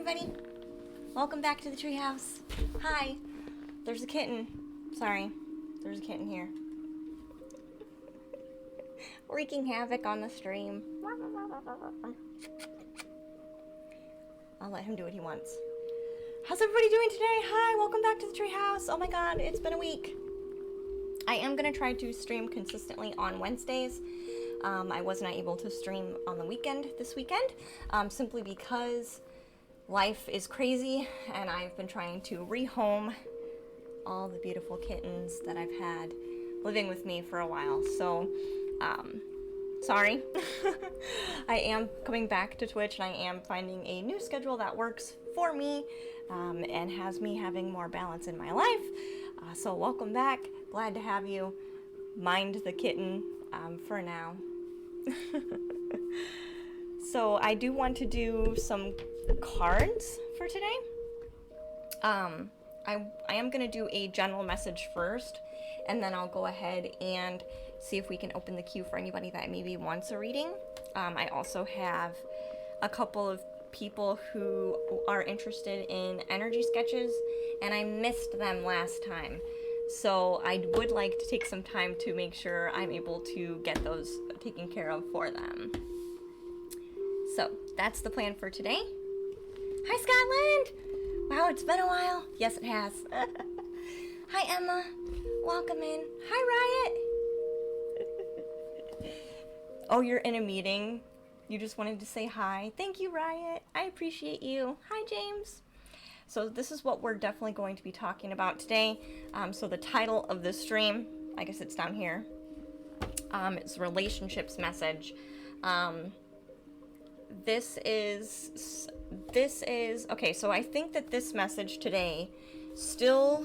everybody. Welcome back to the treehouse. Hi. There's a kitten. Sorry. There's a kitten here. Wreaking havoc on the stream. I'll let him do what he wants. How's everybody doing today? Hi, welcome back to the treehouse. Oh my god, it's been a week. I am going to try to stream consistently on Wednesdays. I was not able to stream on the weekend this weekend, simply because life is crazy and I've been trying to rehome all the beautiful kittens that I've had living with me for a while. So, sorry. I am coming back to Twitch and I am finding a new schedule that works for me and has me having more balance in my life. So welcome back. Glad to have you. Mind the kitten for now. So I do want to do some cards for today. I am going to do a general message first, and then I'll go ahead and see if we can open the queue for anybody that maybe wants a reading. I also have a couple of people who are interested in energy sketches, and I missed them last time. So I would like to take some time to make sure I'm able to get those taken care of for them. So that's the plan for today. Hi, Scotland! Wow, it's been a while. Yes, it has. Hi, Emma. Welcome in. Hi, Riot. Oh, you're in a meeting. You just wanted to say hi. Thank you, Riot. I appreciate you. Hi, James. So this is what we're definitely going to be talking about today. So the title of the stream, I guess it's down here. It's relationships message. This is okay. So I think that this message today still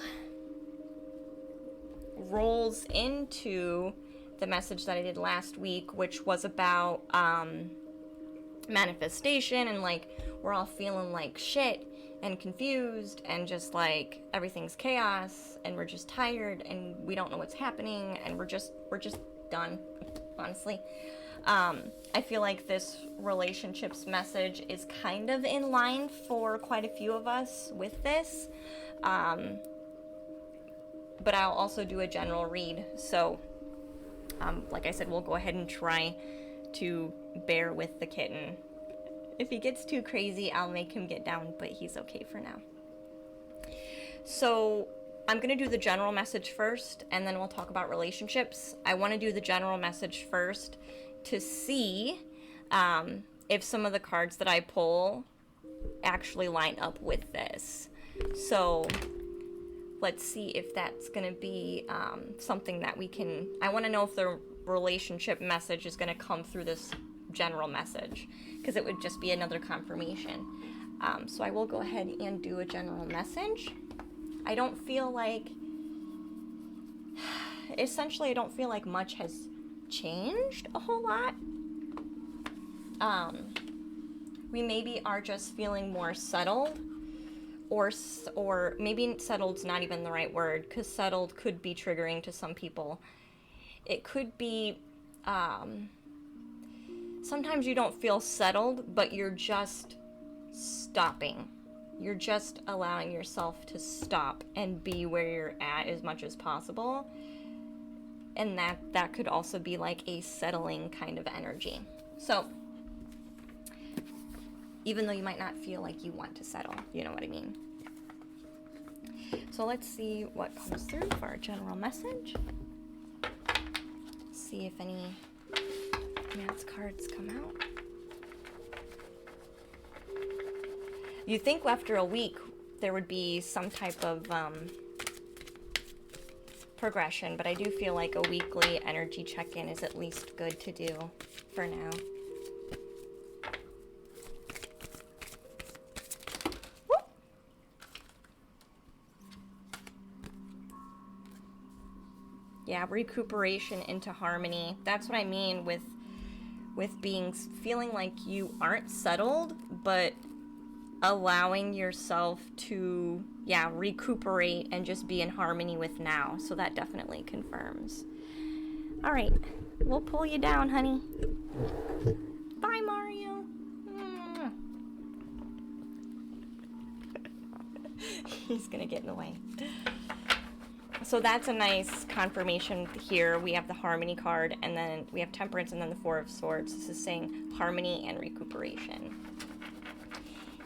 rolls into the message that I did last week, which was about manifestation, and like we're all feeling like shit and confused and just like everything's chaos and we're just tired and we don't know what's happening and we're just done, honestly. I feel like this relationships message is kind of in line for quite a few of us with this, but I'll also do a general read. So like I said, we'll go ahead and try to bear with the kitten. If he gets too crazy, I'll make him get down, but he's okay for now. So I'm going to do the general message first, and then we'll talk about relationships. I want to do the general message first to see if some of the cards that I pull actually line up with this. So let's see if that's going to be something that we can... I want to know if the relationship message is going to come through this general message, because it would just be another confirmation. So I will go ahead and do a general message. I don't feel like... Essentially, I don't feel like much has changed a whole lot. We maybe are just feeling more settled, or maybe setteled's not even the right word, because settled could be triggering to some people. It could be, sometimes you don't feel settled, but you're just stopping. You're just allowing yourself to stop and be where you're at as much as possible. And that could also be like a settling kind of energy. So, even though you might not feel like you want to settle, you know what I mean? So let's see what comes through for our general message. See if any Matt's cards come out. You'd think after a week there would be some type of progression, but I do feel like a weekly energy check-in is at least good to do for now. Whoop. Yeah, recuperation into harmony. That's what I mean with being feeling like you aren't settled, but allowing yourself to, recuperate and just be in harmony with now. So that definitely confirms. All right, we'll pull you down, honey. Bye, Mario. He's gonna get in the way. So that's a nice confirmation here. We have the Harmony card, and then we have Temperance, and then the Four of Swords. This is saying harmony and recuperation.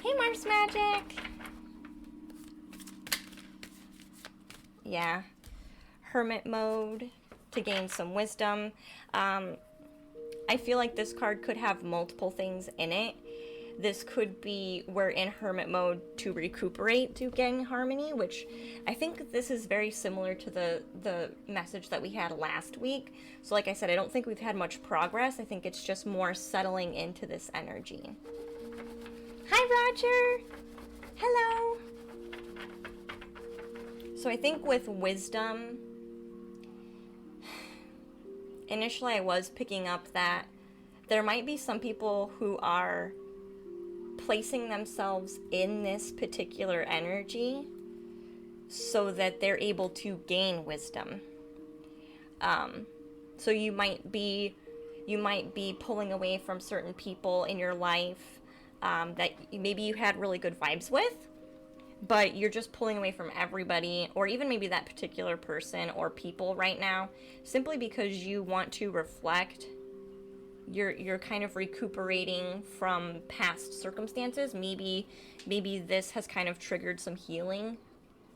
Hey, Mars Magic! Yeah. Hermit mode to gain some wisdom. I feel like this card could have multiple things in it. This could be we're in hermit mode to recuperate to gain harmony, which I think this is very similar to the message that we had last week. So like I said, I don't think we've had much progress. I think it's just more settling into this energy. Hi, Roger. Hello. So I think with wisdom, initially I was picking up that there might be some people who are placing themselves in this particular energy so that they're able to gain wisdom. So you might be pulling away from certain people in your life that maybe you had really good vibes with, but you're just pulling away from everybody, or even maybe that particular person or people right now, simply because you want to reflect. You're kind of recuperating from past circumstances. Maybe this has kind of triggered some healing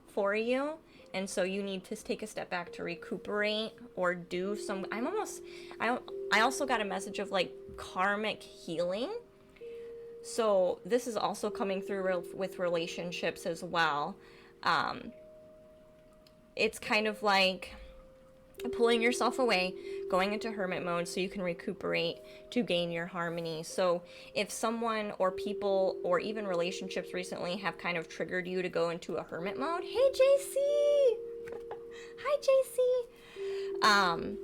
for you, and so you need to take a step back to recuperate or do some. I also got a message of like karmic healing. So this is also coming through with relationships as well. It's kind of like pulling yourself away, going into hermit mode so you can recuperate to gain your harmony. So if someone or people or even relationships recently have kind of triggered you to go into a hermit mode, hey JC! Hi JC!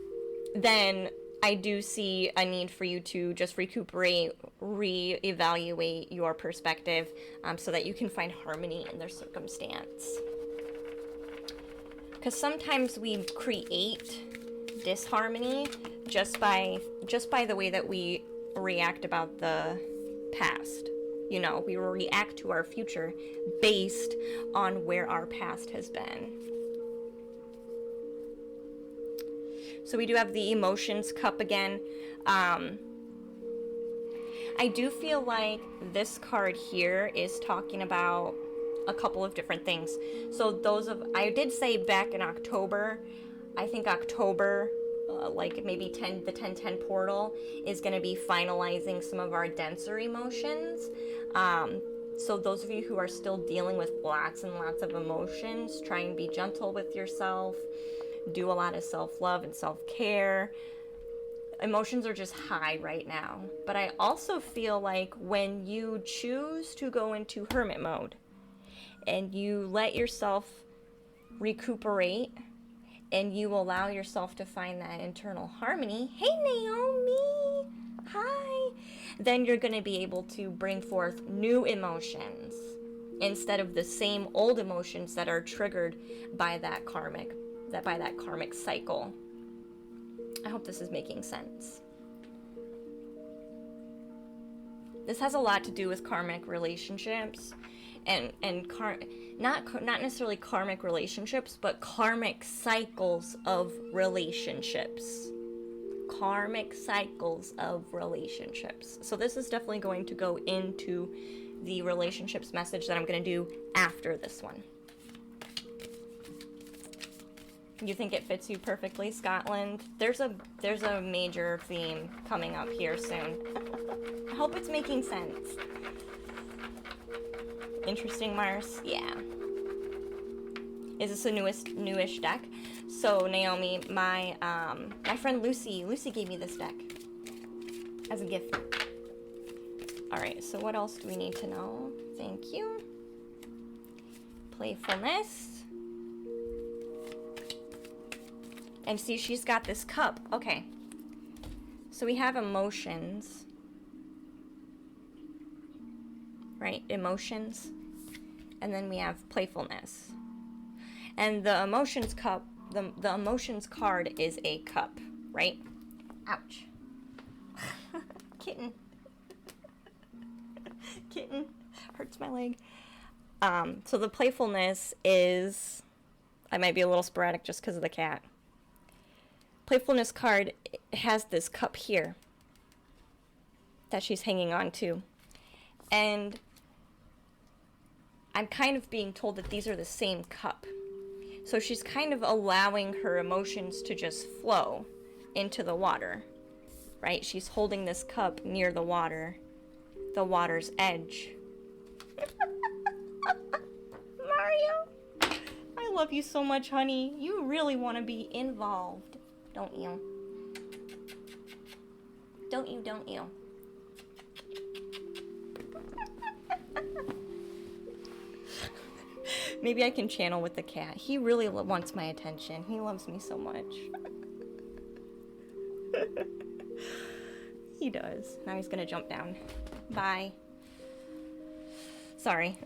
Then I do see a need for you to just recuperate, reevaluate your perspective so that you can find harmony in their circumstance. Because sometimes we create disharmony just by the way that we react about the past. You know, we react to our future based on where our past has been. So we do have the Emotions cup again. I do feel like this card here is talking about a couple of different things. So I did say back in October, I think October, like maybe the 1010 portal is going to be finalizing some of our denser emotions. So those of you who are still dealing with lots and lots of emotions, try and be gentle with yourself. Do a lot of self-love and self-care. Emotions are just high right now. But I also feel like when you choose to go into hermit mode and you let yourself recuperate and you allow yourself to find that internal harmony, hey Naomi, hi, then you're going to be able to bring forth new emotions instead of the same old emotions that are triggered by that karmic cycle. I hope this is making sense. This has a lot to do with karmic relationships and not necessarily karmic relationships, but karmic cycles of relationships. Karmic cycles of relationships. So this is definitely going to go into the relationships message that I'm going to do after this one. You think it fits you perfectly, Scotland? There's a major theme coming up here soon. I hope it's making sense. Interesting, Mars? Yeah. Is this a newish deck? So Naomi, my friend Lucy gave me this deck as a gift. All right, so what else do we need to know? Thank you. Playfulness. And see, she's got this cup. Okay. So we have emotions. Right? Emotions. And then we have playfulness. And the emotions cup, the emotions card is a cup, right? Ouch. Kitten. Kitten. Hurts my leg. So the playfulness is, I might be a little sporadic just because of the cat. Playfulness card has this cup here that she's hanging on to. And I'm kind of being told that these are the same cup. So she's kind of allowing her emotions to just flow into the water, right? She's holding this cup near the water's edge. Mario, I love you so much, honey. You really want to be involved, don't you? Don't you, don't you? Maybe I can channel with the cat. He really wants my attention. He loves me so much. He does. Now he's gonna jump down. Bye. Sorry.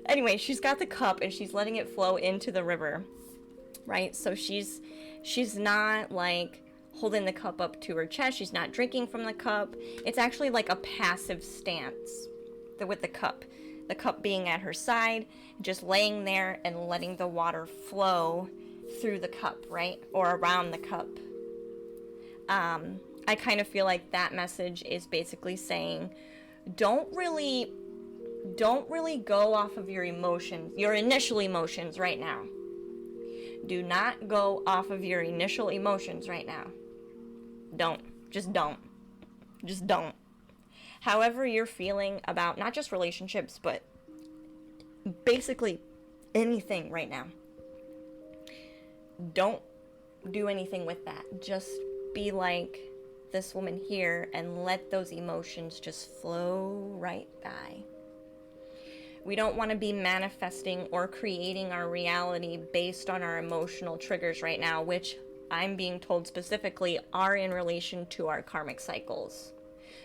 Anyway, she's got the cup and she's letting it flow into the river, right? So she's not like holding the cup up to her chest. She's not drinking from the cup. It's actually like a passive stance with the cup. The cup being at her side, just laying there and letting the water flow through the cup, right? Or around the cup. I kind of feel like that message is basically saying, don't really go off of your emotions, your initial emotions right now. Do not go off of your initial emotions right now. Don't. Just don't. Just don't. However you're feeling about not just relationships, but basically anything right now. Don't do anything with that. Just be like this woman here and let those emotions just flow right by. We don't want to be manifesting or creating our reality based on our emotional triggers right now, which I'm being told specifically are in relation to our karmic cycles.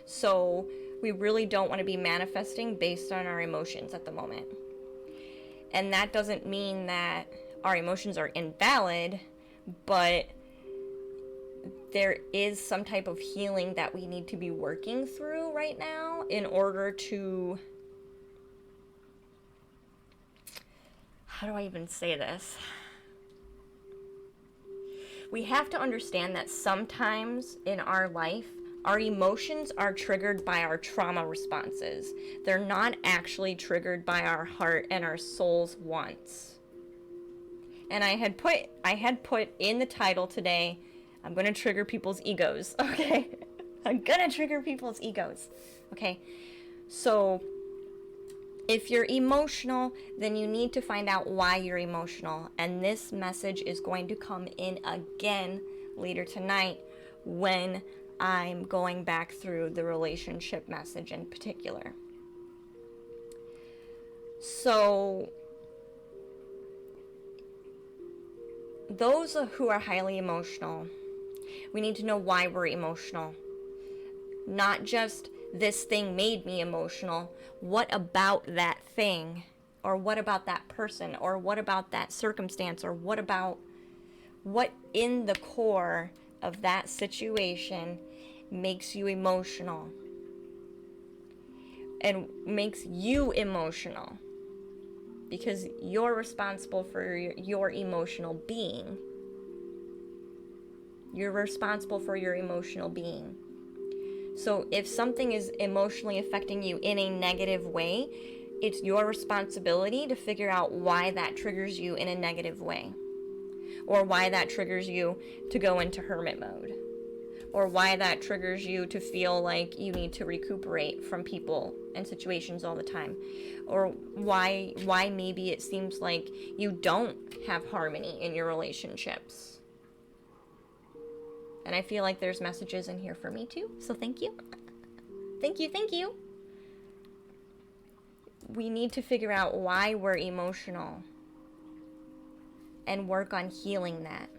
So we really don't want to be manifesting based on our emotions at the moment. And that doesn't mean that our emotions are invalid, but there is some type of healing that we need to be working through right now in order to... How do I even say this? We have to understand that sometimes in our life, our emotions are triggered by our trauma responses. They're not actually triggered by our heart and our soul's wants. And I had put in the title today, I'm going to trigger people's egos, okay? I'm going to trigger people's egos, okay? So if you're emotional, then you need to find out why you're emotional. And this message is going to come in again later tonight when I'm going back through the relationship message in particular. So those who are highly emotional, we need to know why we're emotional. Not just this thing made me emotional. What about that thing? Or what about that person? Or what about that circumstance? Or what in the core of that situation makes you emotional and makes you emotional, because you're responsible for your emotional being. You're responsible for your emotional being. So if something is emotionally affecting you in a negative way, it's your responsibility to figure out why that triggers you in a negative way, or why that triggers you to go into hermit mode, or why that triggers you to feel like you need to recuperate from people and situations all the time, or why maybe it seems like you don't have harmony in your relationships. And I feel like there's messages in here for me too, so thank you. Thank you. We need to figure out why we're emotional and work on healing that.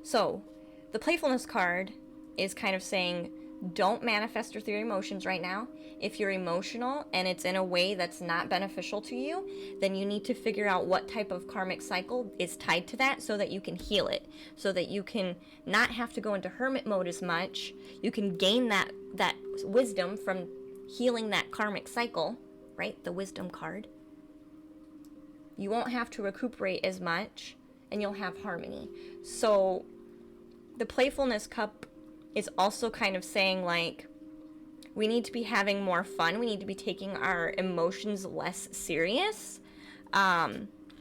So, the playfulness card is kind of saying, don't manifest through your emotions right now. If you're emotional and it's in a way that's not beneficial to you, then you need to figure out what type of karmic cycle is tied to that so that you can heal it, so that you can not have to go into hermit mode as much. You can gain that wisdom from healing that karmic cycle, right? The wisdom card. You won't have to recuperate as much, and you'll have harmony. So the playfulness cup is also kind of saying, like, we need to be having more fun. We need to be taking our emotions less serious.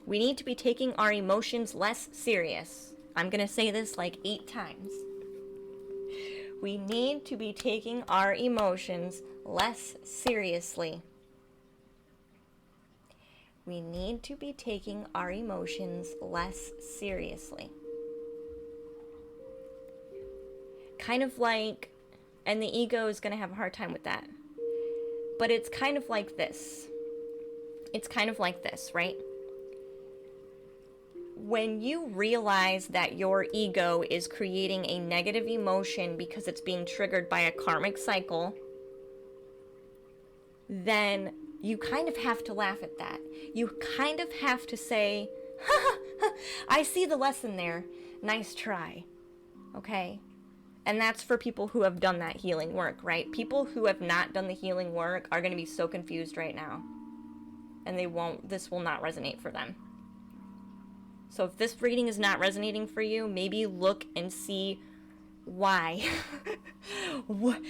We need to be taking our emotions less serious. I'm going to say this like 8 times. We need to be taking our emotions less seriously. We need to be taking our emotions less seriously. Kind of like, and the ego is going to have a hard time with that. But it's kind of like this. It's kind of like this, right? When you realize that your ego is creating a negative emotion because it's being triggered by a karmic cycle, then you kind of have to laugh at that. You kind of have to say, I see the lesson there. Nice try. Okay? And that's for people who have done that healing work, right? People who have not done the healing work are going to be so confused right now. And this will not resonate for them. So if this reading is not resonating for you, maybe look and see why. What?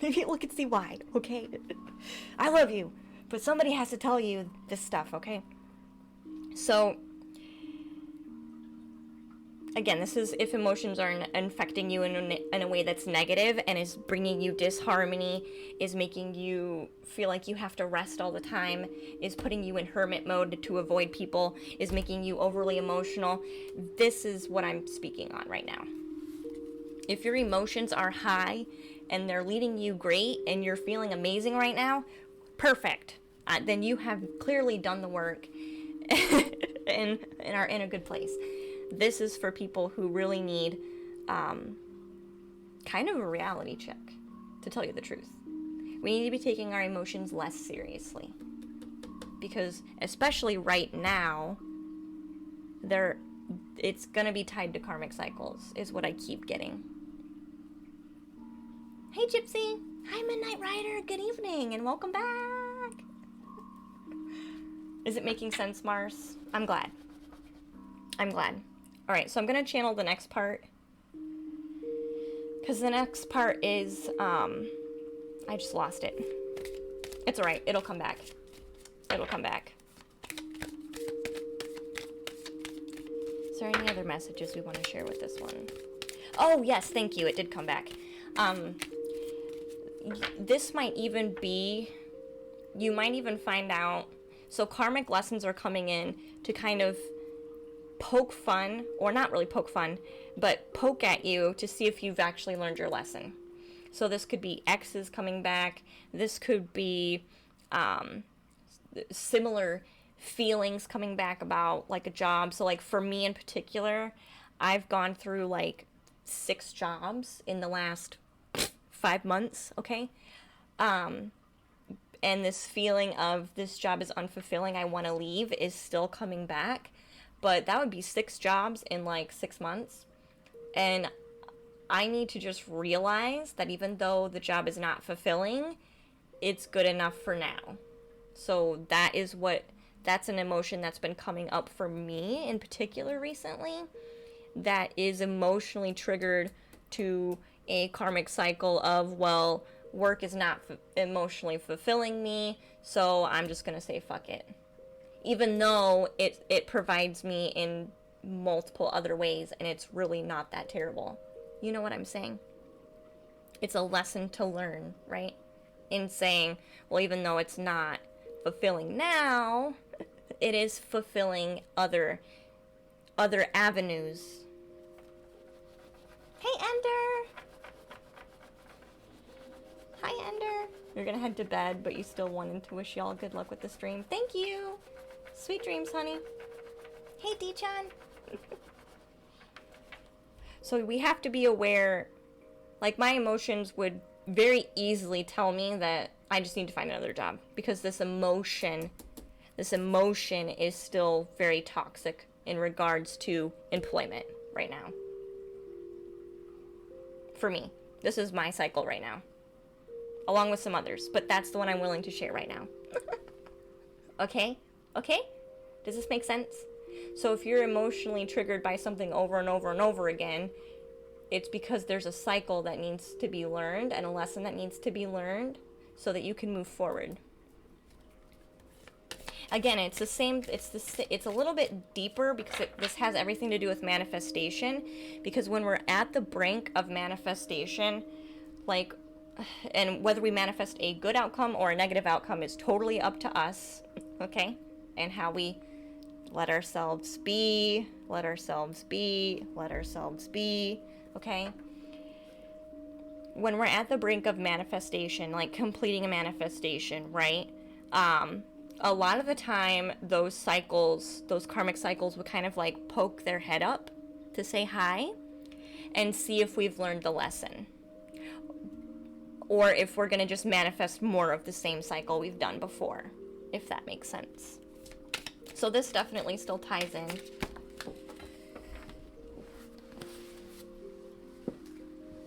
Maybe look and see why, okay? I love you, but somebody has to tell you this stuff, okay? So, again, this is if emotions are infecting you in a way that's negative and is bringing you disharmony, is making you feel like you have to rest all the time, is putting you in hermit mode to avoid people, is making you overly emotional. This is what I'm speaking on right now. If your emotions are high and they're leading you great and you're feeling amazing right now, perfect. Then you have clearly done the work and are in a good place. This is for people who really need kind of a reality check, to tell you the truth. We need to be taking our emotions less seriously. Because especially right now, it's going to be tied to karmic cycles, is what I keep getting. Hey, Gypsy. Hi, Midnight Rider. Good evening, and welcome back. Is it making sense, Mars? I'm glad. I'm glad. All right, so I'm going to channel the next part. Because the next part is, I just lost it. It's all right. It'll come back. It'll come back. Is there any other messages we want to share with this one? Oh, yes, thank you. It did come back. This might even be, you might even find out, so karmic lessons are coming in to kind of poke fun, or not really poke fun, but poke at you to see if you've actually learned your lesson. So this could be exes coming back. This could be similar feelings coming back about like a job. So like for me in particular, I've gone through like 6 jobs in the last 5 months, okay? And this feeling of this job is unfulfilling, I want to leave, is still coming back. But that would be 6 jobs in like 6 months. And I need to just realize that even though the job is not fulfilling, it's good enough for now. So that's an emotion that's been coming up for me in particular recently, that is emotionally triggered to a karmic cycle of, well, work is not emotionally fulfilling me, so I'm just going to say fuck it. Even though it provides me in multiple other ways, and it's really not that terrible. You know what I'm saying? It's a lesson to learn, right? In saying, well, even though it's not fulfilling now, it is fulfilling other avenues. Hey, Ender! Hi, Ender. You're gonna head to bed, but you still wanted to wish y'all good luck with the stream. Thank you! Sweet dreams, honey. Hey, D-chan. So we have to be aware, like my emotions would very easily tell me that I just need to find another job, because this emotion is still very toxic in regards to employment right now. For me, this is my cycle right now. along with some others, but that's the one I'm willing to share right now. Okay? Okay? Does this make sense? So if you're emotionally triggered by something over and over and over again, it's because there's a cycle that needs to be learned and a lesson that needs to be learned so that you can move forward. Again, it's the same, it's a little bit deeper because this has everything to do with manifestation, because when we're at the brink of manifestation, like, and whether we manifest a good outcome or a negative outcome is totally up to us, okay? And how we let ourselves be, let ourselves be, let ourselves be, okay? When we're at the brink of manifestation, like completing a manifestation, right? A lot of the time, those cycles, those karmic cycles would kind of like poke their head up to say hi and see if we've learned the lesson. Or if we're going to just manifest more of the same cycle we've done before, if that makes sense. So this definitely still ties in.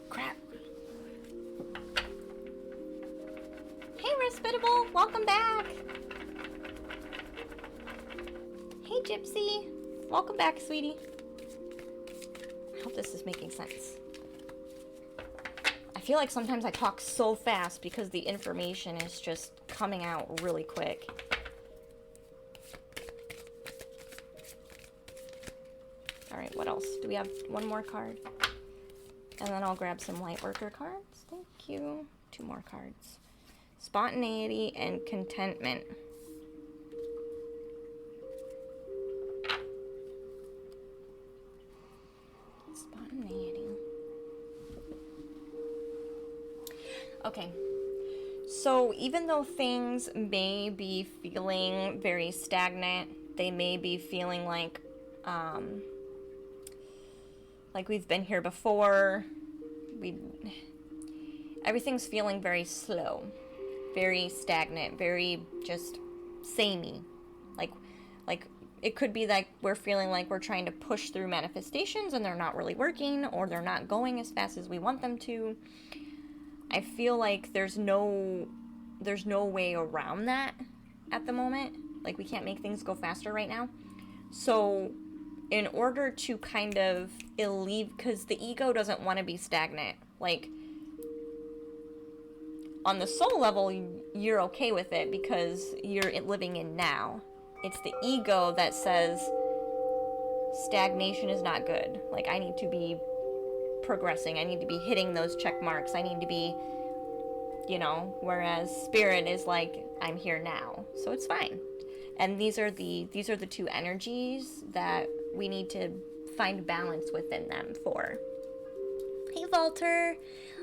Crap. Hey, Respectable, welcome back. Hey, Gypsy, welcome back, sweetie. I hope this is making sense. I feel like sometimes I talk so fast because the information is just coming out really quick. Alright, what else? Do we have one more card? And then I'll grab some light worker cards. Thank you. 2 more cards. Spontaneity and contentment. Spontaneity. Okay. So even though things may be feeling very stagnant, they may be feeling like we've been here before, everything's feeling very slow, very stagnant, very just samey. Like it could be like we're feeling like we're trying to push through manifestations and they're not really working, or they're not going as fast as we want them to. I feel like there's no way around that at the moment. Like, we can't make things go faster right now. So in order to kind of because the ego doesn't want to be stagnant. Like, on the soul level, you're okay with it because you're living in now. It's the ego that says stagnation is not good. Like, I need to be progressing. I need to be hitting those check marks. I need to be, whereas spirit is like, I'm here now. So it's fine. And these are the 2 energies that we need to find balance within them for. Hey, Walter.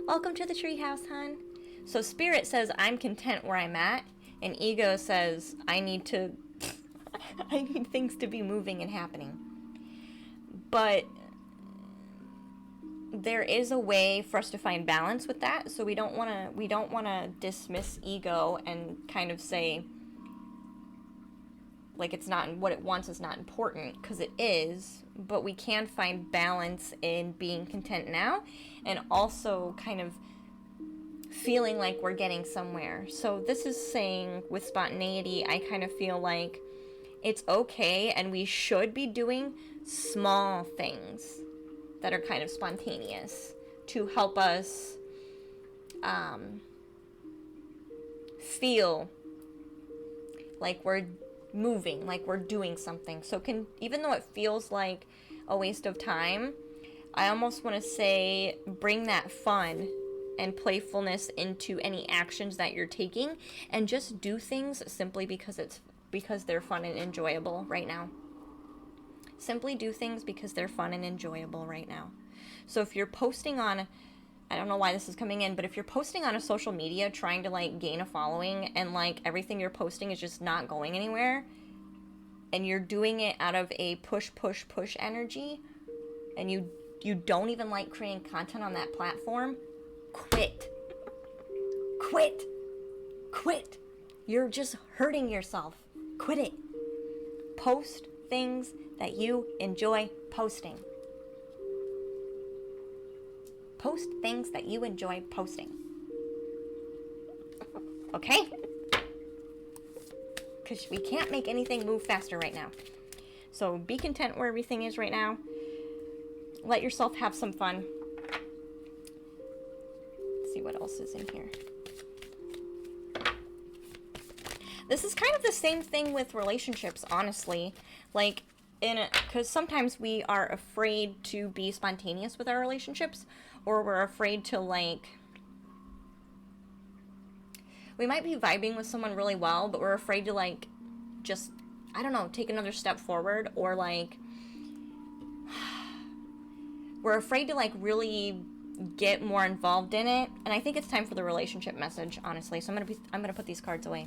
Welcome to the treehouse, hon. So spirit says, I'm content where I'm at. And ego says, I need things to be moving and happening. But there is a way for us to find balance with that. So we don't want to dismiss ego and kind of say, like, it's not, what it wants is not important, because it is, but we can find balance in being content now and also kind of feeling like we're getting somewhere. So this is saying with spontaneity, I kind of feel like it's okay and we should be doing small things that are kind of spontaneous to help us feel like we're moving, like we're doing something. So even though it feels like a waste of time, I almost want to say bring that fun and playfulness into any actions that you're taking, and just do things simply because they're fun and enjoyable right now. Simply do things because they're fun and enjoyable right now. So if you're posting on, I don't know why this is coming in, but if you're posting on a social media trying to like gain a following, and like everything you're posting is just not going anywhere, and you're doing it out of a push energy, and you don't even like creating content on that platform, quit. You're just hurting yourself. Quit it. Post things that you enjoy posting. Post things that you enjoy posting. okay? Because we can't make anything move faster right now. So be content where everything is right now. Let yourself have some fun. Let's see what else is in here. This is kind of the same thing with relationships, honestly. Like, because sometimes we are afraid to be spontaneous with our relationships, or we're afraid to, like, we might be vibing with someone really well, but we're afraid to, like, just, I don't know, take another step forward, or, like, we're afraid to, like, really get more involved in it. And I think it's time for the relationship message, honestly. So I'm gonna put these cards away.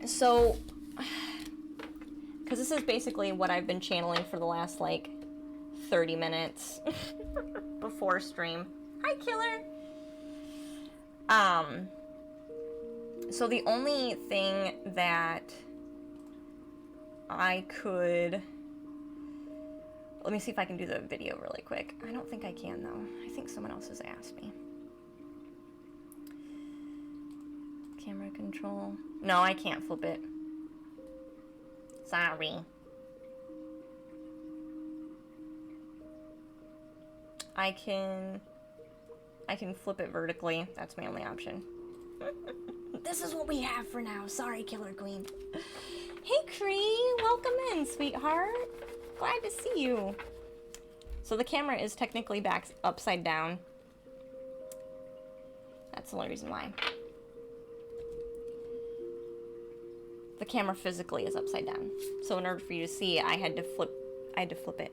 So, because this is basically what I've been channeling for the last, like, 30 minutes before stream. Hi, Killer! So the only thing that I could... Let me see if I can do the video really quick. I don't think I can, though. I think someone else has asked me. Camera control. No, I can't flip it. Sorry. I can flip it vertically. That's my only option. This is what we have for now. Sorry, Killer Queen. Hey, Cree. Welcome in, sweetheart. Glad to see you. So the camera is technically back upside down. That's the only reason why. The camera physically is upside down. So in order for you to see, I had to flip it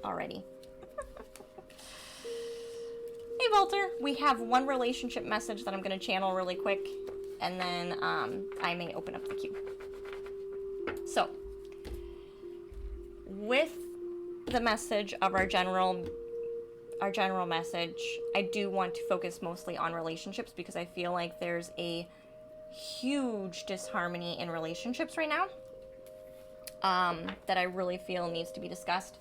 already. Hey, Walter. We have one relationship message that I'm going to channel really quick, and then I may open up the queue. So, with the message of our general message, I do want to focus mostly on relationships because I feel like there's a huge disharmony in relationships right now that I really feel needs to be discussed.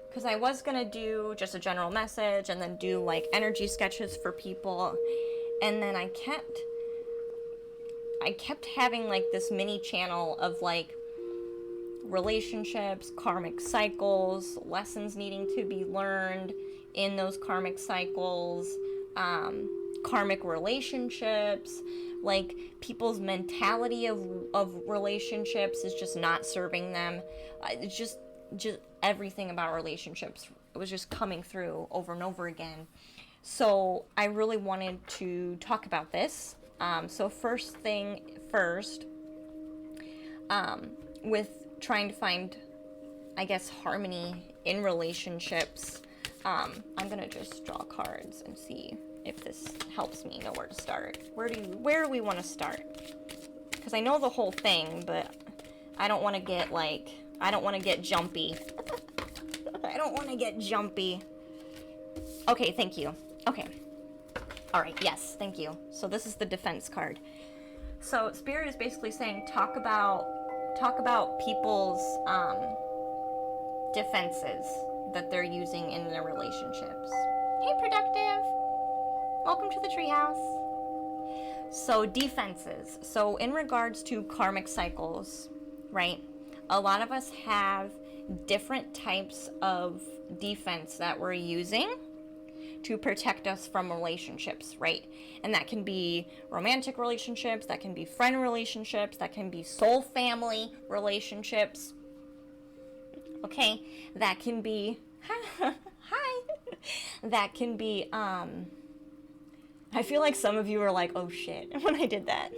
Because I was gonna do just a general message and then do like energy sketches for people, and then I kept having like this mini channel of like relationships, karmic cycles, lessons needing to be learned in those karmic cycles, karmic relationships, like people's mentality of relationships is just not serving them. It's just everything about relationships. It was just coming through over and over again. So I really wanted to talk about this. So first thing first, with trying to find, I guess, harmony in relationships, I'm gonna just draw cards and see if this helps me know where to start. Where do we want to start? Because I know the whole thing, but I don't want to get like, I don't want to get jumpy. I don't want to get jumpy. Okay, thank you. Okay. All right, yes, thank you. So this is the defense card. So Spirit is basically saying talk about people's defenses that they're using in their relationships. Hey, Productive. Welcome to the treehouse. So defenses. So in regards to karmic cycles, right? A lot of us have different types of defense that we're using to protect us from relationships, right? And that can be romantic relationships, that can be friend relationships, that can be soul family relationships. Okay, that can be hi. That can be I feel like some of you are like, "Oh shit," when I did that.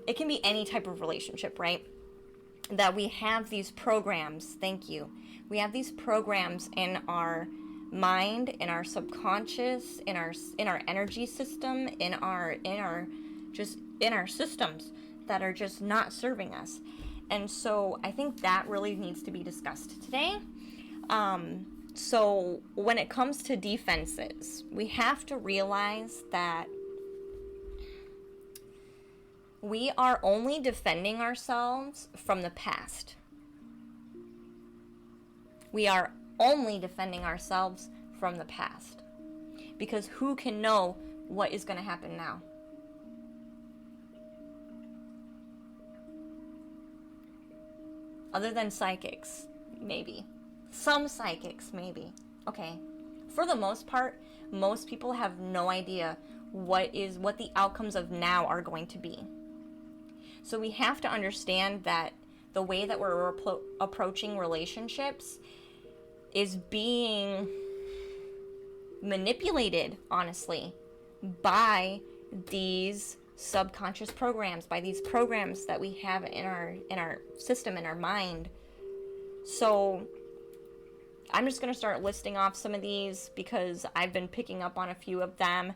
It can be any type of relationship, right? That we have these programs, thank you. We have these programs in our mind, in our subconscious, in our energy system, in our systems that are just not serving us. And so I think that really needs to be discussed today. So when it comes to defenses, we have to realize that we are only defending ourselves from the past. We are only defending ourselves from the past. Because who can know what is going to happen now? Other than psychics, maybe. Some psychics, maybe. Okay. For the most part, most people have no idea what the outcomes of now are going to be. So we have to understand that the way that we're approaching relationships is being manipulated, honestly, by these subconscious programs, by these programs that we have in our system, in our mind. So I'm just going to start listing off some of these because I've been picking up on a few of them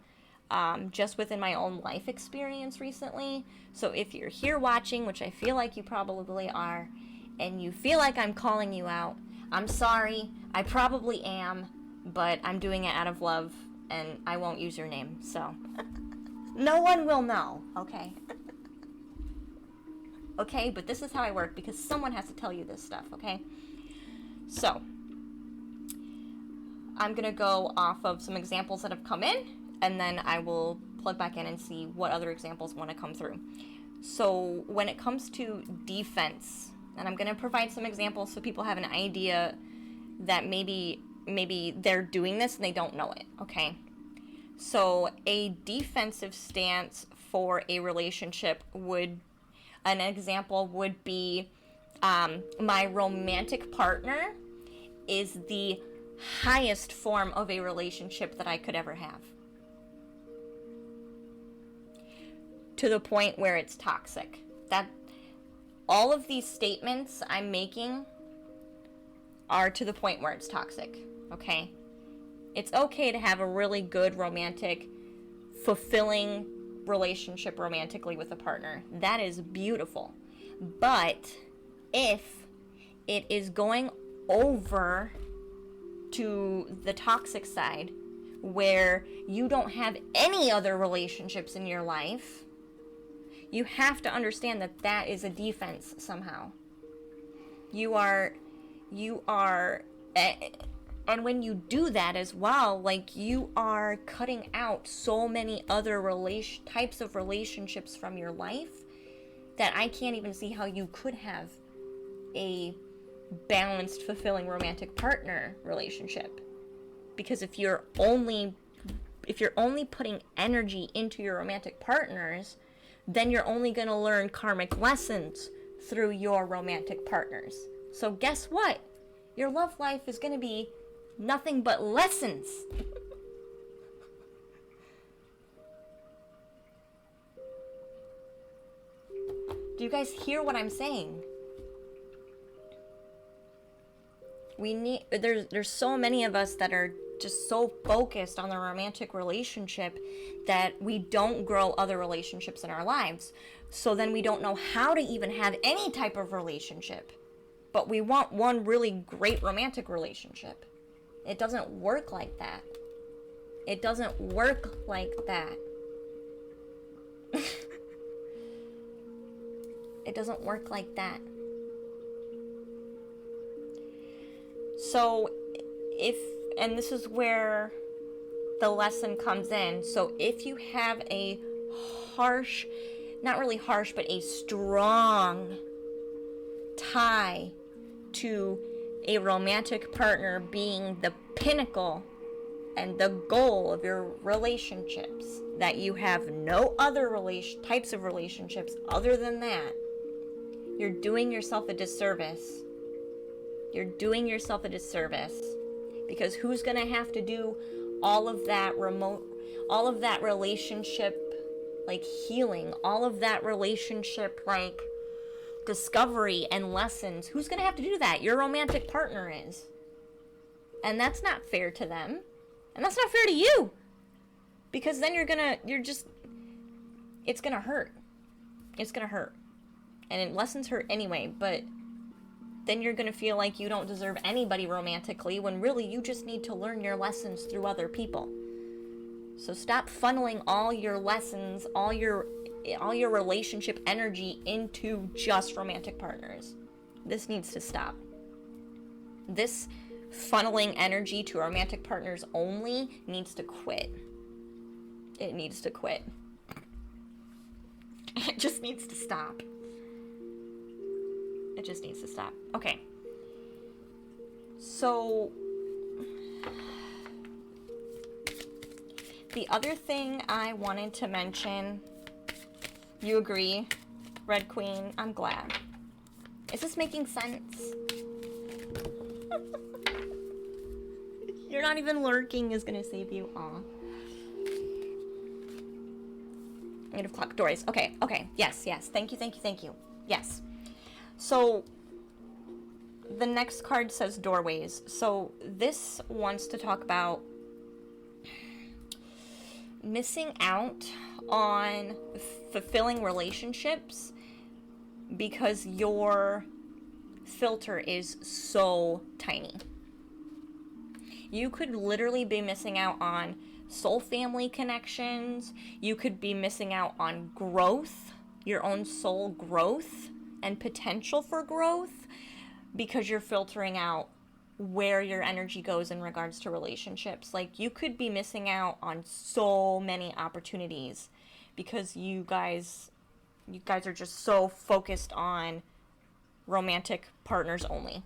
just within my own life experience recently. So if you're here watching, which I feel like you probably are, and you feel like I'm calling you out, I'm sorry. I probably am, but I'm doing it out of love, and I won't use your name, so no one will know, okay? Okay, but this is how I work because someone has to tell you this stuff, okay? So I'm gonna go off of some examples that have come in, and then I will plug back in and see what other examples want to come through. So when it comes to defense, and I'm gonna provide some examples so people have an idea that maybe they're doing this and they don't know it, okay? So a defensive stance for a relationship an example would be, my romantic partner is the highest form of a relationship that I could ever have. To the point where it's toxic. That all of these statements I'm making are to the point where it's toxic, okay? It's okay to have a really good romantic, fulfilling relationship romantically with a partner. That is beautiful. But if it is going over to the toxic side, where you don't have any other relationships in your life, you have to understand that that is a defense somehow. You are, and when you do that as well, like, you are cutting out so many other types of relationships from your life that I can't even see how you could have a balanced, fulfilling romantic partner relationship. Because if you're only putting energy into your romantic partners, then you're only going to learn karmic lessons through your romantic partners. So guess what? Your love life is going to be nothing but lessons. Do you guys hear what I'm saying? There's so many of us that are just so focused on the romantic relationship that we don't grow other relationships in our lives. So then we don't know how to even have any type of relationship. But we want one really great romantic relationship. It doesn't work like that. It doesn't work like that. It doesn't work like that. So and this is where the lesson comes in. So if you have a harsh, not really harsh, but a strong tie to a romantic partner being the pinnacle and the goal of your relationships, that you have no other types of relationships other than that, you're doing yourself a disservice. You're doing yourself a disservice, because who's going to have to do all of that relationship, like, healing, all of that relationship, like, discovery and lessons? Who's going to have to do that? Your romantic partner is. And that's not fair to them. And that's not fair to you. Because then it's going to hurt. It's going to hurt. And lessons hurt anyway, but then you're going to feel like you don't deserve anybody romantically, when really you just need to learn your lessons through other people. So stop funneling all your lessons, all your relationship energy into just romantic partners. This needs to stop. This funneling energy to romantic partners only needs to quit. It needs to quit. It just needs to stop. It just needs to stop. Okay. So, the other thing I wanted to mention, you agree, Red Queen? I'm glad. Is this making sense? You're not even lurking is gonna save you. Aw. Native clock. Doris. Okay. Yes. Thank you. Yes. So, the next card says doorways. So, this wants to talk about missing out on fulfilling relationships because your filter is so tiny. You could literally be missing out on soul family connections. You could be missing out on growth, your own soul growth and potential for growth, because you're filtering out where your energy goes in regards to relationships. Like, you could be missing out on so many opportunities because you guys are just so focused on romantic partners only.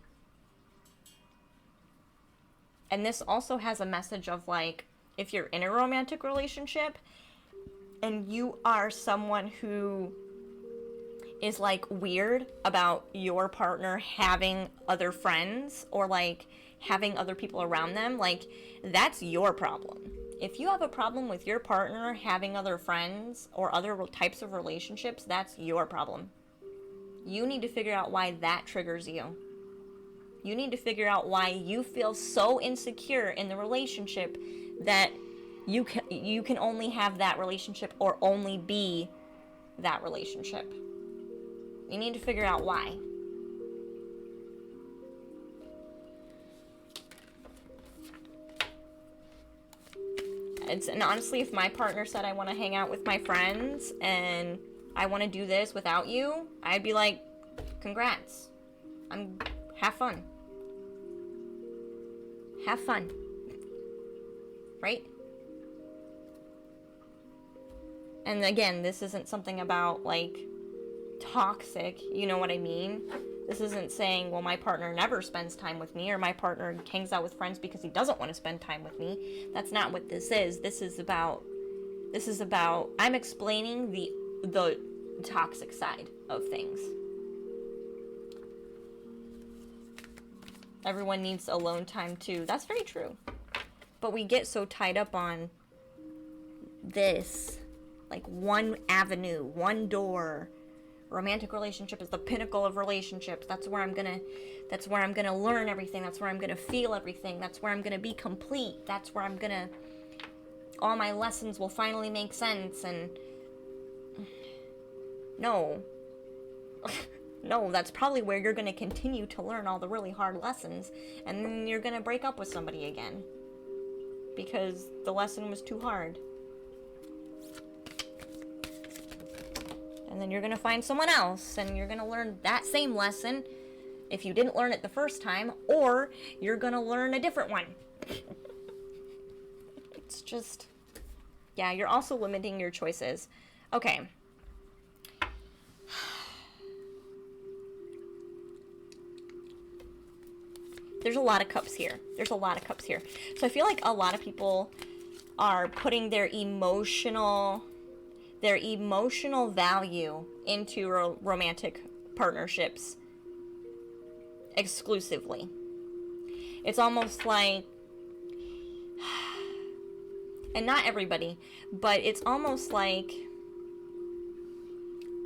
And this also has a message of, like, if you're in a romantic relationship and you are someone who is, like, weird about your partner having other friends or, like, having other people around them, like, that's your problem. If you have a problem with your partner having other friends or other types of relationships, that's your problem. You need to figure out why that triggers you. You need to figure out why you feel so insecure in the relationship that you can only have that relationship or only be that relationship. You need to figure out why. And honestly, if my partner said, I want to hang out with my friends and I want to do this without you, I'd be like, congrats. Have fun. Have fun. Right? And again, this isn't something about, like, toxic, you know what I mean? This isn't saying, well, my partner never spends time with me, or my partner hangs out with friends because he doesn't want to spend time with me. That's not what this is. This is about, I'm explaining the toxic side of things. Everyone needs alone time too. That's very true. But we get so tied up on this, like, one avenue, one door. Romantic relationship is the pinnacle of relationships. That's where I'm gonna learn everything. That's where I'm gonna feel everything. That's where I'm gonna be complete. That's where all my lessons will finally make sense. And no. No, that's probably where you're going to continue to learn all the really hard lessons, and then you're going to break up with somebody again because the lesson was too hard. And then you're going to find someone else, and you're going to learn that same lesson if you didn't learn it the first time, or you're going to learn a different one. It's just, yeah, you're also limiting your choices. Okay. There's a lot of cups here. So I feel like a lot of people are putting their emotional value into romantic partnerships exclusively. It's almost like, and not everybody, but it's almost like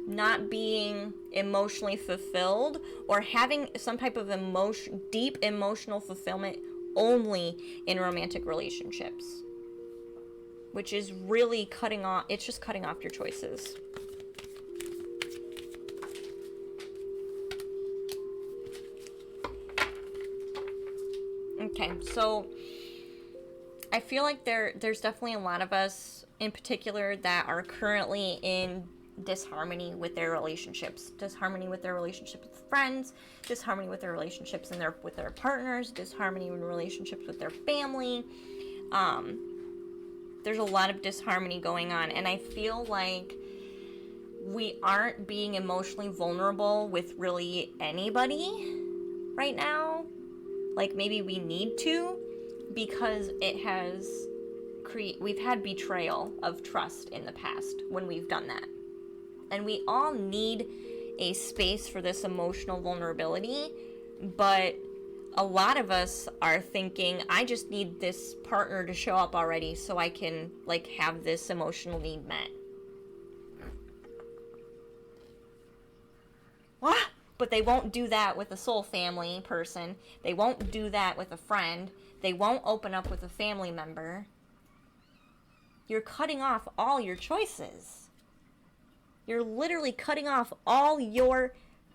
not being emotionally fulfilled or having some type of deep emotional fulfillment only in romantic relationships, which is really cutting off your choices. Okay, so I feel like there's definitely a lot of us in particular that are currently in disharmony with their relationships, disharmony with their relationships with friends, disharmony with their relationships with their partners, disharmony in relationships with their family. There's a lot of disharmony going on, and I feel like we aren't being emotionally vulnerable with really anybody right now. Like, maybe we need to, because we've had betrayal of trust in the past when we've done that. And we all need a space for this emotional vulnerability, but a lot of us are thinking, I just need this partner to show up already so I can, like, have this emotional need met. What? But they won't do that with a soul family person. They won't do that with a friend. They won't open up with a family member. You're cutting off all your choices. You're literally cutting off all your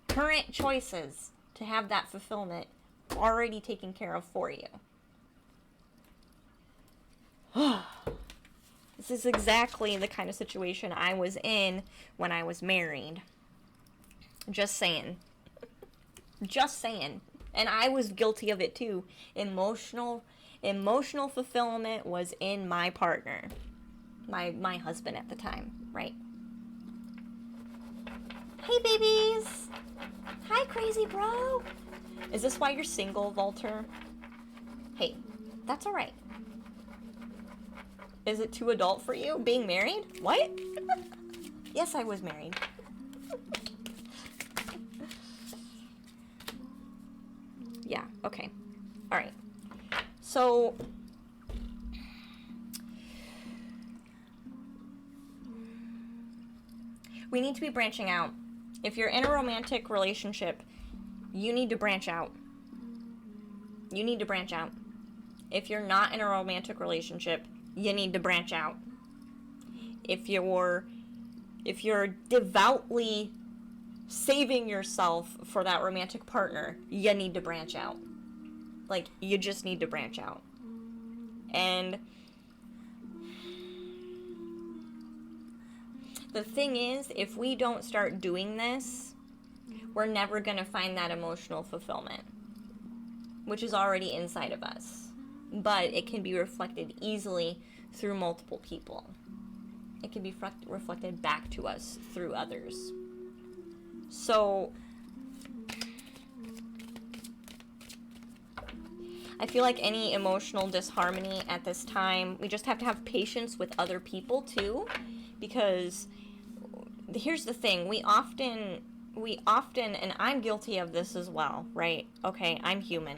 current choices to have that fulfillment already taken care of for you. This is exactly the kind of situation I was in when I was married. Just saying. Just saying. And I was guilty of it too. Emotional fulfillment was in my partner. My husband at the time, right? Hey, babies! Hi, crazy bro! Is this why you're single, Walter? Hey, that's alright. Is it too adult for you, being married? What? Yes, I was married. Yeah, okay. Alright. So, we need to be branching out. If you're in a romantic relationship, you need to branch out. You need to branch out. If you're not in a romantic relationship, you need to branch out. If you're devoutly saving yourself for that romantic partner, you need to branch out. Like, you just need to branch out. And the thing is, if we don't start doing this, we're never going to find that emotional fulfillment, which is already inside of us. But it can be reflected easily through multiple people. It can be reflected back to us through others. So, I feel like any emotional disharmony at this time, we just have to have patience with other people too, because here's the thing, we often, and I'm guilty of this as well, right? Okay, I'm human.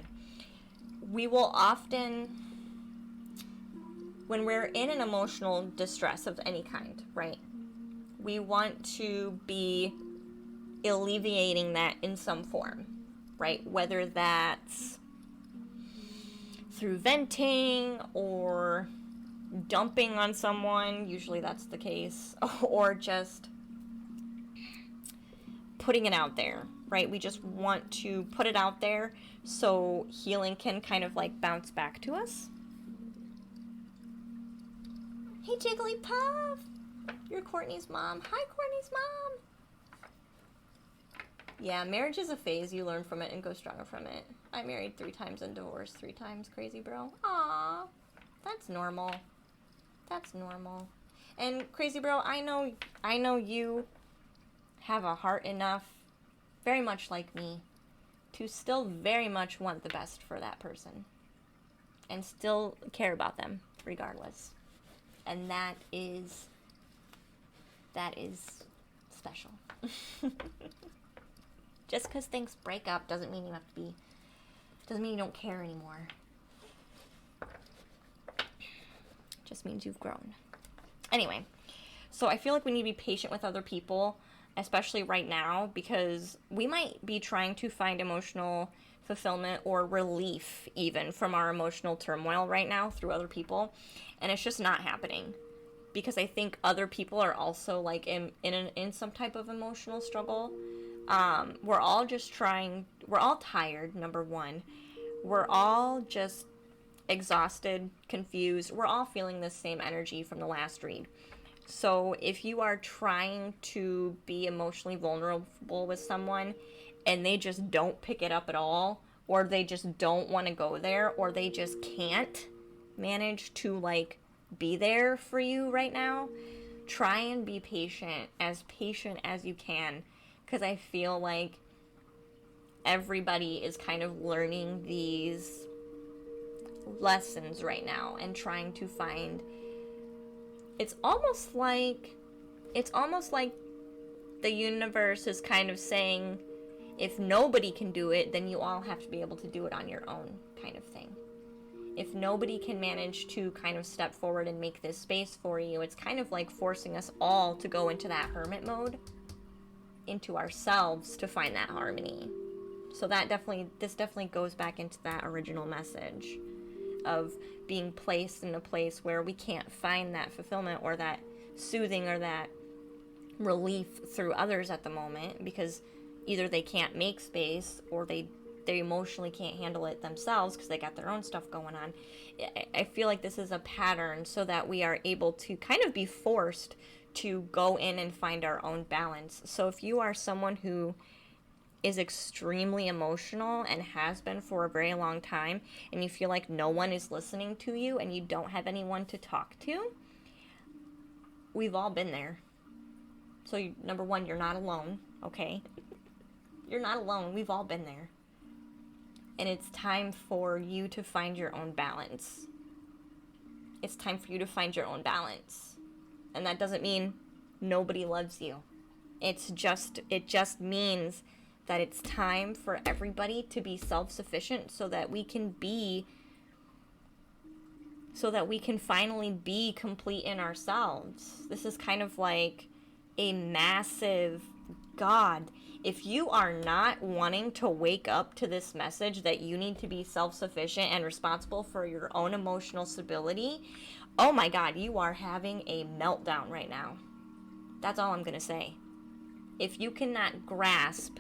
We will often, when we're in an emotional distress of any kind, right? We want to be alleviating that in some form, right? Whether that's through venting or dumping on someone, usually that's the case, or just putting it out there, right? We just want to put it out there so healing can kind of like bounce back to us. Hey, Jigglypuff! You're Courtney's mom. Hi, Courtney's mom! Yeah, marriage is a phase. You learn from it and go stronger from it. I married 3 times and divorced 3 times, crazy bro. Aww, that's normal. That's normal. And crazy bro, I know you have a heart enough, very much like me, to still very much want the best for that person. And still care about them, regardless. And that is special. Just because things break up doesn't mean you don't care anymore. Just means you've grown. Anyway, so I feel like we need to be patient with other people, especially right now, because we might be trying to find emotional fulfillment or relief even from our emotional turmoil right now through other people, and it's just not happening, because I think other people are also like in some type of emotional struggle. We're all tired, number one. We're all just exhausted, confused. We're all feeling the same energy from the last read. So if you are trying to be emotionally vulnerable with someone and they just don't pick it up at all, or they just don't want to go there, or they just can't manage to like be there for you right now, try and be patient as you can, because I feel like everybody is kind of learning these lessons right now and trying to find, it's almost like the universe is kind of saying, if nobody can do it, then you all have to be able to do it on your own, kind of thing. If nobody can manage to kind of step forward and make this space for you, it's kind of like forcing us all to go into that hermit mode, into ourselves, to find that harmony. So this definitely goes back into that original message of being placed in a place where we can't find that fulfillment or that soothing or that relief through others at the moment, because either they can't make space or they emotionally can't handle it themselves because they got their own stuff going on. I feel like this is a pattern so that we are able to kind of be forced to go in and find our own balance. So if you are someone who is extremely emotional and has been for a very long time, and you feel like no one is listening to you and you don't have anyone to talk to, we've all been there. So number one, you're not alone, okay? You're not alone. We've all been there. And it's time for you to find your own balance. It's time for you to find your own balance. And that doesn't mean nobody loves you. It just means that it's time for everybody to be self-sufficient so that we can finally be complete in ourselves. This is kind of like a massive God. If you are not wanting to wake up to this message that you need to be self-sufficient and responsible for your own emotional stability, oh my God, you are having a meltdown right now. That's all I'm going to say. If you cannot grasp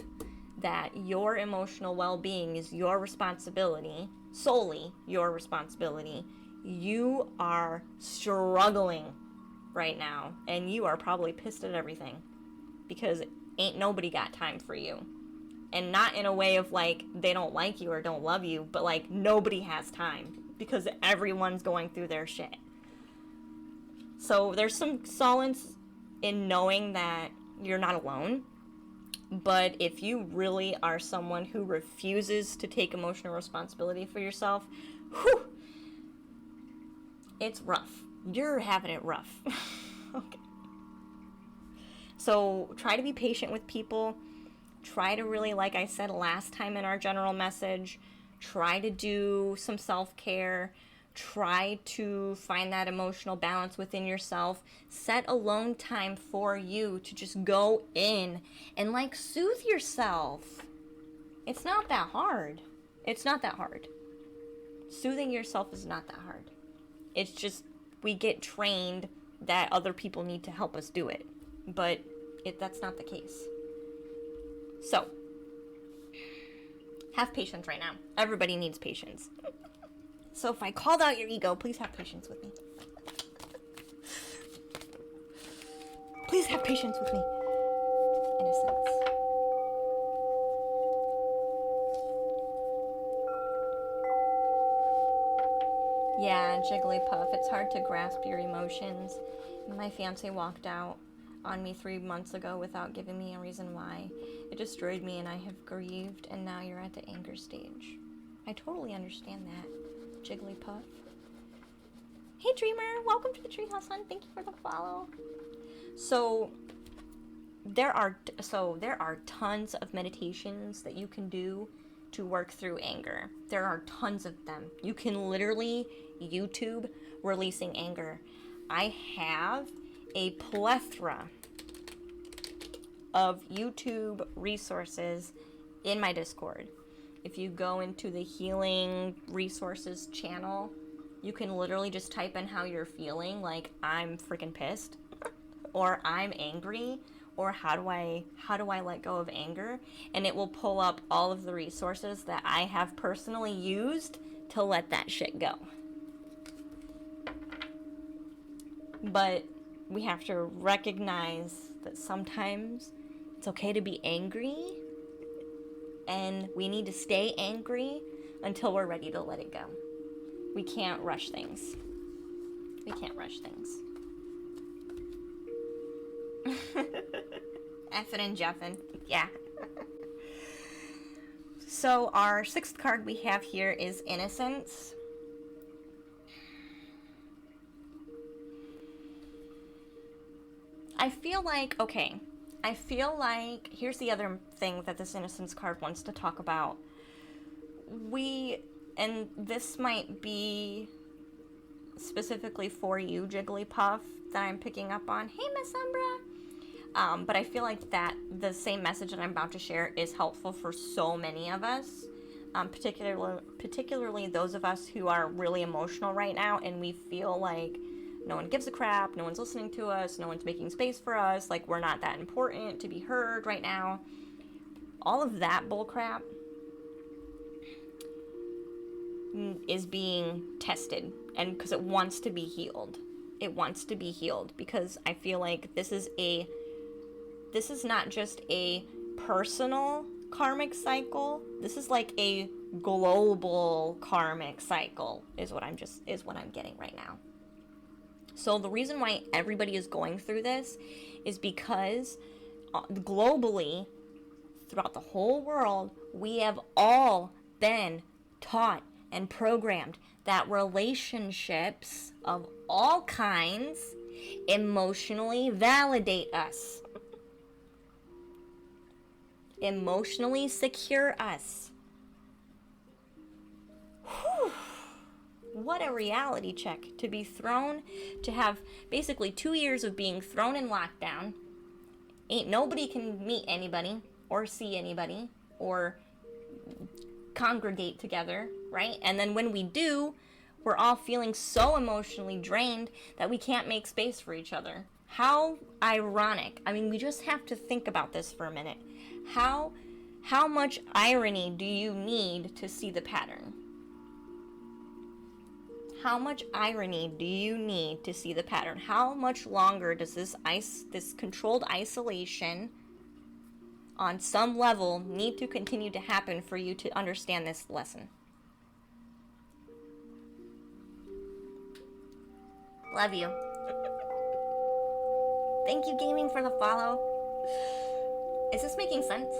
that your emotional well-being is your responsibility, solely your responsibility, you are struggling right now, and you are probably pissed at everything, because ain't nobody got time for you. And not in a way of like they don't like you or don't love you, but like nobody has time because everyone's going through their shit. So there's some solace in knowing that you're not alone. But if you really are someone who refuses to take emotional responsibility for yourself, whew, it's rough. You're having it rough. Okay. So try to be patient with people. Try to really, like I said last time in our general message, try to do some self-care. Try to find that emotional balance within yourself. Set alone time for you to just go in and like soothe yourself. It's not that hard. It's not that hard. Soothing yourself is not that hard. It's just we get trained that other people need to help us do it. But that's not the case. So, have patience right now. Everybody needs patience. So if I called out your ego, please have patience with me. Please have patience with me. In a sense. Yeah, Jigglypuff, it's hard to grasp your emotions. My fiance walked out on me 3 months ago without giving me a reason why. It destroyed me and I have grieved, and now you're at the anger stage. I totally understand that, Jigglypuff. Hey Dreamer, welcome to the Treehouse, hon. Thank you for the follow. So there are tons of meditations that you can do to work through anger. There are tons of them. You can literally YouTube releasing anger. I have a plethora of YouTube resources in my Discord. If you go into the healing resources channel, you can literally just type in how you're feeling, like I'm freaking pissed, or I'm angry, or how do I let go of anger, and it will pull up all of the resources that I have personally used to let that shit go. But we have to recognize that sometimes it's okay to be angry, and we need to stay angry until we're ready to let it go. We can't rush things. We can't rush things. Effin' and Jeffin'. Yeah. So our 6th card we have here is Innocence. I feel like, here's the other thing that this Innocence card wants to talk about. And this might be specifically for you, Jigglypuff, that I'm picking up on. Hey, Miss Umbra! But I feel like that the same message that I'm about to share is helpful for so many of us, particularly those of us who are really emotional right now, and we feel like no one gives a crap, no one's listening to us, no one's making space for us, like we're not that important to be heard right now. All of that bullcrap is being tested, and because it wants to be healed. It wants to be healed because I feel like this is not just a personal karmic cycle. This is like a global karmic cycle is what I'm getting right now. So the reason why everybody is going through this is because globally, throughout the whole world, we have all been taught and programmed that relationships of all kinds emotionally validate us, emotionally secure us. Whew. What a reality check to have basically 2 years of being thrown in lockdown. Ain't nobody can meet anybody or see anybody or congregate together, right? And then when we do, we're all feeling so emotionally drained that we can't make space for each other. How ironic. I mean, we just have to think about this for a minute. How much irony do you need to see the pattern? How much irony do you need to see the pattern? How much longer does this controlled isolation on some level need to continue to happen for you to understand this lesson? Love you. Thank you, Gaming, for the follow. Is this making sense?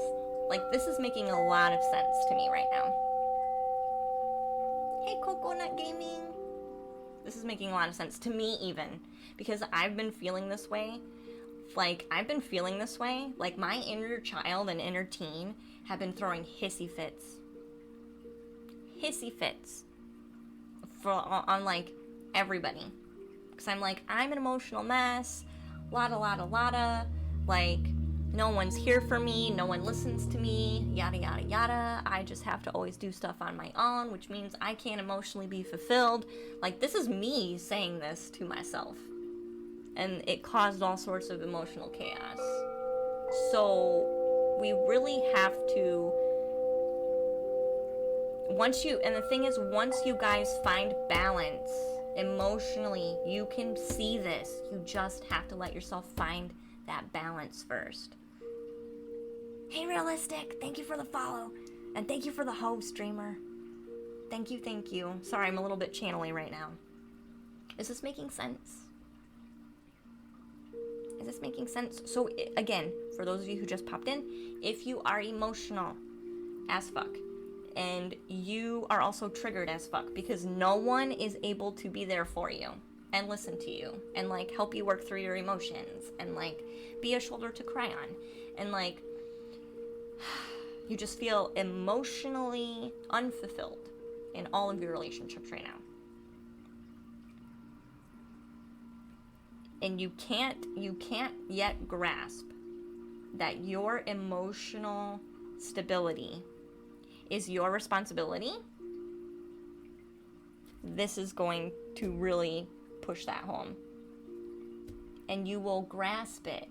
Like, this is making a lot of sense to me right now. Hey, Coconut Gaming. This is making a lot of sense to me, even because I've been feeling this way. Like, my inner child and inner teen have been throwing hissy fits on like everybody, because I'm like, I'm an emotional mess, lotta, like, no one's here for me, no one listens to me, yada yada yada. I just have to always do stuff on my own, which means I can't emotionally be fulfilled. Like, this is me saying this to myself, and it caused all sorts of emotional chaos. So we really have to, once you guys find balance emotionally, you can see this. You just have to let yourself find that balance first. Hey, Realistic, thank you for the follow, and thank you for the host, streamer. Thank you. Sorry, I'm a little bit channely right now. Is this making sense? So again, for those of you who just popped in, if you are emotional as fuck, and you are also triggered as fuck, because no one is able to be there for you and listen to you and like help you work through your emotions and like be a shoulder to cry on, and like you just feel emotionally unfulfilled in all of your relationships right now, and you can't yet grasp that your emotional stability is your responsibility, this is going to really push that home. And you will grasp it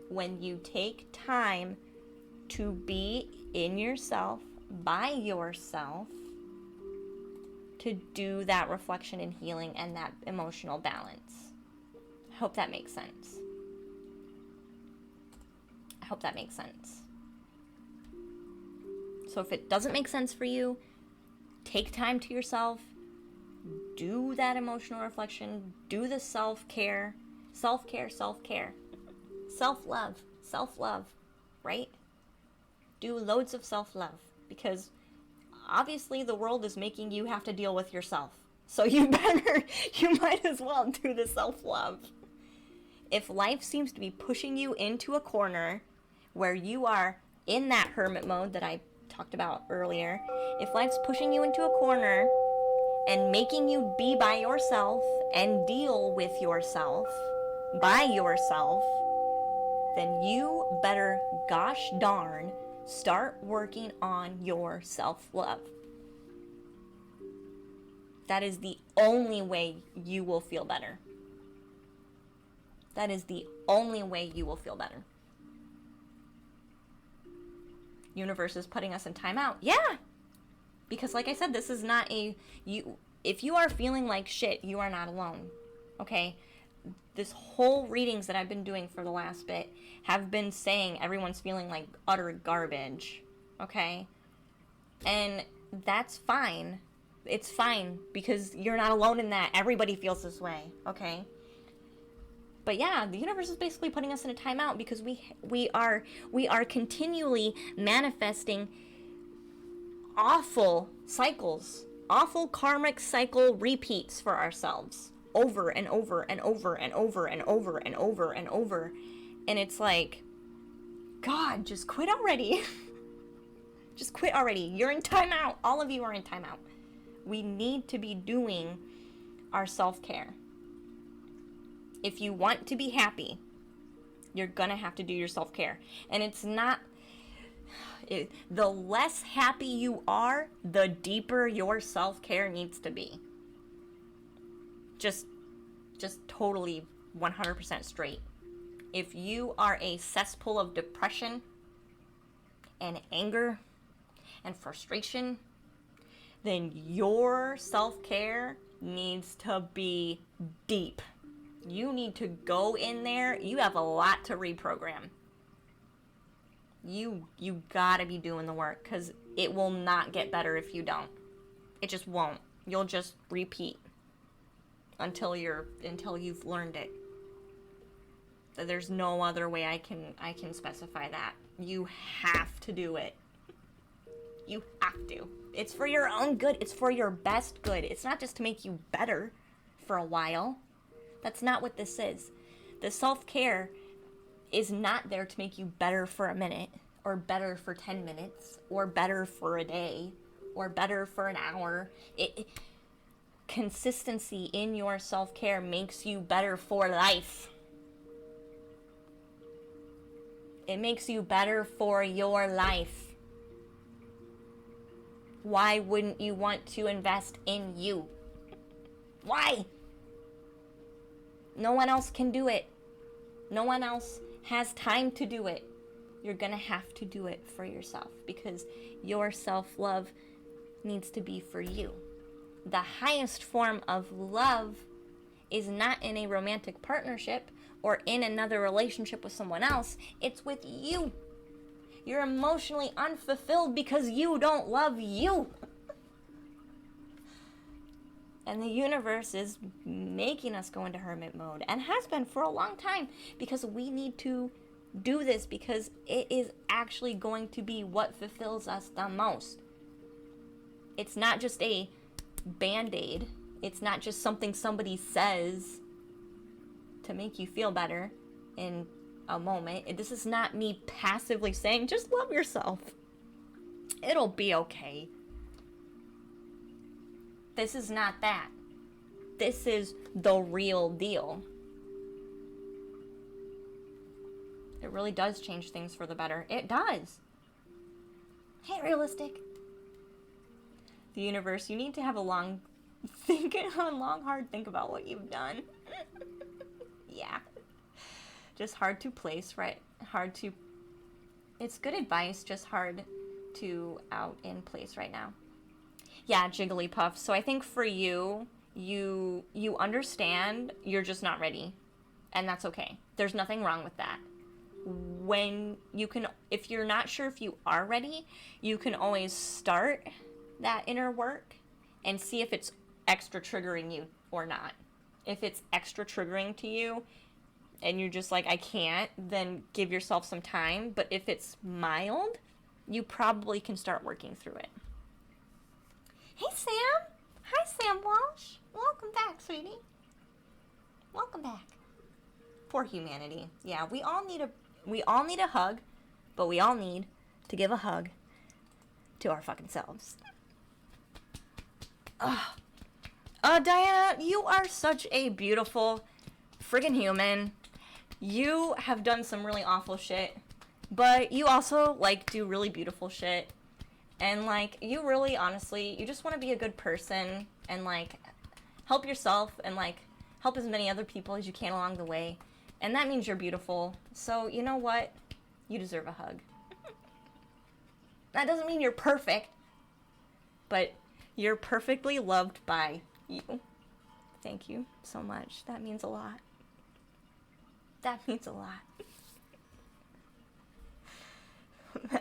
when you take time to be in yourself, by yourself, to do that reflection and healing and that emotional balance. I hope that makes sense. So if it doesn't make sense for you, take time to yourself, do that emotional reflection, do the self-care, self-care, self-care, self-love, right? Do loads of self-love, because obviously the world is making you have to deal with yourself. So you might as well do the self-love. If life seems to be pushing you into a corner where you are in that hermit mode that I talked about earlier, if life's pushing you into a corner and making you be by yourself and deal with yourself by yourself, then you better gosh darn start working on your self-love. That is the only way you will feel better. That is the only way you will feel better. Universe is putting us in timeout. Yeah. Because like I said, this is not if you are feeling like shit, you are not alone. Okay? This whole readings that I've been doing for the last bit have been saying everyone's feeling like utter garbage. Okay? And that's fine. It's fine, because you're not alone in that. Everybody feels this way. Okay? But yeah, the universe is basically putting us in a timeout because we are continually manifesting awful cycles, awful karmic cycle repeats for ourselves over and over and over and over and over and over and over. And it's like, God, just quit already. Just quit already. You're in timeout. All of you are in timeout. We need to be doing our self-care. If you want to be happy, you're going to have to do your self-care. And it's not... the less happy you are, the deeper your self-care needs to be. Just totally 100% straight. If you are a cesspool of depression and anger and frustration, then your self-care needs to be deep. You need to go in there. You have a lot to reprogram. You gotta be doing the work, because it will not get better if you don't. It just won't. You'll just repeat until you've learned it. There's no other way I can specify that. You have to do it. You have to. It's for your own good. It's for your best good. It's not just to make you better for a while. That's not what this is. The self-care is not there to make you better for a minute, or better for 10 minutes, or better for a day, or better for an hour. Consistency in your self-care makes you better for life. It makes you better for your life. Why wouldn't you want to invest in you? Why? No one else can do it. No one else has time to do it. You're gonna have to do it for yourself, because your self-love needs to be for you. The highest form of love is not in a romantic partnership or in another relationship with someone else. It's with you. You're emotionally unfulfilled because you don't love you. And the universe is making us go into hermit mode, and has been for a long time, because we need to do this, because it is actually going to be what fulfills us the most. It's not just a band-aid. It's not just something somebody says to make you feel better in a moment. This is not me passively saying, just love yourself. It'll be okay. This is not that. This is the real deal. It really does change things for the better. It does. Hey, realistic. The universe, you need to have a long hard think about what you've done. Yeah. Just hard to place, right? It's good advice, just hard to out in place right now. Yeah, Jigglypuff. So I think for you understand you're just not ready. And that's okay. There's nothing wrong with that. If you're not sure if you are ready, you can always start that inner work and see if it's extra triggering you or not. If it's extra triggering to you and you're just like, I can't, then give yourself some time. But if it's mild, you probably can start working through it. Hey, Sam. Hi, Sam Walsh. Welcome back, sweetie. Welcome back. Poor humanity. Yeah, we all need a hug, but we all need to give a hug to our fucking selves. Diana, you are such a beautiful friggin' human. You have done some really awful shit, but you also, like, do really beautiful shit. And, like, you really, honestly, you just want to be a good person and, like, help yourself and, like, help as many other people as you can along the way. And that means you're beautiful. So, you know what? You deserve a hug. That doesn't mean you're perfect, but you're perfectly loved by you. Thank you so much. That means a lot. That means a lot.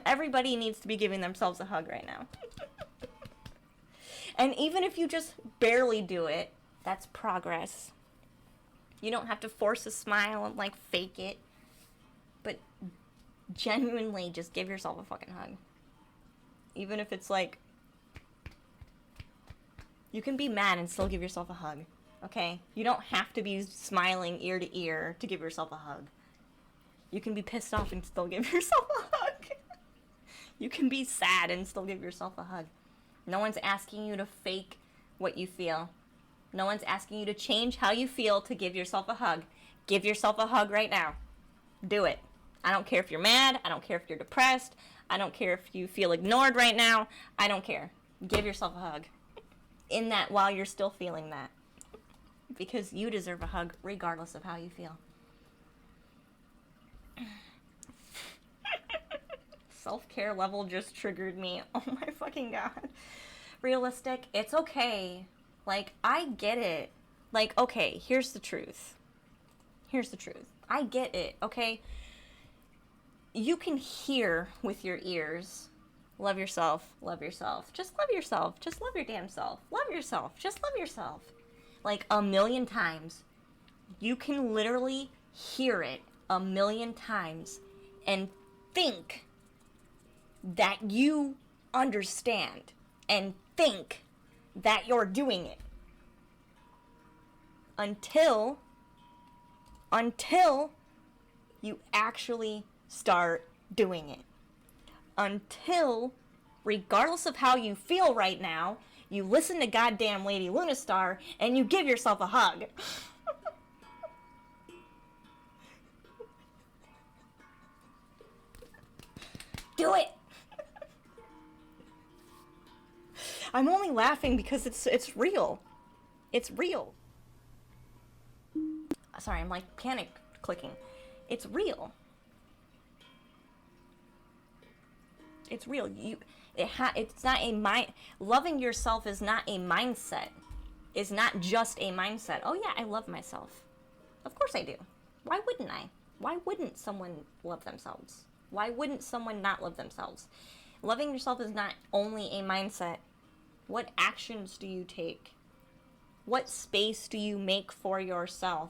Everybody needs to be giving themselves a hug right now. And even if you just barely do it, that's progress. You don't have to force a smile and, like, fake it. But genuinely just give yourself a fucking hug. Even if it's like, you can be mad and still give yourself a hug, okay? You don't have to be smiling ear to ear to give yourself a hug. You can be pissed off and still give yourself a hug. You can be sad and still give yourself a hug. No one's asking you to fake what you feel. No one's asking you to change how you feel to give yourself a hug. Give yourself a hug right now. Do it. I don't care if you're mad. I don't care if you're depressed. I don't care if you feel ignored right now. I don't care. Give yourself a hug. In that while you're still feeling that. Because you deserve a hug regardless of how you feel. Self-care level just triggered me. Oh my fucking god. Realistic, it's okay. Like, I get it. Like, okay, here's the truth. Here's the truth. I get it, okay? You can hear with your ears, love yourself, love yourself. Just love yourself. Just love your damn self. Love yourself. Just love yourself. Like, 1,000,000 times. You can literally hear it 1,000,000 times and think that you understand and think that you're doing it until you actually start doing it. Until, regardless of how you feel right now, you listen to goddamn Lady Lunastar and you give yourself a hug. Do it. I'm only laughing because it's real. It's real. Sorry, I'm like panic clicking. It's real. It's real. It's not a mind. Loving yourself is not a mindset. It's not just a mindset. Oh yeah, I love myself. Of course I do. Why wouldn't I? Why wouldn't someone love themselves? Why wouldn't someone not love themselves? Loving yourself is not only a mindset. What actions do you take? What space do you make for yourself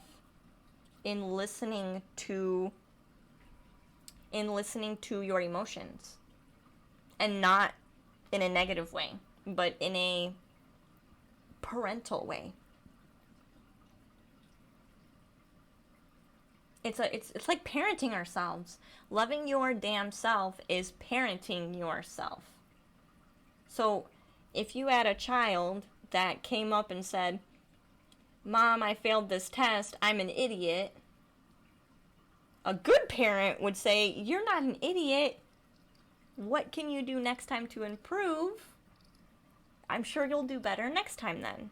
in listening to your emotions? And not in a negative way, but in a parental way. It's like parenting ourselves. Loving your damn self is parenting yourself. So if you had a child that came up and said, "Mom, I failed this test, I'm an idiot," a good parent would say, "You're not an idiot. What can you do next time to improve? I'm sure you'll do better next time then."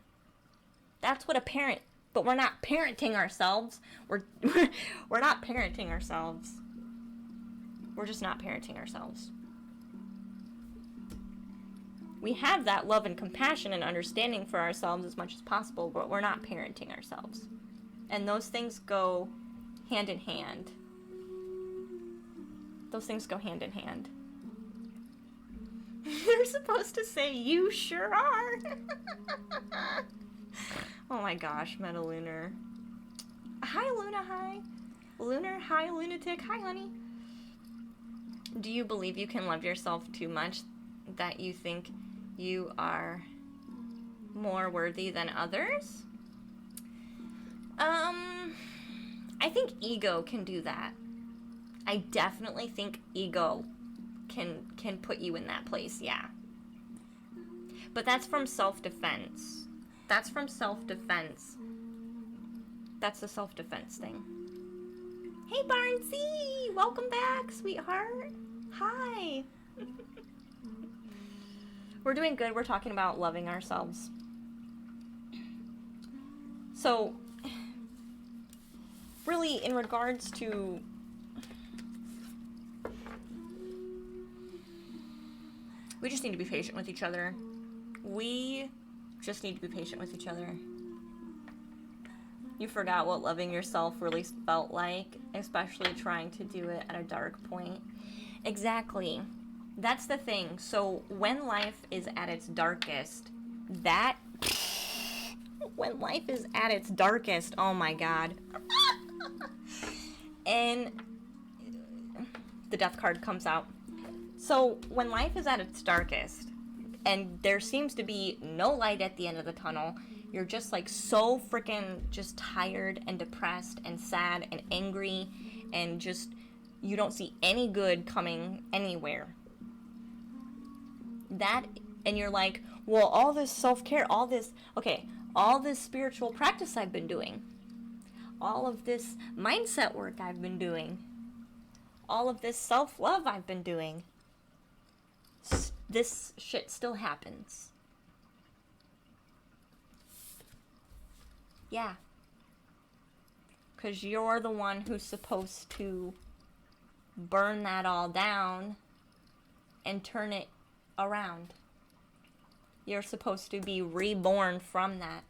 That's what a parent, but we're not parenting ourselves. We're not parenting ourselves. We're just not parenting ourselves. We have that love and compassion and understanding for ourselves as much as possible, but we're not parenting ourselves. And those things go hand in hand. Those things go hand in hand. You're supposed to say, "You sure are." Oh my gosh, Metalunar. Hi, Luna, hi. Lunar, hi, Lunatic, hi, honey. Do you believe you can love yourself too much that you think you are more worthy than others? I think ego can do that. I definitely think ego can put you in that place, yeah. But that's from self-defense. That's from self-defense. That's the self-defense thing. Hey, Barnsey! Welcome back, sweetheart. Hi. We're doing good. We're talking about loving ourselves. So, really, in regards to we just need to be patient with each other. We just need to be patient with each other. You forgot what loving yourself really felt like, especially trying to do it at a dark point. Exactly. That's the thing. So when life is at its darkest, when life is at its darkest, oh my God. And the death card comes out. So when life is at its darkest and there seems to be no light at the end of the tunnel, you're just like so freaking just tired and depressed and sad and angry and just you don't see any good coming anywhere. And you're like, well, all this self-care, all this spiritual practice I've been doing, all of this mindset work I've been doing, all of this self-love I've been doing, this shit still happens. Yeah. Because you're the one who's supposed to burn that all down and turn it around. You're supposed to be reborn from that.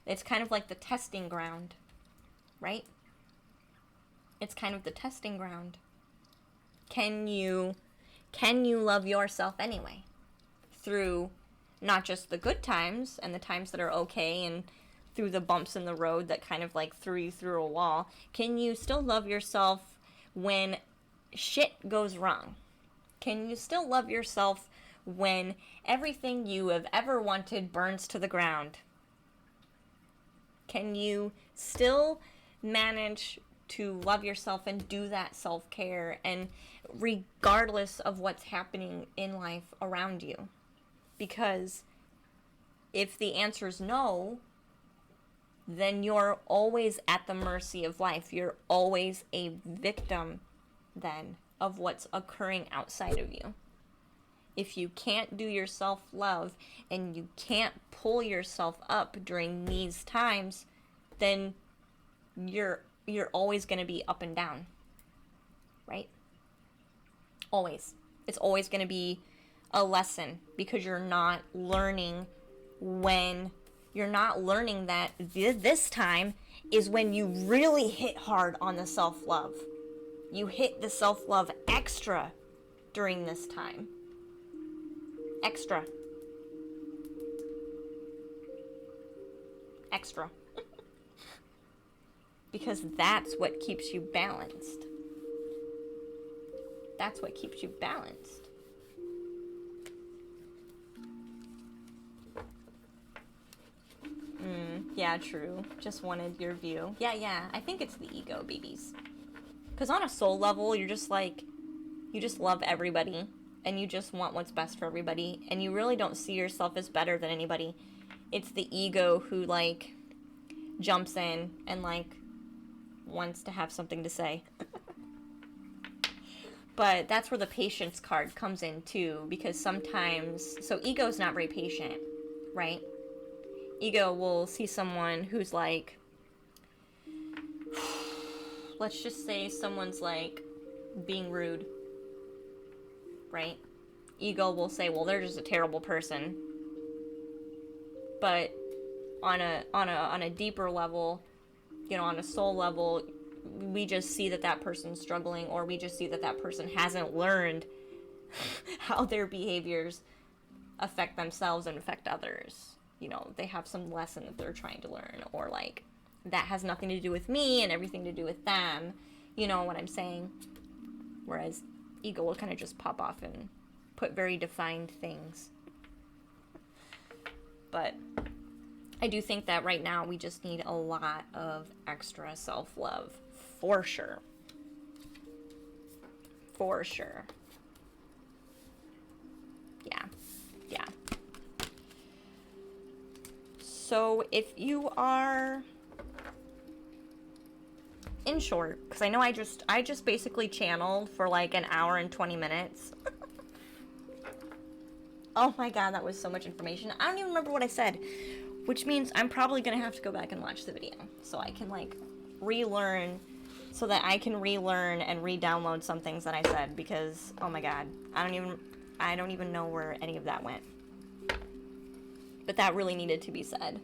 It's kind of like the testing ground, right? It's kind of the testing ground. Can you love yourself anyway? Through not just the good times and the times that are okay and through the bumps in the road that kind of like threw you through a wall. Can you still love yourself when shit goes wrong? Can you still love yourself when everything you have ever wanted burns to the ground? Can you still manage to love yourself and do that self-care and regardless of what's happening in life around you? Because if the answer is no, then you're always at the mercy of life. You're always a victim then of what's occurring outside of you. If you can't do your self-love and you can't pull yourself up during these times, then you're always going to be up and down. Right? Always. It's always going to be a lesson because you're not learning that this time is when you really hit hard on the self-love. You hit the self-love extra during this time. Extra. Because that's what keeps you balanced. That's what keeps you balanced. Yeah, true. Just wanted your view. Yeah. I think it's the ego, babies. Because on a soul level, you're just like, you just love everybody. And you just want what's best for everybody. And you really don't see yourself as better than anybody. It's the ego who, like, jumps in and, like, wants to have something to say. But that's where the patience card comes in, too. Because sometimes... So ego's not very patient, right? Ego will see someone who's, like... Let's just say someone's, like, being rude. Right? Ego will say, well, they're just a terrible person. But on a deeper level, you know, on a soul level, we just see that person's struggling, or we just see that person hasn't learned how their behaviors affect themselves and affect others. you know, they have some lesson that they're trying to learn, or like that has nothing to do with me and everything to do with them. You know what I'm saying? Whereas ego will kind of just pop off and put very defined things. But I do think that right now we just need a lot of extra self-love, for sure. For sure. Yeah. Yeah. So if you are, in short, because I know I just basically channeled for like an hour and 20 minutes. Oh my god, that was so much information. I don't even remember what I said, which means I'm probably gonna have to go back and watch the video so I can like relearn, so that I can relearn and re-download some things that I said, because oh my god, I don't even know where any of that went. But that really needed to be said.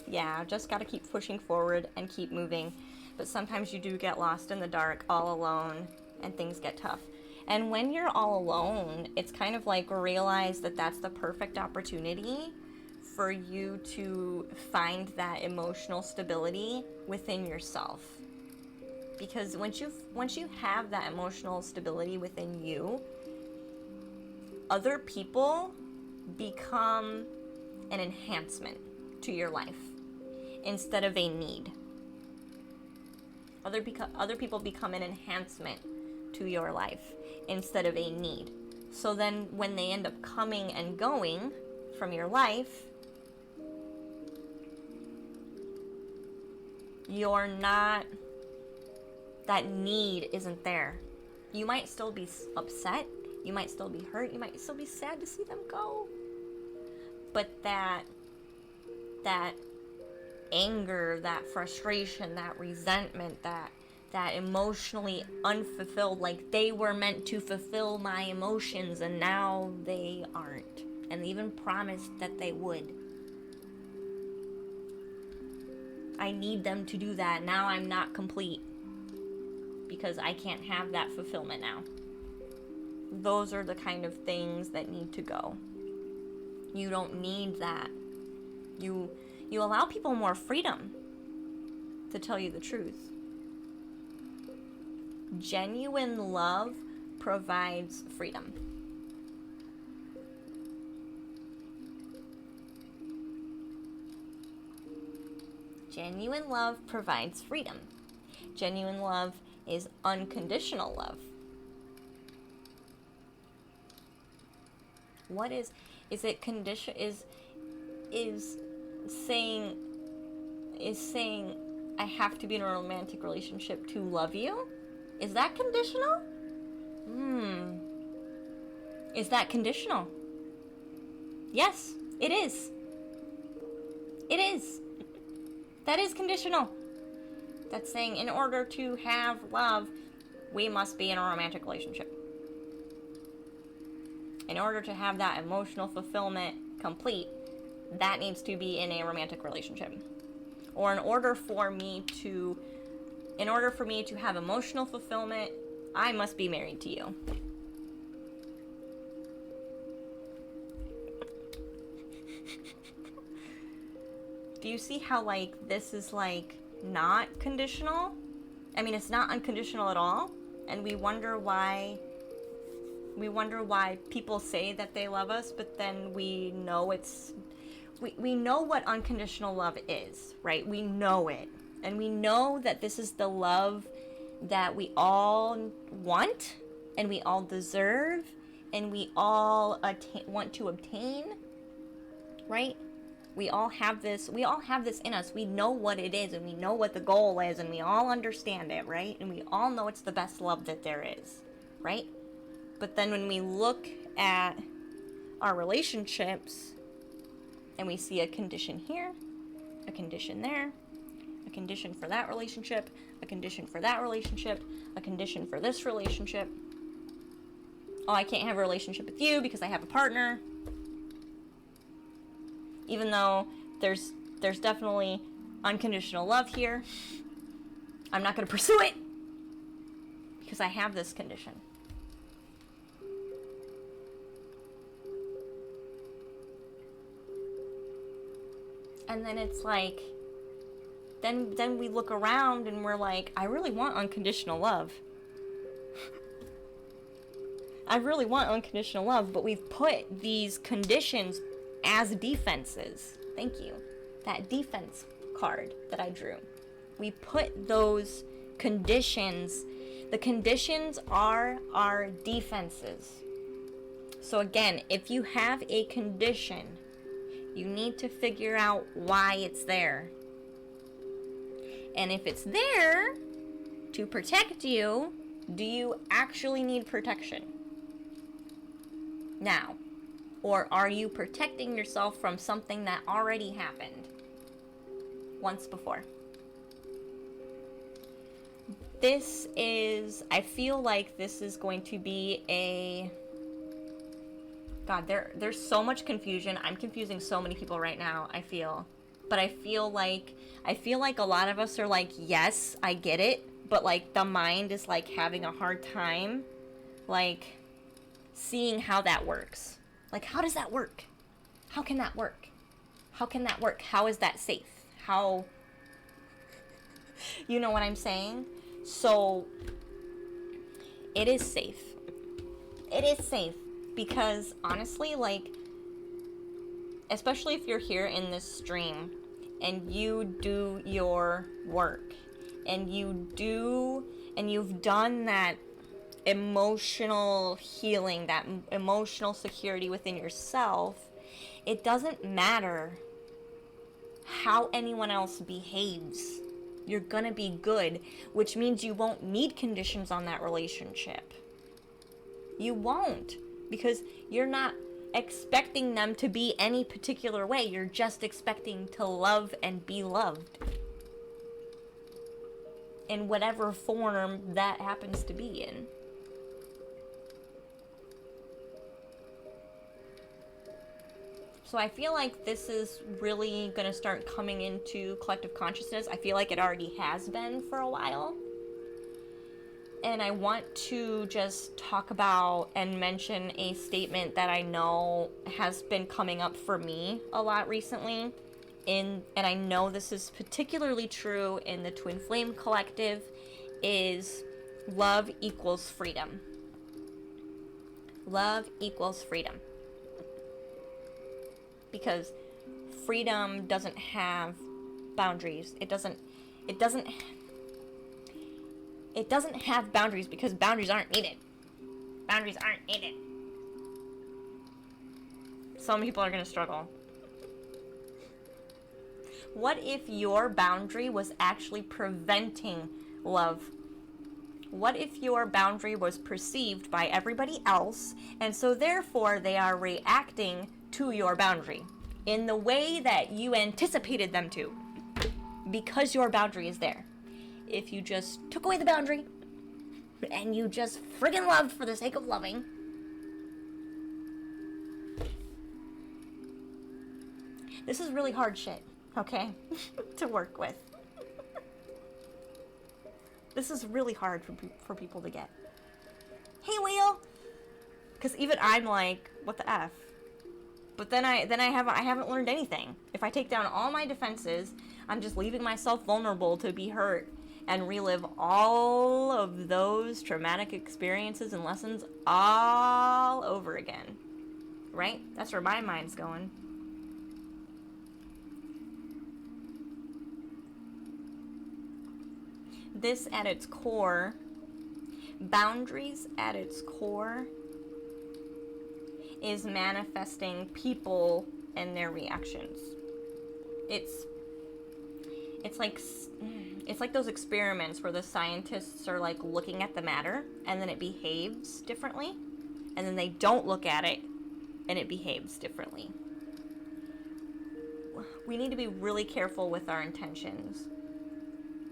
Yeah, just gotta keep pushing forward and keep moving. But sometimes you do get lost in the dark all alone and things get tough. And when you're all alone, it's kind of like realize that that's the perfect opportunity for you to find that emotional stability within yourself. Because once you have that emotional stability within you, other people become an enhancement to your life instead of a need. Other people become an enhancement to your life instead of a need. So then when they end up coming and going from your life, you're not, that need isn't there. You might still be upset, you might still be hurt, you might still be sad to see them go. But that anger, that frustration, that resentment, that emotionally unfulfilled, like they were meant to fulfill my emotions and now they aren't. And they even promised that they would. I need them to do that. Now I'm not complete because I can't have that fulfillment now. Those are the kind of things that need to go. You don't need that. You allow people more freedom to tell you the truth. Genuine love provides freedom. Genuine love provides freedom. Genuine love is unconditional love. What is it condition is saying I have to be in a romantic relationship to love you? Is that conditional? Is that conditional? Yes, it is. It is. That is conditional. That's saying in order to have love, we must be in a romantic relationship. In order to have that emotional fulfillment complete, that needs to be in a romantic relationship. Or in order for me to have emotional fulfillment, I must be married to you. Do you see how like this is like not conditional? I mean, it's not unconditional at all, and we wonder why people say that they love us, but then we know we know what unconditional love is, right? We know it. And we know that this is the love that we all want and we all deserve and we all want to obtain, right? We all have this in us. We know what it is and we know what the goal is and we all understand it, right? And we all know it's the best love that there is, right? But then when we look at our relationships and we see a condition here, a condition there, a condition for that relationship, a condition for that relationship, a condition for this relationship. Oh, I can't have a relationship with you because I have a partner. Even though there's definitely unconditional love here, I'm not going to pursue it because I have this condition. And then it's like, then we look around and we're like, I really want unconditional love. I really want unconditional love, but we've put these conditions as defenses. Thank you. That defense card that I drew. We put those conditions, the conditions are our defenses. So again, if you have a condition, you need to figure out why it's there. And if it's there to protect you, do you actually need protection now? Or are you protecting yourself from something that already happened once before? This is, I feel like this is going to be a, God, there's so much confusion. I'm confusing so many people right now, I feel. But I feel like a lot of us are like, yes, I get it. But like the mind is like having a hard time, like seeing how that works. Like, how does that work? How can that work? How can that work? How is that safe? How, you know what I'm saying? So it is safe. It is safe because honestly, like, especially if you're here in this stream and you do your work and you've done that emotional healing, that emotional security within yourself, it doesn't matter how anyone else behaves. You're gonna be good, which means you won't need conditions on that relationship. You won't, because you're not expecting them to be any particular way. You're just expecting to love and be loved in whatever form that happens to be in. So I feel like this is really going to start coming into collective consciousness. I feel like it already has been for a while. And I want to just talk about and mention a statement that I know has been coming up for me a lot recently. And I know this is particularly true in the Twin Flame Collective, is love equals freedom. Love equals freedom. Because freedom doesn't have boundaries. It doesn't have boundaries because boundaries aren't needed. Boundaries aren't needed. Some people are going to struggle. What if your boundary was actually preventing love? What if your boundary was perceived by everybody else, and so therefore they are reacting to your boundary in the way that you anticipated them to, because your boundary is there? If you just took away the boundary and you just friggin' loved for the sake of loving, this is really hard shit, okay, to work with. This is really hard for people to get. Hey, Wheel! Because even I'm like, what the F? But then I haven't learned anything. If I take down all my defenses, I'm just leaving myself vulnerable to be hurt and relive all of those traumatic experiences and lessons all over again. Right? That's where my mind's going. This at its core, boundaries at its core, is manifesting people and their reactions. It's like those experiments where the scientists are like looking at the matter and then it behaves differently, and then they don't look at it and it behaves differently. We need to be really careful with our intentions.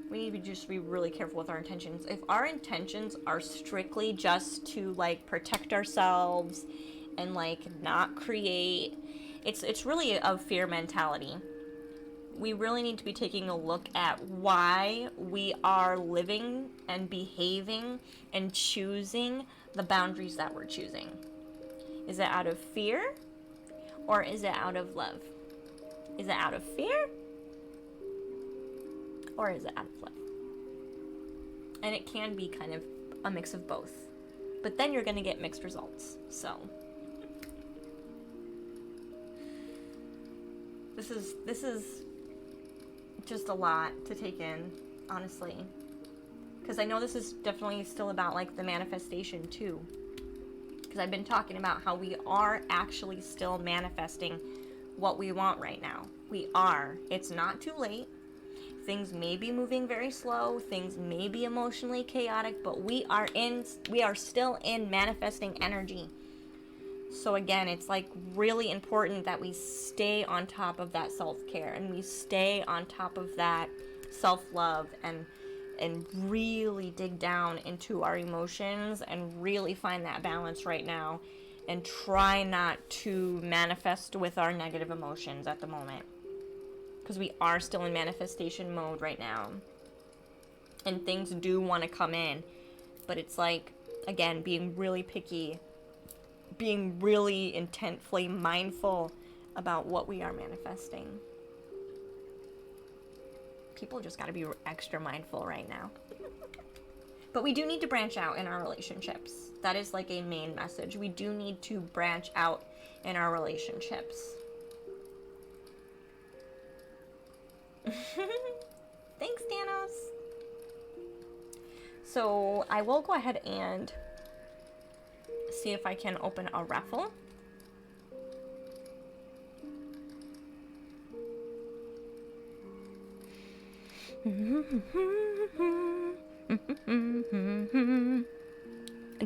We need to just be really careful with our intentions. If our intentions are strictly just to like protect ourselves and like not create, it's really a fear mentality. We really need to be taking a look at why we are living and behaving and choosing the boundaries that we're choosing. Is it out of fear or is it out of love? Is it out of fear? Or is it out of love? And it can be kind of a mix of both. But then you're going to get mixed results. So this is just a lot to take in, honestly. Because I know this is definitely still about like the manifestation too. Because I've been talking about how we are actually still manifesting what we want right now. We are. It's not too late. Things may be moving very slow, things may be emotionally chaotic, but we are still in manifesting energy. So again, it's like really important that we stay on top of that self-care and we stay on top of that self-love and really dig down into our emotions and really find that balance right now and try not to manifest with our negative emotions at the moment. Because we are still in manifestation mode right now. And things do want to come in. But it's like, again, being really picky. Being really intentfully mindful about what we are manifesting. People just got to be extra mindful right now. But we do need to branch out in our relationships. That is like a main message. We do need to branch out in our relationships. Thanks, Danos. So I will go ahead and see if I can open a raffle. Do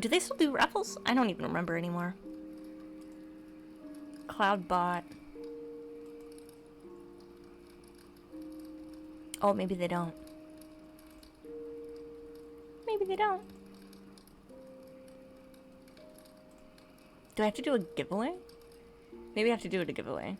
they still do raffles? I don't even remember anymore. Cloudbot. Oh, maybe they don't. Maybe they don't. Do I have to do a giveaway? Maybe I have to do it a giveaway.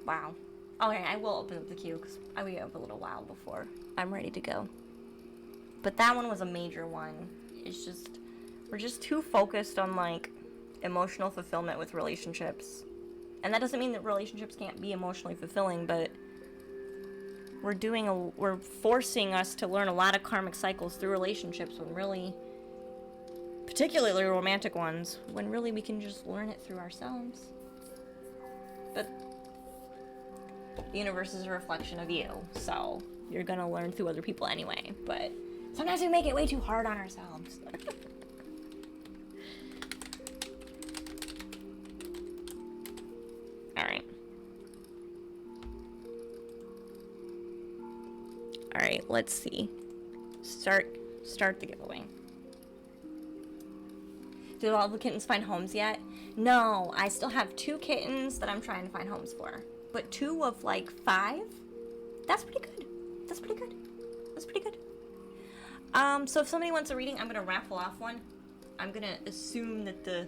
Wow. Okay, I will open up the queue because we have a little while before I'm ready to go. But that one was a major one. It's just, we're just too focused on like emotional fulfillment with relationships. And that doesn't mean that relationships can't be emotionally fulfilling, but we're forcing us to learn a lot of karmic cycles through relationships when really, particularly romantic ones, when really we can just learn it through ourselves. But the universe is a reflection of you, so you're gonna learn through other people anyway, but sometimes we make it way too hard on ourselves. Alright, let's see. Start the giveaway. Did all the kittens find homes yet? No, I still have 2 kittens that I'm trying to find homes for. But 2 of like 5? That's pretty good. That's pretty good. That's pretty good. So if somebody wants a reading, I'm gonna raffle off one. I'm gonna assume that the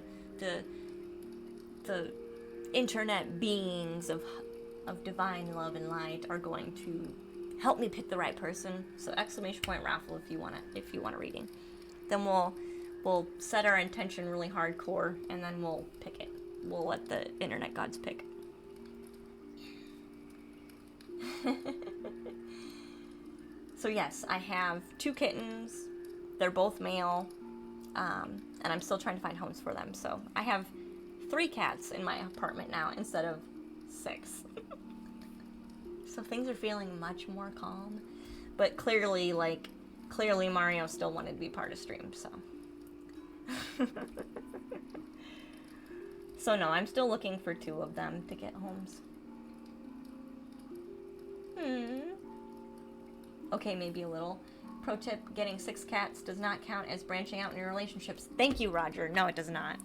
internet beings of divine love and light are going to help me pick the right person. So ! Raffle if you want a reading. Then we'll set our intention really hardcore and then we'll pick it. We'll let the internet gods pick. So yes, I have 2 kittens. They're both male. And I'm still trying to find homes for them. So I have 3 cats in my apartment now instead of 6. So things are feeling much more calm. But clearly Mario still wanted to be part of stream, so. So no, I'm still looking for 2 of them to get homes. Okay, maybe a little. Pro tip, getting 6 cats does not count as branching out in your relationships. Thank you, Roger. No, it does not.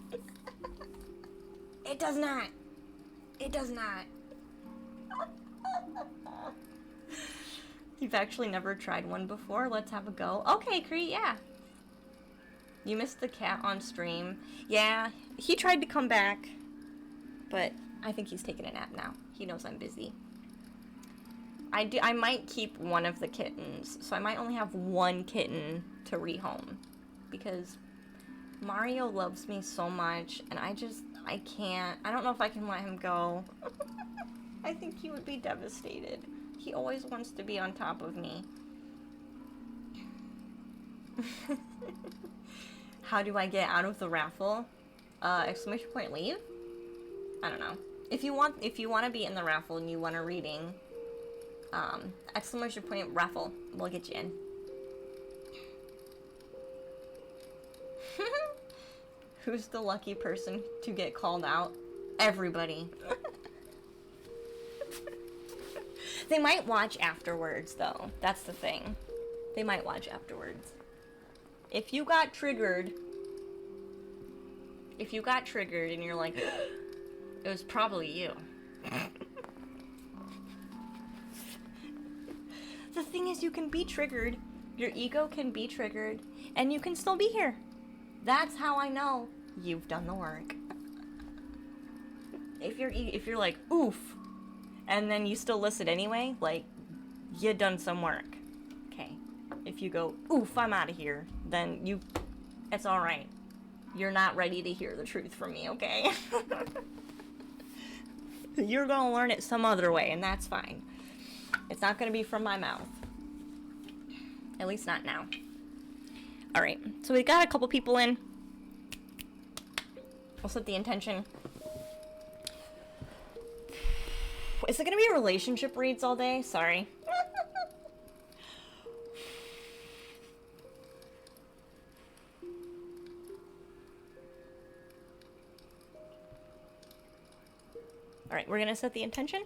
It does not. It does not. You've actually never tried one before? Let's have a go. Okay, Cree, yeah. You missed the cat on stream. Yeah, he tried to come back, but I think he's taking a nap now. He knows I'm busy. I might keep one of the kittens, so I might only have one kitten to rehome, because Mario loves me so much, and I can't. I don't know if I can let him go. I think he would be devastated. He always wants to be on top of me. How do I get out of the raffle? Exclamation point leave? I don't know. If you want to be in the raffle and you want a reading, exclamation point raffle will get you in. Who's the lucky person to get called out? Everybody. They might watch afterwards, though. That's the thing. They might watch afterwards. If you got triggered and you're like, it was probably you. The thing is, you can be triggered. Your ego can be triggered, and you can still be here. That's how I know you've done the work. If you're like, oof, and then you still listen anyway, like, you done some work. Okay. If you go, oof, I'm out of here, then it's alright. You're not ready to hear the truth from me, okay? You're gonna learn it some other way, and that's fine. It's not gonna be from my mouth. At least not now. Alright, so we got a couple people in. We'll set the intention. Is it gonna be relationship reads all day? Sorry. Alright, we're gonna set the intention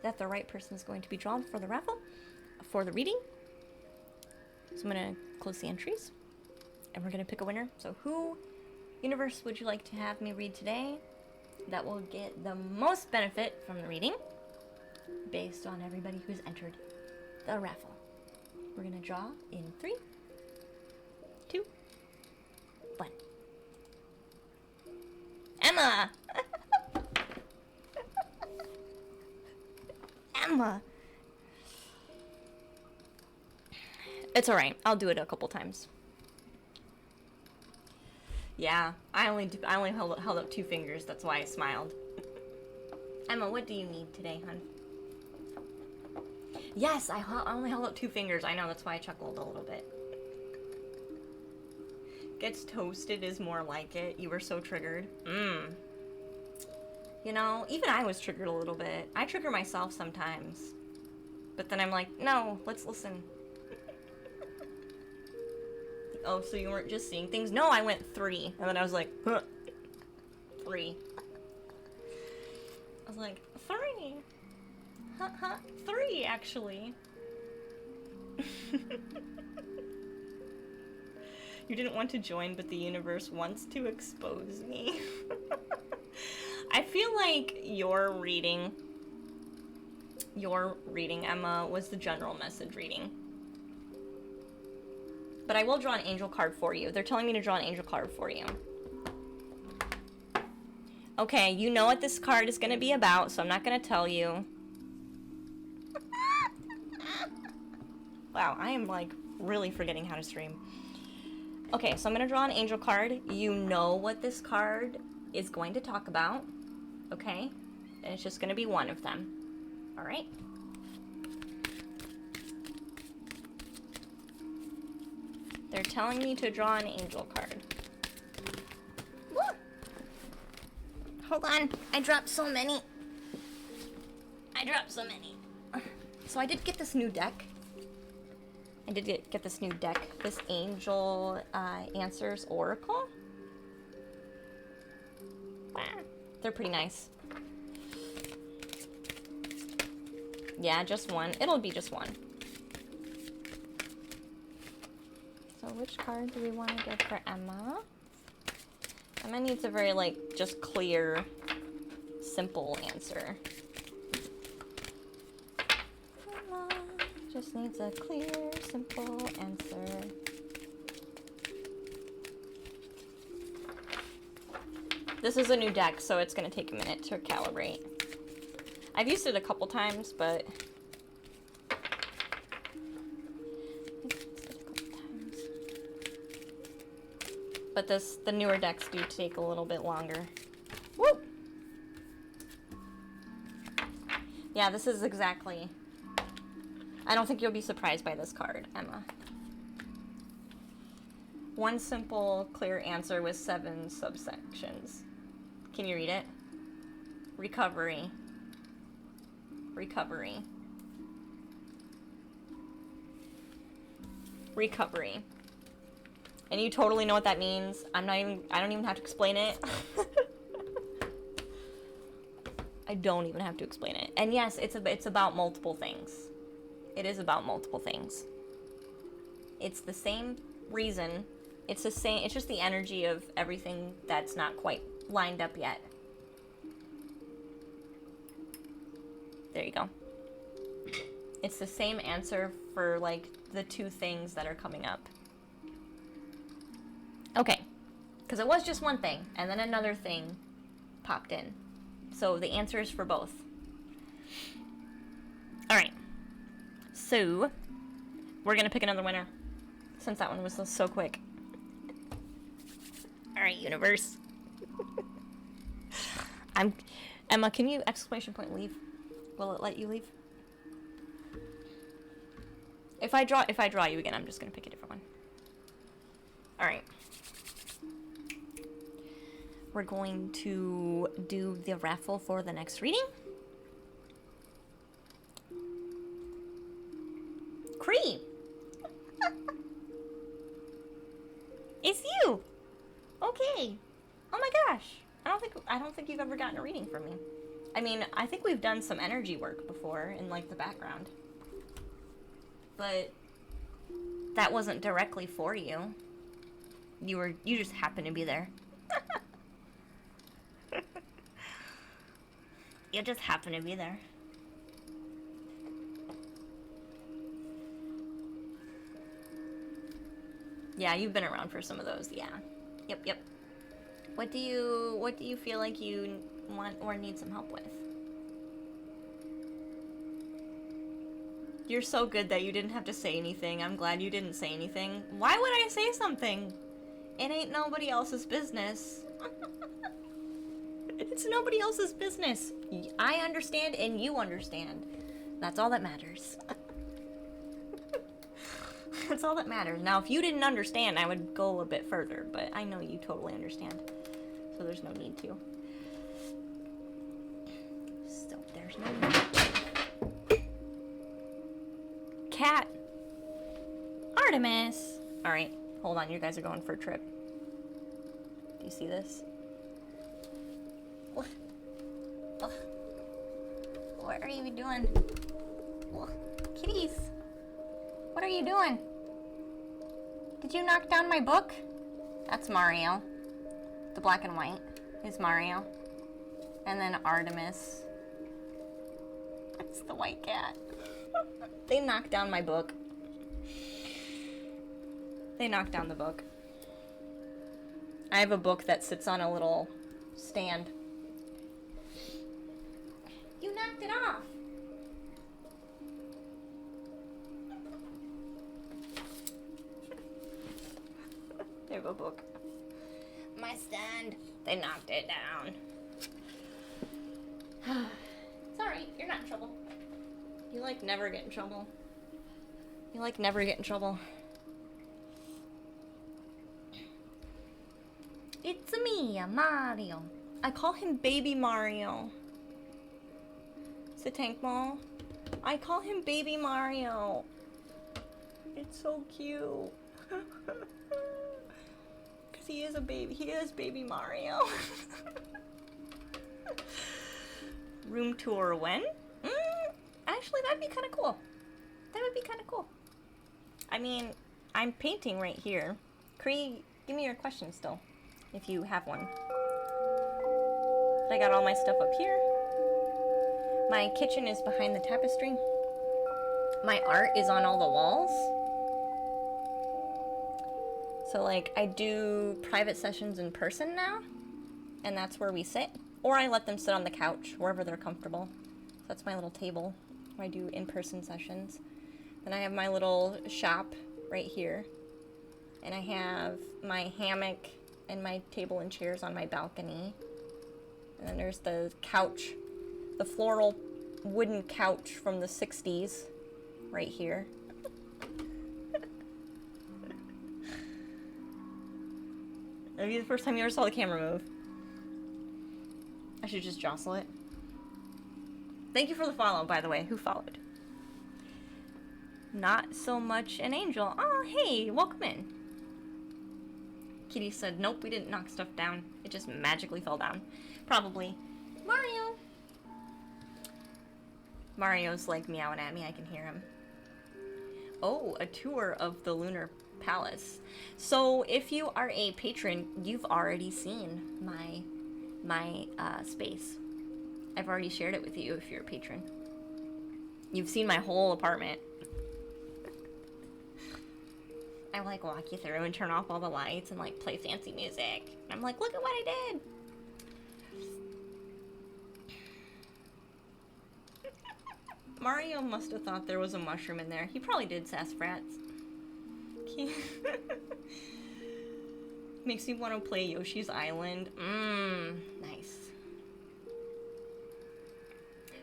that the right person is going to be drawn for the raffle, for the reading. So I'm gonna close the entries, and we're gonna pick a winner. So who, universe, would you like to have me read today? That will get the most benefit from the reading, based on everybody who's entered the raffle. We're gonna draw in 3, 2, 1. Emma! Emma! It's alright. I'll do it a couple times. Yeah, I only held up 2 fingers. That's why I smiled. Emma, what do you need today, hun? Yes, I only held up 2 fingers. I know, that's why I chuckled a little bit. Gets toasted is more like it. You were so triggered. You know, even I was triggered a little bit. I trigger myself sometimes. But then I'm like, no, let's listen. Oh, so you weren't just seeing things? No, I went 3. And then I was like, huh. 3. I was like, 3. 3, actually. You didn't want to join, but the universe wants to expose me. I feel like your reading, Emma, was the general message reading. But I will draw an angel card for you. They're telling me to draw an angel card for you. Okay, you know what this card is going to be about, so I'm not going to tell you. Wow, I am, like, really forgetting how to stream. Okay, so I'm going to draw an angel card. You know what this card is going to talk about, okay? And it's just going to be one of them. All right? They're telling me to draw an angel card. Woo! Hold on. I dropped so many. So I did get this new deck. This Angel Answers Oracle. Wow. They're pretty nice. Yeah, just one. It'll be just one. So which card do we want to get for Emma? Emma needs a very, like, just clear, simple answer. Emma just needs a clear, simple answer. This is a new deck, so it's going to take a minute to calibrate. I've used it a couple times, but But the newer decks do take a little bit longer. Woo! Yeah, this is exactly... I don't think you'll be surprised by this card, Emma. One simple, clear answer with 7 subsections. Can you read it? Recovery. Recovery. Recovery. And you totally know what that means. I don't even have to explain it. I don't even have to explain it. And yes, it's about multiple things. It is about multiple things. It's the same reason. It's just the energy of everything that's not quite lined up yet. There you go. It's the same answer for, like, the 2 things that are coming up. Okay. Because it was just one thing, and then another thing popped in. So the answer is for both. Alright. So, we're going to pick another winner, since that one was so quick. Alright, universe. Emma, can you exclamation point leave? Will it let you leave? If I draw you again, I'm just gonna pick a different one. Alright. We're going to do the raffle for the next reading. Cree! It's you! Okay. Oh my gosh. I don't think you've ever gotten a reading from me. I mean, I think we've done some energy work before in, like, the background. But that wasn't directly for you. You just happened to be there. You just happened to be there. Yeah, you've been around for some of those, yeah. Yep. What do you feel like you want or need some help with? You're so good that you didn't have to say anything. I'm glad you didn't say anything. Why would I say something? It ain't nobody else's business. It's nobody else's business. I understand and you understand. That's all that matters. That's all that matters. Now, if you didn't understand, I would go a bit further, but I know you totally understand. So there's no need to. So there's no need. Cat. Artemis. Alright, hold on. You guys are going for a trip. Do you see this? What are you doing? Kitties. What are you doing? Did you knock down my book? That's Mario. The black and white is Mario. And then Artemis. That's the white cat. They knocked down my book. They knocked down the book. I have a book that sits on a little stand. You knocked it off. I have a book. My stand. They knocked it down. It's alright. You're not in trouble. You, like, never get in trouble. You, like, never get in trouble. It's me, Mario. I call him Baby Mario. It's a tank ball. I call him Baby Mario. It's so cute. Because he is a baby. He is Baby Mario. Room tour when? Actually, that'd be kind of cool. That would be kind of cool. I mean, I'm painting right here. Cree, give me your question still, if you have one. I got all my stuff up here. My kitchen is behind the tapestry. My art is on all the walls. So, like, I do private sessions in person now, and that's where we sit. Or I let them sit on the couch, wherever they're comfortable. So that's my little table where I do in-person sessions. Then I have my little shop right here. And I have my hammock and my table and chairs on my balcony. And then there's the couch, the floral wooden couch from the 60s right here. Maybe the first time you ever saw the camera move. I should just jostle it. Thank you for the follow, by the way. Who followed? Not so much an angel. Oh, hey, welcome in. Kitty said, nope, we didn't knock stuff down. It just magically fell down. Probably. Mario! Mario's like meowing at me. I can hear him. Oh, a tour of the Lunar Palace. So if you are a patron, you've already seen my space. I've already shared it with you if you're a patron. You've seen my whole apartment. I like walk you through and turn off all the lights and like play fancy music. I'm like, look at what I did. Mario must have thought there was a mushroom in there. He probably did, sassafras. Makes me want to play Yoshi's Island. Nice.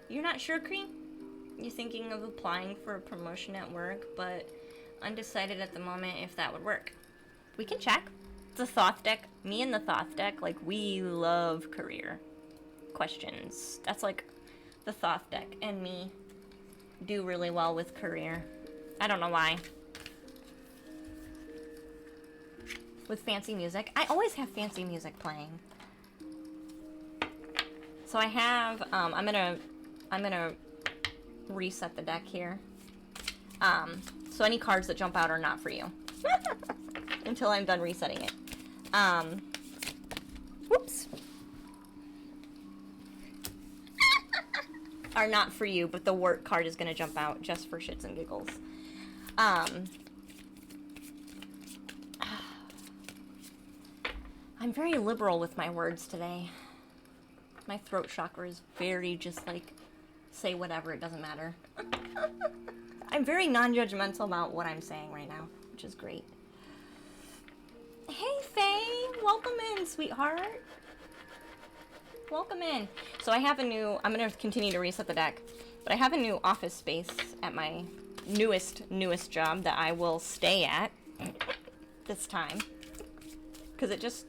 You're not sure, Cream? You're thinking of applying for a promotion at work, but undecided at the moment if that would work. We can check. It's a Thoth deck. Me and the Thoth deck, like, we love career questions. That's like the Thoth deck and me do really well with career. I don't know why. With fancy music. I always have fancy music playing. So I have, I'm gonna reset the deck here. So any cards that jump out are not for you. Until I'm done resetting it. Whoops. Are not for you, but the work card is gonna jump out just for shits and giggles. I'm very liberal with my words today. My throat chakra is very just like, say whatever, it doesn't matter. I'm very non-judgmental about what I'm saying right now, which is great. Hey, Faye! Welcome in, sweetheart. Welcome in. So I have a new, I'm going to continue to reset the deck, but I have a new office space at my newest job that I will stay at this time. Because it just,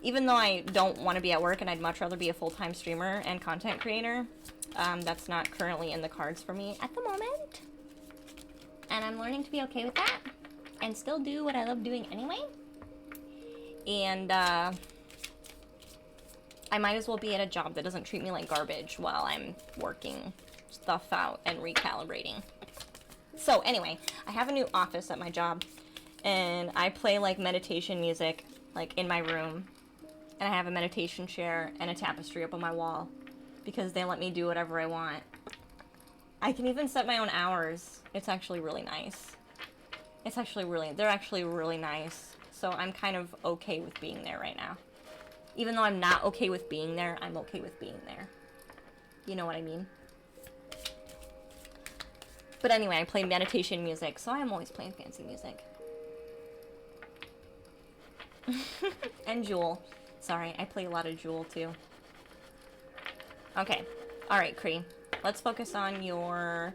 even though I don't want to be at work and I'd much rather be a full-time streamer and content creator, that's not currently in the cards for me at the moment. And I'm learning to be okay with that and still do what I love doing anyway. And I might as well be at a job that doesn't treat me like garbage while I'm working stuff out and recalibrating. So anyway, I have a new office at my job and I play like meditation music like in my room. And I have a meditation chair and a tapestry up on my wall because they let me do whatever I want. I can even set my own hours. It's actually really nice. They're actually really nice. So I'm kind of okay with being there right now. Even though I'm not okay with being there, I'm okay with being there. You know what I mean? But anyway, I play meditation music, so I'm always playing fancy music. And Jewel. Sorry, I play a lot of Jewel too. Okay. Alright, Cree. Let's focus on your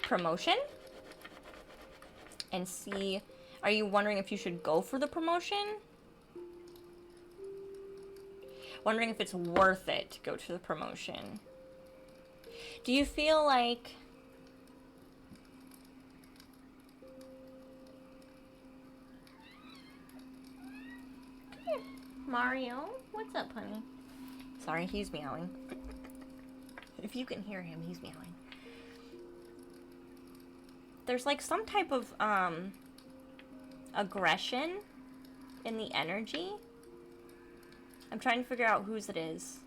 promotion. And see... Are you wondering if you should go for the promotion? Wondering if it's worth it to go to the promotion. Do you feel like... Mario, what's up, honey? Sorry, he's meowing. If you can hear him, he's meowing. There's like some type of aggression in the energy. I'm trying to figure out whose it is.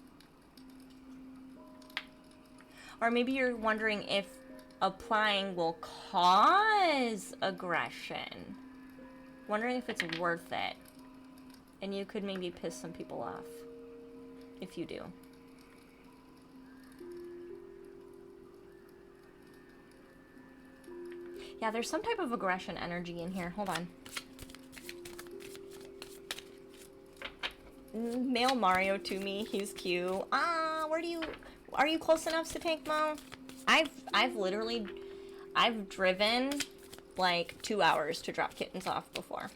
Or maybe you're wondering if applying will cause aggression. Wondering if it's worth it. And you could maybe piss some people off. If you do. Yeah, there's some type of aggression energy in here. Hold on. mail Mario to me. He's cute. Are you close enough to take Mo? I've driven like 2 hours to drop kittens off before.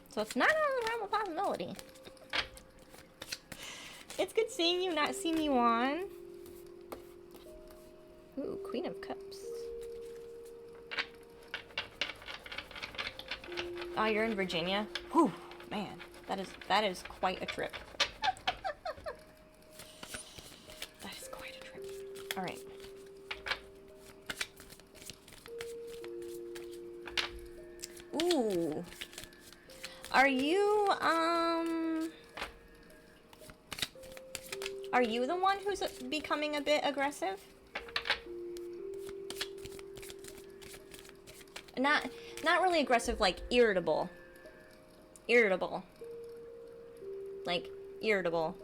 So it's not out of the realm of possibility. It's good seeing you, not seeing you on. Ooh, Queen of Cups. Oh, you're in Virginia? Whew, man, that is quite a trip. That is quite a trip. All right. Ooh. Are you the one who's becoming a bit aggressive? Not really aggressive, like irritable. Irritable. Like irritable.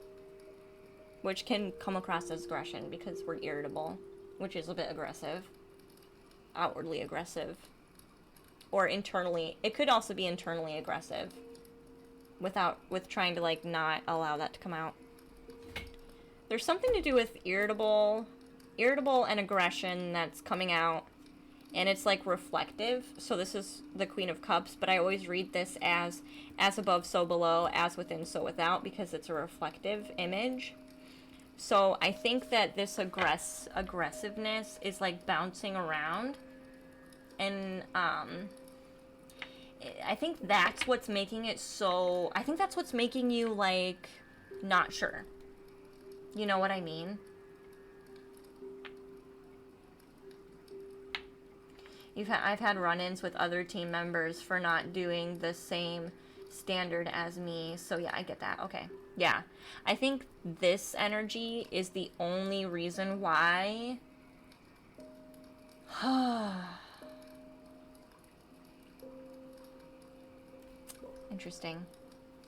Which can come across as aggression because we're irritable, which is a bit aggressive. Outwardly aggressive. Or internally, it could also be internally aggressive. With trying to like not allow that to come out. There's something to do with irritable and aggression that's coming out. And it's like reflective. So this is the Queen of Cups, but I always read this as above, so below, as within, so without, because it's a reflective image. So I think that this aggressiveness is like bouncing around. And I think that's what's making it so... I think that's what's making you like not sure. You know what I mean? I've had run-ins with other team members for not doing the same standard as me. So yeah, I get that. Okay. Yeah. I think this energy is the only reason why... Interesting.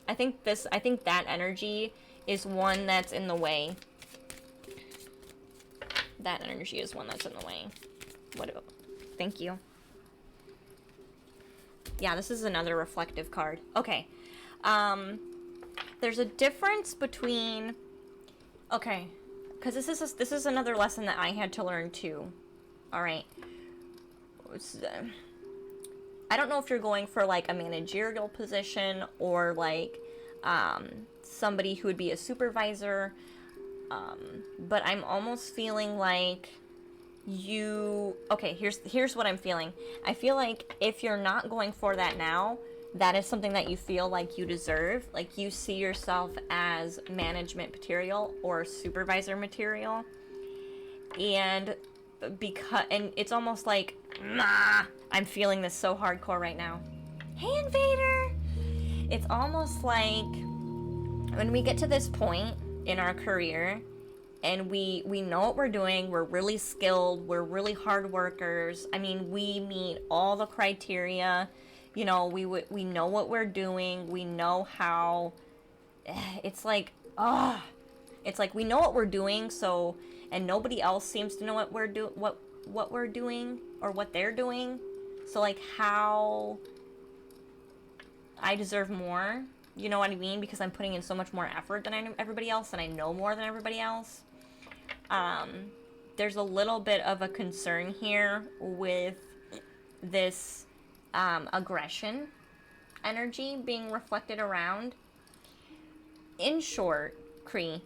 I think that energy is one that's in the way. That energy is one that's in the way. Thank you. Yeah, this is another reflective card. Okay. There's a difference between... Okay. Because this is another lesson that I had to learn too. Alright. I don't know if you're going for like a managerial position or like somebody who would be a supervisor. But I'm almost feeling like okay, here's what I'm feeling. I feel like if you're not going for that now, that is something that you feel like you deserve. Like you see yourself as management material or supervisor material. And it's almost like, I'm feeling this so hardcore right now. Hey, Invader! It's almost like when we get to this point in our career and we know what we're doing, we're really skilled, we're really hard workers. I mean, we meet all the criteria. You know, we know what we're doing. We know how... It's like, it's like we know what we're doing, so... And nobody else seems to know what we're doing or what they're doing. So like how I deserve more, you know what I mean? Because I'm putting in so much more effort than everybody else, and I know more than everybody else. There's a little bit of a concern here with this aggression energy being reflected around. In short, Cree,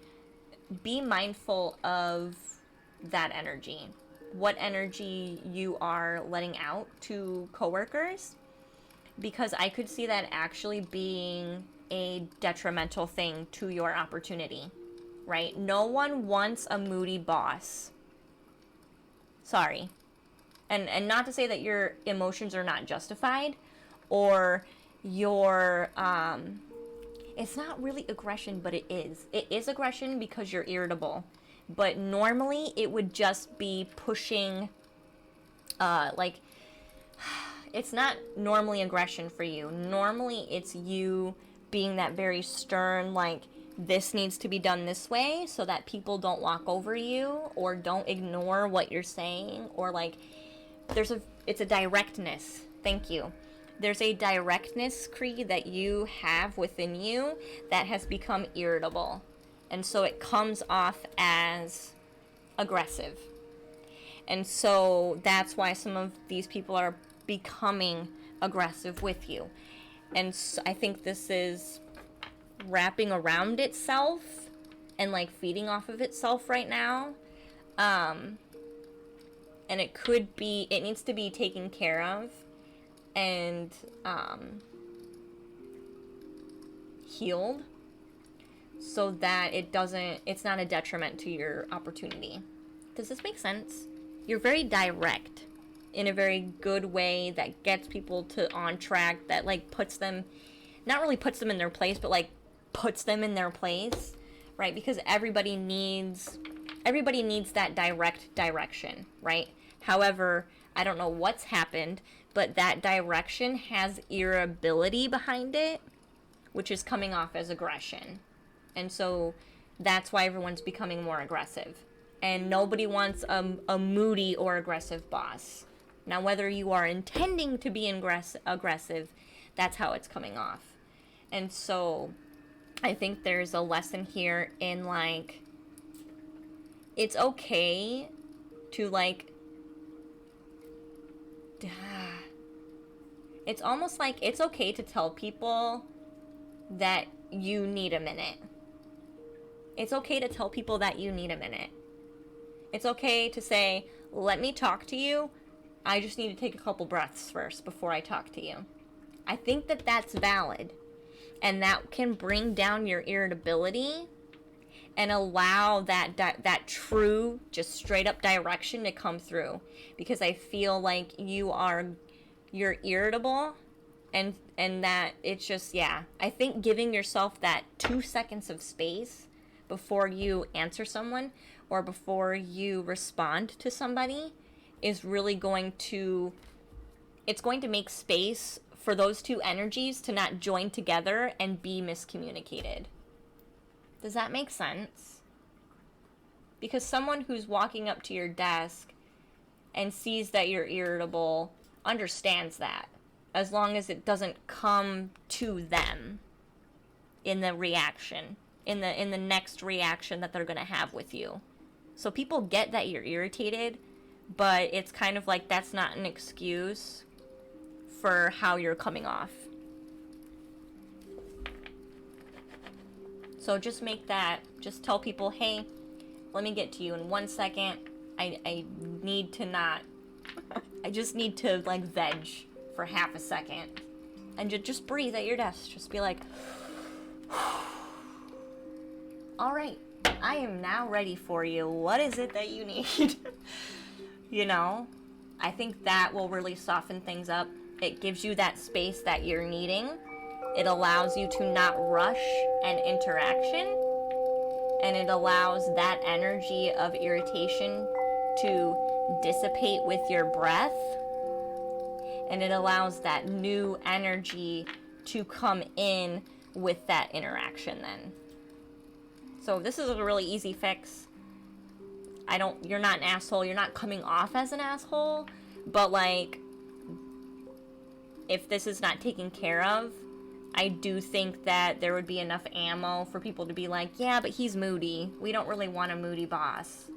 be mindful of that energy. What energy you are letting out to coworkers, because I could see that actually being a detrimental thing to your opportunity, right? No one wants a moody boss. Sorry. And not to say that your emotions are not justified or your it's not really aggression, but it is. It is aggression because you're irritable. But normally it would just be pushing, like, it's not normally aggression for you. Normally it's you being that very stern, like, this needs to be done this way so that people don't walk over you or don't ignore what you're saying, or like, it's a directness. Thank you. there's a directness, Cree, that you have within you that has become irritable. And so it comes off as aggressive. And so that's why some of these people are becoming aggressive with you. And so I think this is wrapping around itself and like feeding off of itself right now. And it needs to be taken care of and healed so that it's not a detriment to your opportunity. Does this make sense? You're very direct in a very good way that gets people on track, that like not really puts them in their place, but like puts them in their place, right? Because everybody needs that direct direction, right? However, I don't know what's happened, but that direction has irritability behind it, which is coming off as aggression. And so that's why everyone's becoming more aggressive. And nobody wants a moody or aggressive boss. Now, whether you are intending to be aggressive, that's how it's coming off. And so I think there's a lesson here in like, it's okay to like, it's almost like it's okay to tell people that you need a minute. It's okay to tell people that you need a minute. It's okay to say, let me talk to you. I just need to take a couple breaths first before I talk to you. I think that that's valid. And that can bring down your irritability and allow that true, just straight up direction to come through. Because I feel like you're irritable and that it's just, yeah. I think giving yourself that 2 seconds of space before you answer someone or before you respond to somebody is really going to make space for those two energies to not join together and be miscommunicated. Does that make sense? Because someone who's walking up to your desk and sees that you're irritable understands that, as long as it doesn't come to them in the reaction, in the next reaction that they're going to have with you. So people get that you're irritated, but it's kind of like that's not an excuse for how you're coming off. So just tell people, hey, let me get to you in 1 second. I need to not, I just need to like veg for half a second. And just breathe at your desk. Just be like, all right, I am now ready for you. What is it that you need? You know, I think that will really soften things up. It gives you that space that you're needing. It allows you to not rush an interaction. And it allows that energy of irritation to dissipate with your breath. And it allows that new energy to come in with that interaction then. So this is a really easy fix. You're not an asshole. You're not coming off as an asshole. But like, if this is not taken care of, I do think that there would be enough ammo for people to be like, yeah, but he's moody. We don't really want a moody boss.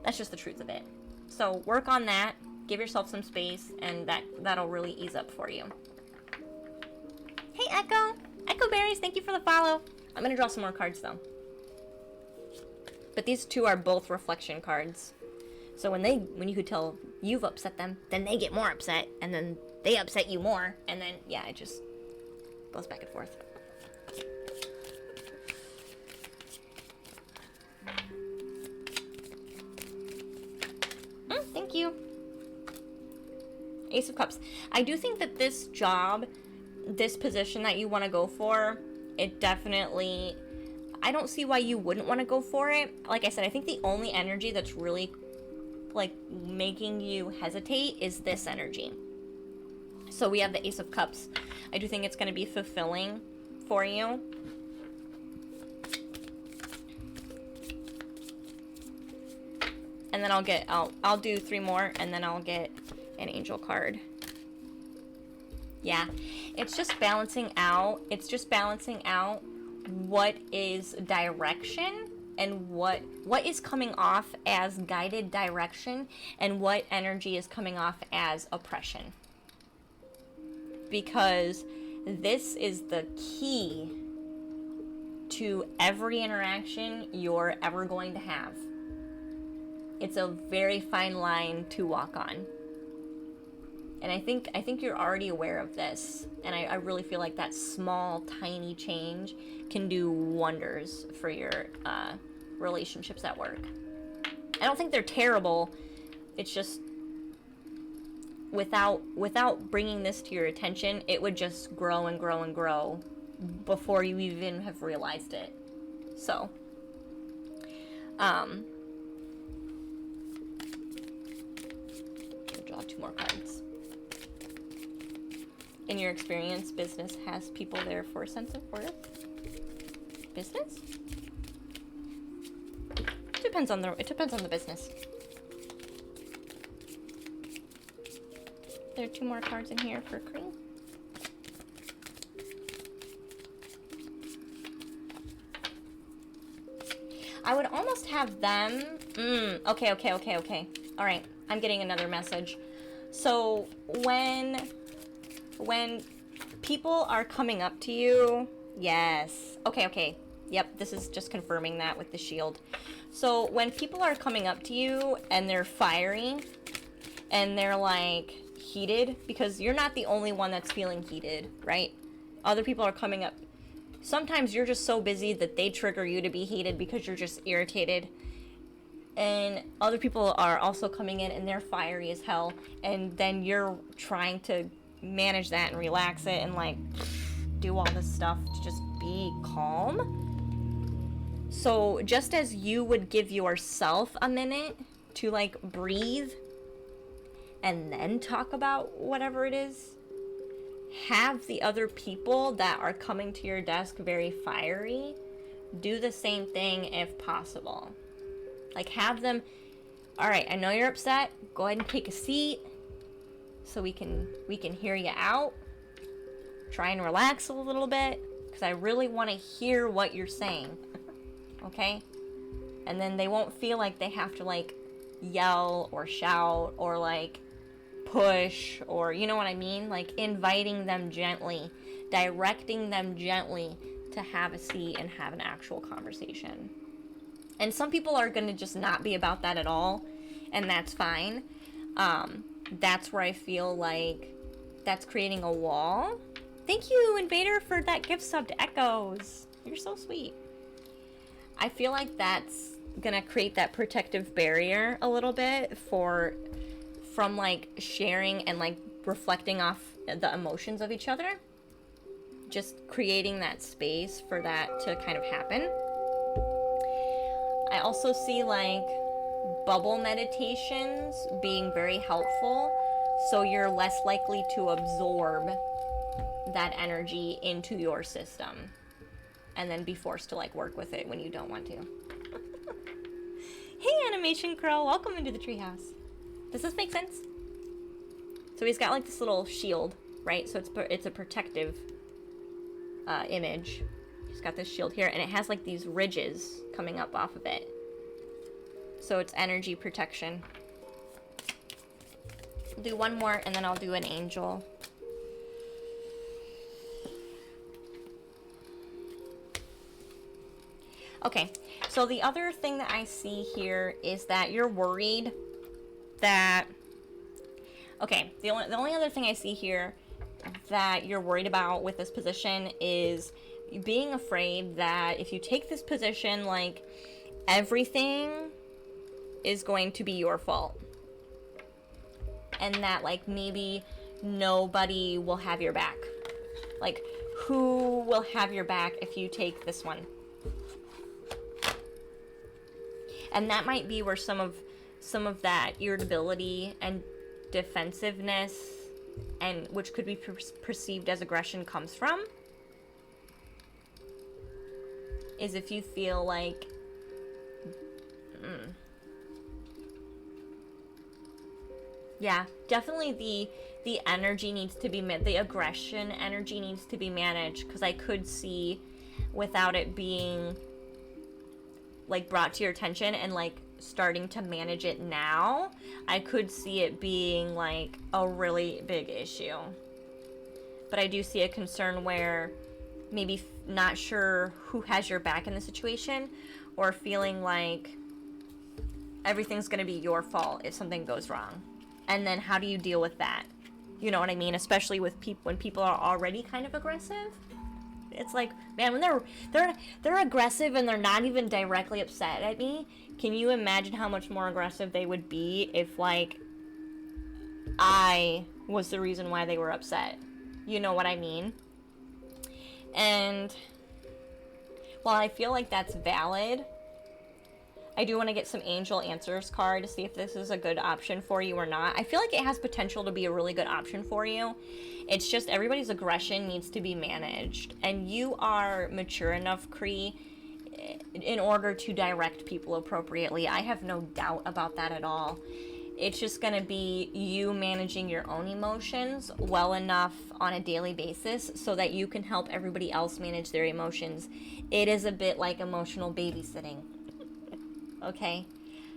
That's just the truth of it. So work on that. Give yourself some space, and that'll really ease up for you. Hey, Echo. Echo Berries, thank you for the follow. I'm going to draw some more cards, though. But these two are both reflection cards. So when you could tell you've upset them, then they get more upset, and then they upset you more, and then, yeah, it just goes back and forth. Thank you. Ace of Cups. I do think that this job, this position that you want to go for, it definitely, I don't see why you wouldn't want to go for it. Like I said, I think the only energy that's really like making you hesitate is this energy. So we have the Ace of Cups. I do think it's going to be fulfilling for you. And then I'll do 3 more, and then I'll get an angel card. Yeah, it's just balancing out. It's just balancing out what is direction and what is coming off as guided direction and what energy is coming off as oppression. Because this is the key to every interaction you're ever going to have. It's a very fine line to walk on. And I think you're already aware of this. And I really feel like that small, tiny change can do wonders for your relationships at work. I don't think they're terrible. It's just without bringing this to your attention, it would just grow and grow and grow before you even have realized it. So, I'll draw 2 more cards. In your experience, business has people there for a sense of worth. Business? It depends on the business. There are 2 more cards in here for Cream. I would almost have them. Okay. All right, I'm getting another message. So when people are coming up to you, yes. Okay. Yep, this is just confirming that with the shield. So when people are coming up to you and they're fiery and they're like heated, because you're not the only one that's feeling heated, right? Other people are coming up. Sometimes you're just so busy that they trigger you to be heated because you're just irritated. And other people are also coming in and they're fiery as hell. And then you're trying to manage that and relax it and like do all this stuff to just be calm. So just as you would give yourself a minute to like breathe and then talk about whatever it is, have the other people that are coming to your desk very fiery do the same thing if possible. Like have them, all right, I know you're upset, go ahead and take a seat so we can hear you out. Try and relax a little bit because I really want to hear what you're saying. Okay? And then they won't feel like they have to like yell or shout or like push, or you know what I mean, like inviting them gently, directing them gently to have a seat and have an actual conversation. And some people are going to just not be about that at all, and that's fine. That's where I feel like that's creating a wall. Thank you, Invader, for that gift sub to Echoes. You're so sweet. I feel like that's going to create that protective barrier a little bit from like sharing and like reflecting off the emotions of each other, just creating that space for that to kind of happen. I also see like bubble meditations being very helpful, so you're less likely to absorb that energy into your system and then be forced to like work with it when you don't want to. Hey, Animation Crow, welcome into the treehouse. Does this make sense? So he's got like this little shield, right? So it's a protective image. He's got this shield here, and it has like these ridges coming up off of it. So it's energy protection. I'll do 1 more, and then I'll do an angel. Okay, so the other thing that I see here is that you're worried that... Okay, the only other thing I see here that you're worried about with this position is being afraid that if you take this position, like, everything is going to be your fault. And that, like, maybe nobody will have your back. Like, who will have your back if you take this one? And that might be where some of that irritability and defensiveness, and which could be perceived as aggression, comes from. Is if you feel like Yeah, definitely the energy needs to be the aggression energy needs to be managed, because I could see, without it being like brought to your attention and like starting to manage it now, I could see it being like a really big issue. But I do see a concern where maybe not sure who has your back in the situation, or feeling like everything's going to be your fault if something goes wrong. And then how do you deal with that? You know what I mean? Especially with when people are already kind of aggressive. It's like, man, when they're aggressive and they're not even directly upset at me, can you imagine how much more aggressive they would be if like I was the reason why they were upset? You know what I mean? And while I feel like that's valid, I do want to get some angel answers card to see if this is a good option for you or not. I feel like it has potential to be a really good option for you. It's just everybody's aggression needs to be managed. And you are mature enough, Cree, in order to direct people appropriately. I have no doubt about that at all. It's just going to be you managing your own emotions well enough on a daily basis so that you can help everybody else manage their emotions. It is a bit like emotional babysitting. Okay?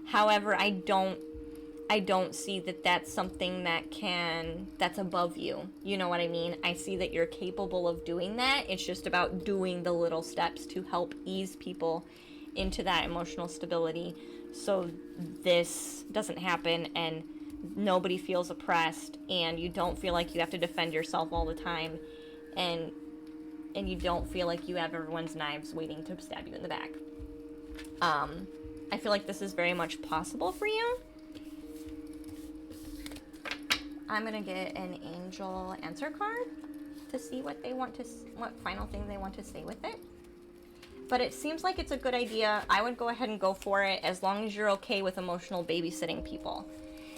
However, I don't see that that's something that's above you. You know what I mean? I see that you're capable of doing that. It's just about doing the little steps to help ease people into that emotional stability, so this doesn't happen and nobody feels oppressed, and you don't feel like you have to defend yourself all the time, and you don't feel like you have everyone's knives waiting to stab you in the back. I feel like this is very much possible for you. I'm gonna get an angel answer card to see what final thing they want to say with it. But it seems like it's a good idea. I would go ahead and go for it as long as you're okay with emotional babysitting people.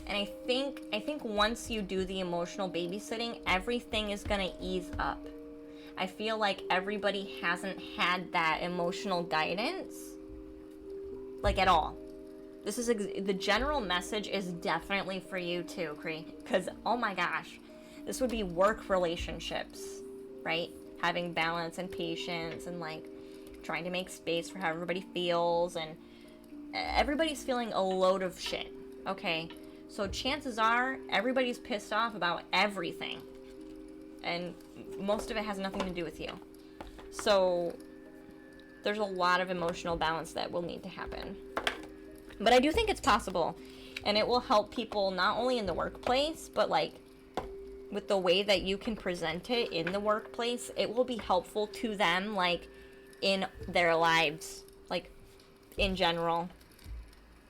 And I think once you do the emotional babysitting, everything is gonna ease up. I feel like everybody hasn't had that emotional guidance, like, at all. This is the general message is definitely for you too, Cree. Because, oh my gosh, this would be work relationships, right? Having balance and patience and like trying to make space for how everybody feels, and everybody's feeling a load of shit, okay? So chances are everybody's pissed off about everything, and most of it has nothing to do with you. So there's a lot of emotional balance that will need to happen. But I do think it's possible, and it will help people not only in the workplace, but like with the way that you can present it in the workplace. It will be helpful to them, like in their lives, like in general.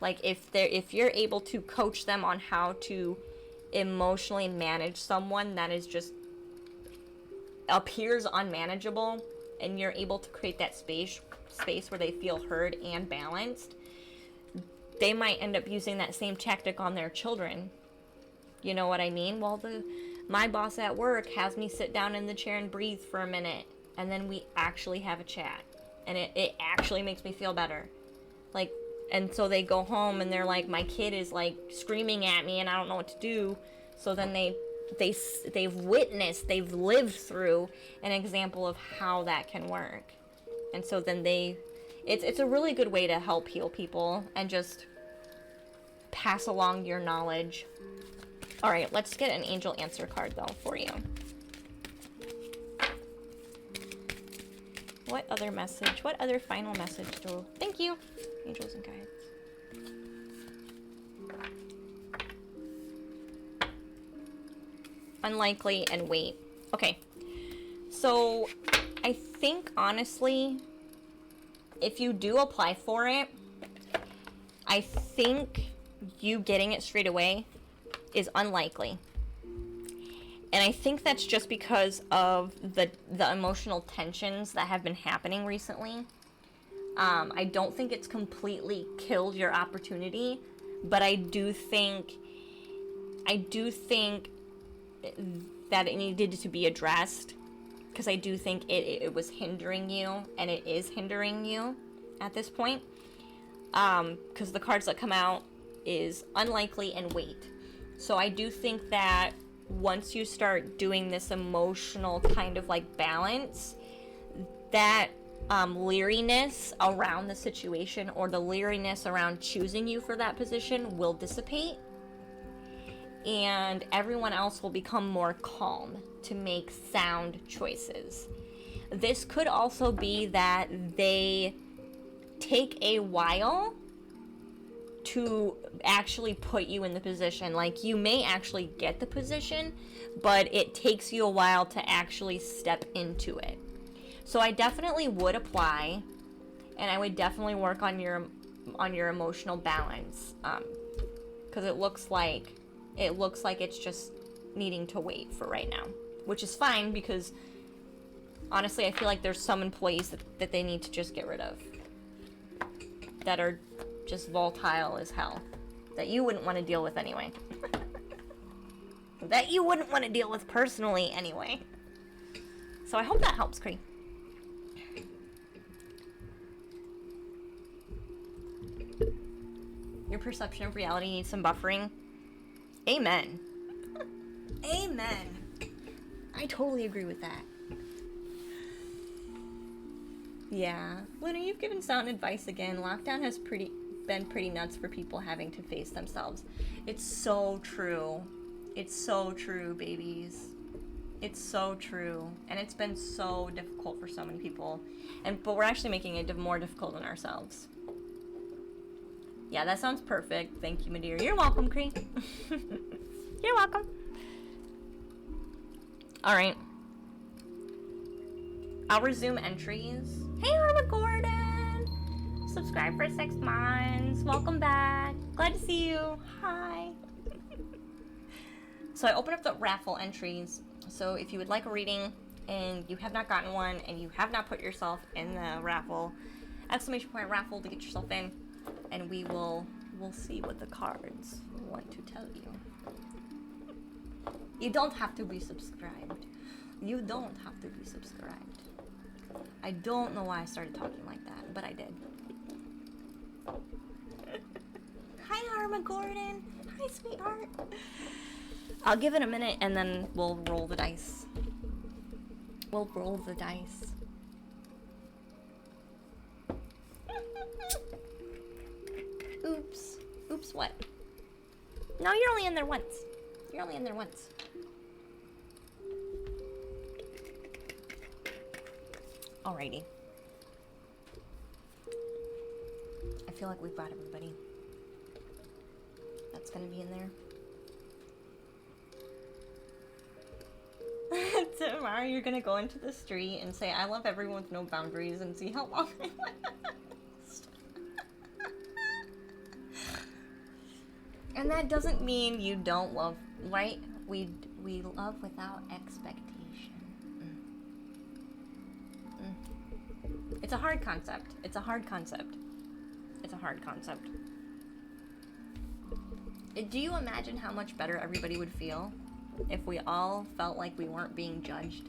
Like if you're able to coach them on how to emotionally manage someone that is just appears unmanageable, and you're able to create that space where they feel heard and balanced, they might end up using that same tactic on their children. You know what I mean? Well, my boss at work has me sit down in the chair and breathe for a minute, and then we actually have a chat, and it actually makes me feel better. Like, and so they go home and they're like, my kid is like screaming at me and I don't know what to do. So then they've lived through an example of how that can work. And so then it's a really good way to help heal people and just pass along your knowledge. All right, let's get an angel answer card though for you. What other message? What other final message do? Thank you, angels and guides. Unlikely and wait. Okay, so I think honestly, if you do apply for it, I think you getting it straight away is unlikely. And I think that's just because of the emotional tensions that have been happening recently. I don't think it's completely killed your opportunity, but I do think that it needed to be addressed, because I do think it was hindering you, and it is hindering you at this point. Because the cards that come out is unlikely and wait. So I do think that once you start doing this emotional kind of like balance, that leeriness around the situation or the leeriness around choosing you for that position will dissipate, and everyone else will become more calm to make sound choices. This could also be that they take a while to actually put you in the position. Like, you may actually get the position, but it takes you a while to actually step into it. So I definitely would apply, and I would definitely work on your emotional balance, because it looks like it's just needing to wait for right now, which is fine, because honestly I feel like there's some employees that they need to just get rid of, that are just volatile as hell, that you wouldn't want to deal with anyway. That you wouldn't want to deal with personally anyway. So I hope that helps, Cree. Your perception of reality needs some buffering. Amen. Amen. I totally agree with that. Yeah. Luna, you've given sound advice again. Lockdown has been pretty nuts for people having to face themselves. It's so true. It's so true, babies. It's so true. And it's been so difficult for so many people. But we're actually making it more difficult on ourselves. Yeah, that sounds perfect. Thank you, my dear. You're welcome, Cree. You're welcome. All right. I'll resume entries. Hey, Arma Gordon. Subscribe for 6 months. Welcome back. Glad to see you. Hi. So I opened up the raffle entries. So if you would like a reading and you have not gotten one and you have not put yourself in the raffle, !raffle to get yourself in, and we'll see what the cards want to tell you. You don't have to be subscribed. You don't have to be subscribed. I don't know why I started talking like that, but I did. Hi, Arma Gordon. Hi, sweetheart. I'll give it a minute and then we'll roll the dice. We'll roll the dice. Oops. Oops, what? No, you're only in there once. You're only in there once. Alrighty. I feel like we've got everybody that's gonna be in there. Tomorrow you're gonna go into the street and say, I love everyone with no boundaries, and see how long they last. And that doesn't mean you don't love, right? We love without expectation. It's a hard concept. It's a hard concept. It's a hard concept. Do you imagine how much better everybody would feel if we all felt like we weren't being judged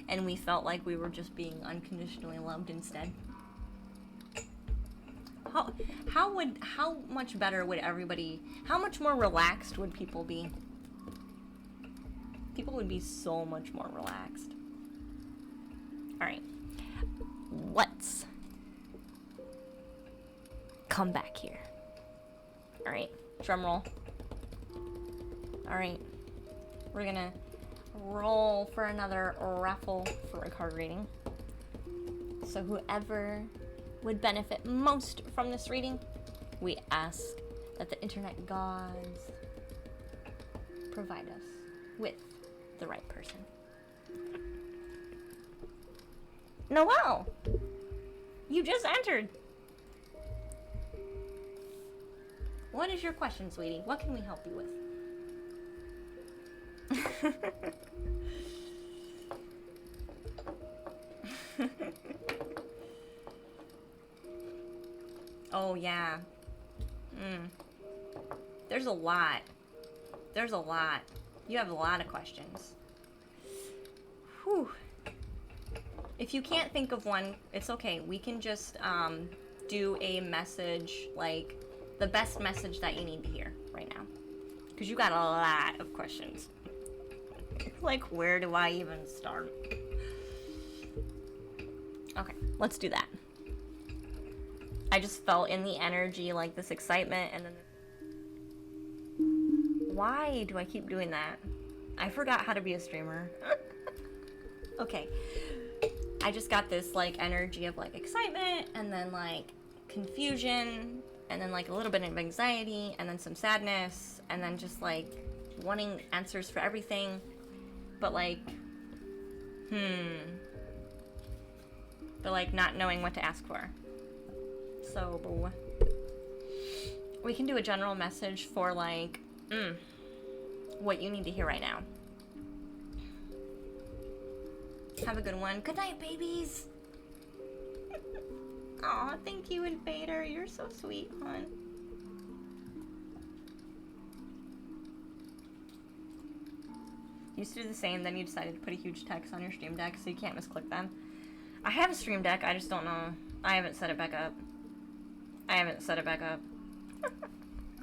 and we felt like we were just being unconditionally loved instead? How much better would everybody, how much more relaxed would people be? People would be so much more relaxed. All right. Let's come back here. All right, drum roll. All right, we're gonna roll for another raffle for a card reading. So whoever would benefit most from this reading, we ask that the internet gods provide us with the right person. Noelle, you just entered. What is your question, sweetie? What can we help you with? Oh, yeah. There's a lot. There's a lot. You have a lot of questions. Whew. If you can't think of one, it's okay. We can just do a message, like the best message that you need to hear right now. Because you got a lot of questions. Like, where do I even start? Okay, let's do that. I just felt in the energy, like, this excitement, and then... Why do I keep doing that? I forgot how to be a streamer. Okay. I just got this, like, energy of, like, excitement, and then, like, confusion, and then, like, a little bit of anxiety, and then some sadness, and then just, like, wanting answers for everything, but, like, but, like, not knowing what to ask for. So, we can do a general message for, like, what you need to hear right now. Have a good one. Good night, babies. Aw, thank you, Invader. You're so sweet, hon. You used to do the same, then you decided to put a huge text on your stream deck so you can't misclick them. I have a stream deck, I just don't know. I haven't set it back up.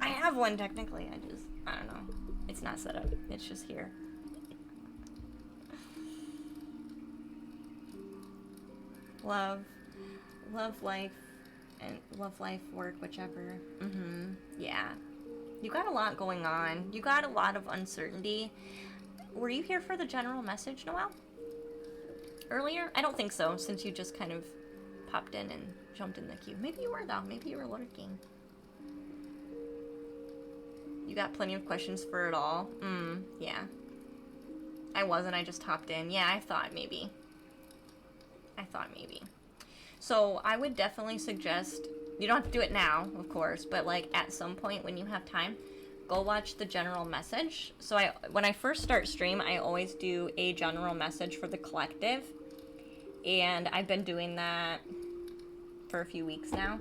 I have one technically, I don't know. It's not set up, it's just here. Love life, and love life, work, whichever. Yeah. You got a lot going on. You got a lot of uncertainty. Were you here for the general message, Noelle? Earlier? I don't think so, since you just kind of popped in and jumped in the queue. Maybe you were, though. Maybe you were lurking. You got plenty of questions for it all? Yeah. I wasn't, I just hopped in. Yeah, I thought maybe. So, I would definitely suggest, you don't have to do it now, of course, but, like, at some point when you have time, go watch the general message. So, when I first start stream, I always do a general message for the collective, and I've been doing that for a few weeks now,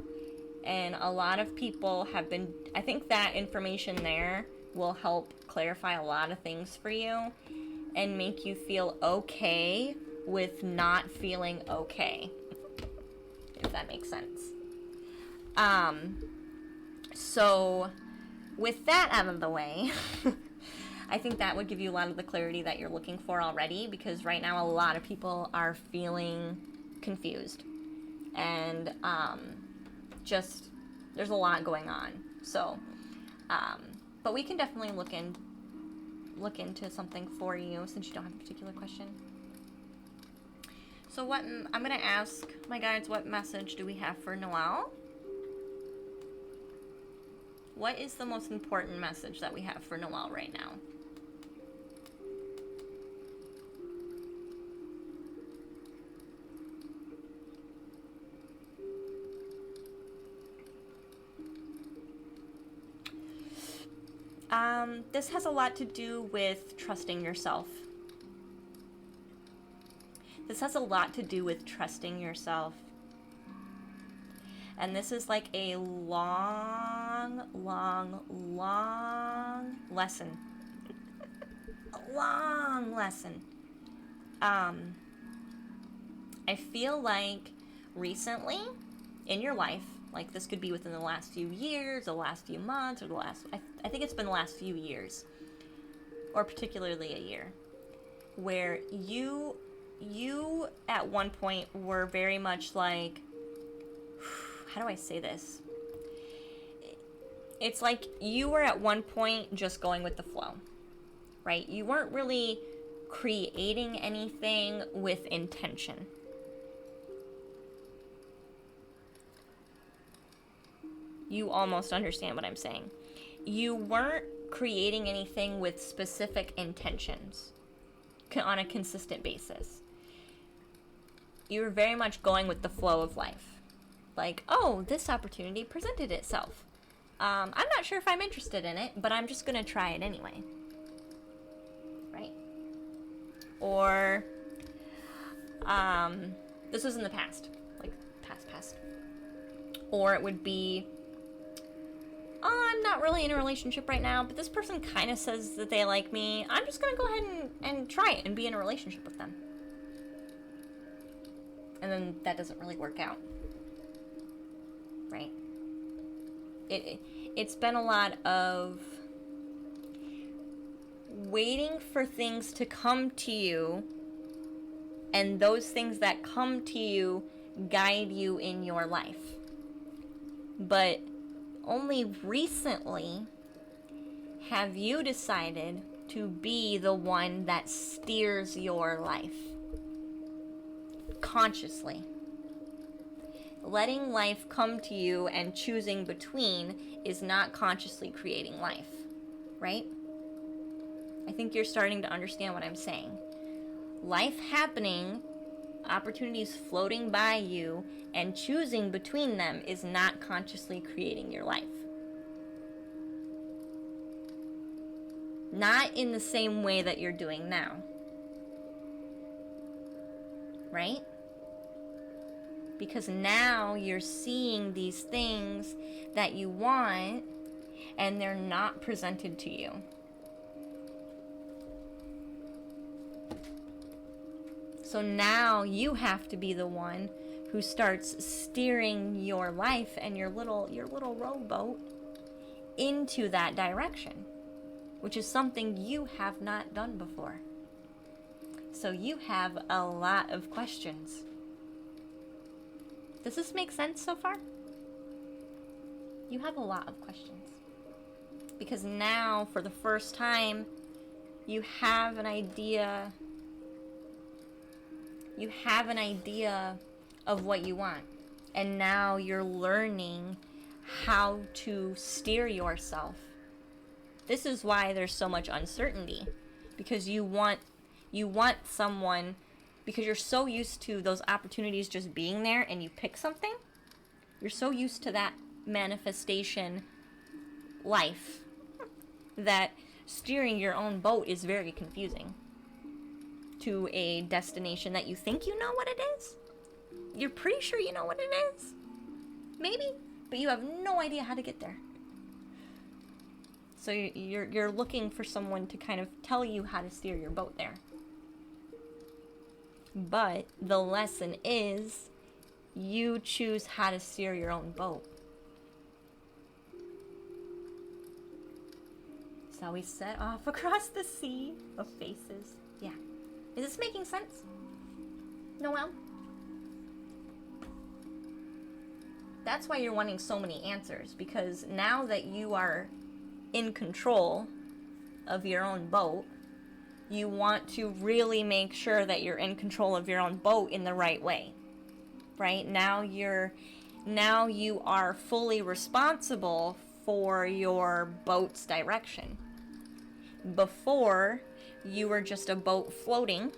and a lot of people have been, I think that information there will help clarify a lot of things for you, and make you feel okay with not feeling okay, if that makes sense. So with that out of the way, I think that would give you a lot of the clarity that you're looking for already, because right now a lot of people are feeling confused, and just there's a lot going on. So but we can definitely look into something for you, since you don't have a particular question. So I'm going to ask my guides, what message do we have for Noelle? What is the most important message that we have for Noelle right now? This has a lot to do with trusting yourself. And this is like a long lesson. A long lesson. I feel like recently in your life, like this could be within the last few years, the last few months, or I think it's been the last few years, or particularly a year, where you at one point were very much like, how do I say this? It's like you were at one point just going with the flow, right? You weren't really creating anything with intention. You almost understand what I'm saying. You weren't creating anything with specific intentions on a consistent basis. You were very much going with the flow of life. Like, oh, this opportunity presented itself. I'm not sure if I'm interested in it, but I'm just going to try it anyway. Right? Or, this was in the past. Like, past. Or it would be, oh, I'm not really in a relationship right now, but this person kind of says that they like me. I'm just going to go ahead and try it and be in a relationship with them. And then that doesn't really work out. Right? It's been a lot of, waiting for things to come to you, and those things that come to you guide you in your life. But only recently have you decided to be the one that steers your life consciously. Letting life come to you and choosing between is not consciously creating life, right? I think you're starting to understand what I'm saying. Life happening, opportunities floating by you, and choosing between them is not consciously creating your life. Not in the same way that you're doing now. Right? Because now you're seeing these things that you want, and they're not presented to you. So now you have to be the one who starts steering your life and your little rowboat into that direction, which is something you have not done before. So you have a lot of questions. Does this make sense so far? You have a lot of questions. Because now, for the first time, you have an idea. You have an idea of what you want. And now you're learning how to steer yourself. This is why there's so much uncertainty. Because you want someone, because you're so used to those opportunities just being there and you pick something. You're so used to that manifestation life that steering your own boat is very confusing to a destination that you think you know what it is. You're pretty sure you know what it is. Maybe, but you have no idea how to get there. So you're looking for someone to kind of tell you how to steer your boat there. But the lesson is you choose how to steer your own boat. So we set off across the sea of faces. Yeah. Is this making sense? Noelle? That's why you're wanting so many answers, because now that you are in control of your own boat, you want to really make sure that you're in control of your own boat in the right way. Right? Now you are fully responsible for your boat's direction. Before, you were just a boat floating,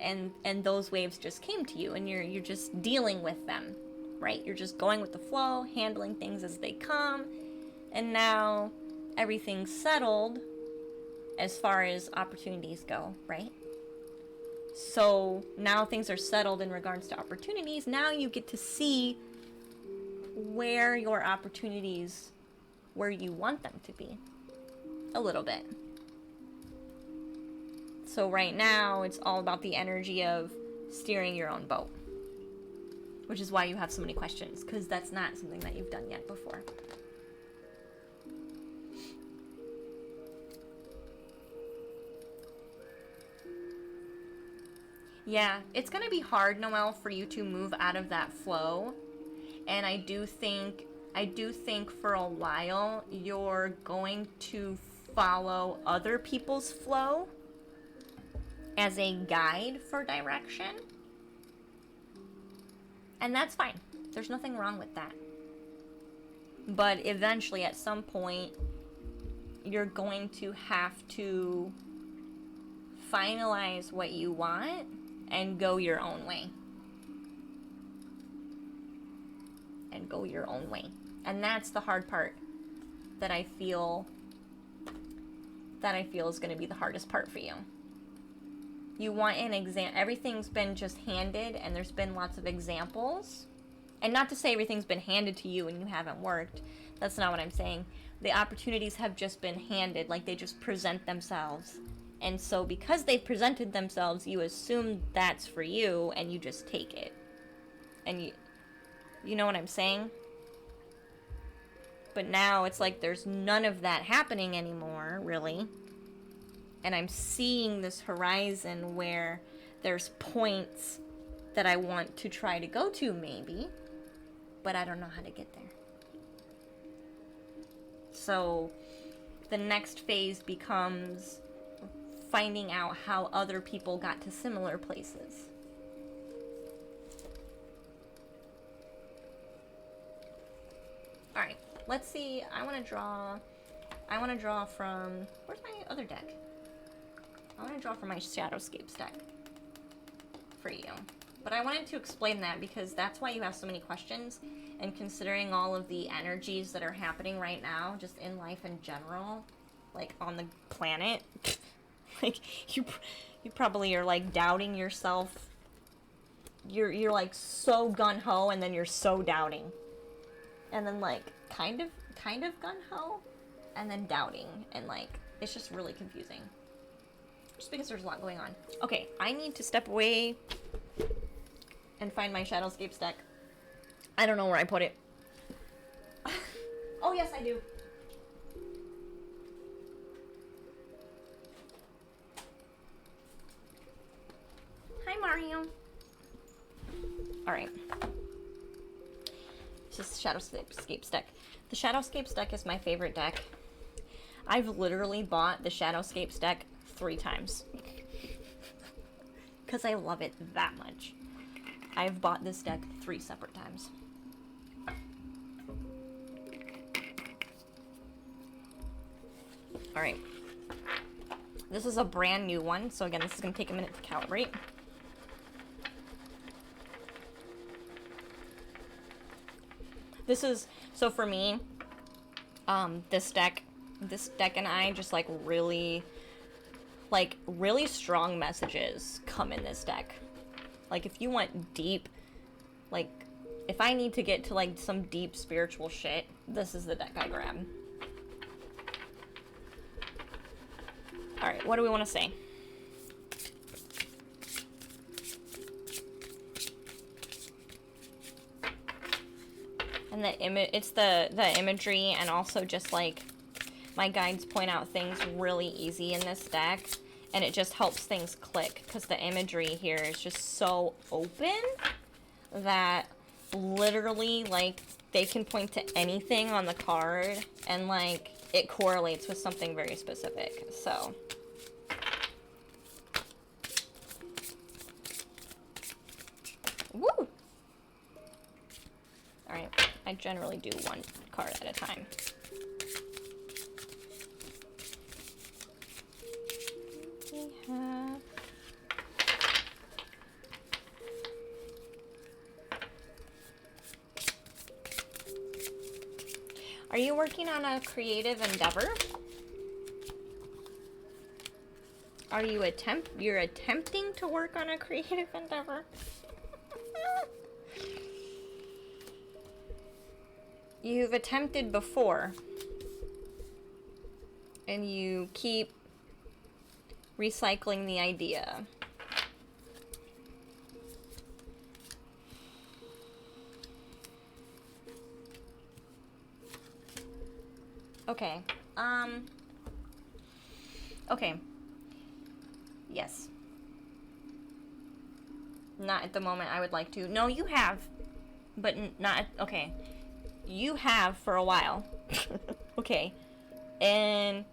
and those waves just came to you, and you're just dealing with them, right? You're just going with the flow, handling things as they come, and now everything's settled as far as opportunities go, right? So now things are settled in regards to opportunities. Now you get to see where your opportunities, where you want them to be. A little bit. So right now, it's all about the energy of steering your own boat. Which is why you have so many questions, because that's not something that you've done yet before. Yeah, it's going to be hard, Noelle, for you to move out of that flow. And I do think for a while you're going to follow other people's flow as a guide for direction. And that's fine. There's nothing wrong with that. But eventually, at some point, you're going to have to finalize what you want and go your own way. And go your own way. And that's the hard part that I feel is going to be the hardest part for you. You want an everything's been just handed, and there's been lots of examples. And not to say everything's been handed to you and you haven't worked. That's not what I'm saying. The opportunities have just been handed, like they just present themselves. And so because they've presented themselves, you assume that's for you, and you just take it. And you know what I'm saying? But now it's like there's none of that happening anymore, really. And I'm seeing this horizon where there's points that I want to try to go to, maybe. But I don't know how to get there. So the next phase becomes finding out how other people got to similar places. Alright, let's see. I want to draw from, where's my other deck? I want to draw from my Shadowscapes deck for you. But I wanted to explain that because that's why you have so many questions. And considering all of the energies that are happening right now, just in life in general, like on the planet, like you probably are like doubting yourself. You're like so gung-ho, and then you're so doubting. And then like kind of gung-ho, and then doubting, and like it's just really confusing. Just because there's a lot going on. Okay, I need to step away and find my Shadowscapes deck. I don't know where I put it. Oh, yes, I do. Hi, Mario. Alright. This is Shadowscapes deck. The Shadowscapes deck is my favorite deck. I've literally bought the Shadowscapes deck 3 times. Because I love it that much. I've bought this deck 3 separate times. Alright. This is a brand new one, so again, this is going to take a minute to calibrate. This is, so for me, this deck and I just like really strong messages come in this deck. Like if you want deep, like if I need to get to like some deep spiritual shit, this is the deck I grab. Alright, what do we want to say? And it's the imagery, and also just like my guides point out things really easy in this deck, and it just helps things click because the imagery here is just so open that literally like they can point to anything on the card and like it correlates with something very specific. So woo! Alright, I generally do 1 card at a time. We have... Are you working on a creative endeavor? Are you you're attempting to work on a creative endeavor? You've attempted before, and you keep recycling the idea. Okay. Okay. Yes. Not at the moment. I would like to. No, you have. But not... Okay. You have for a while. Okay. But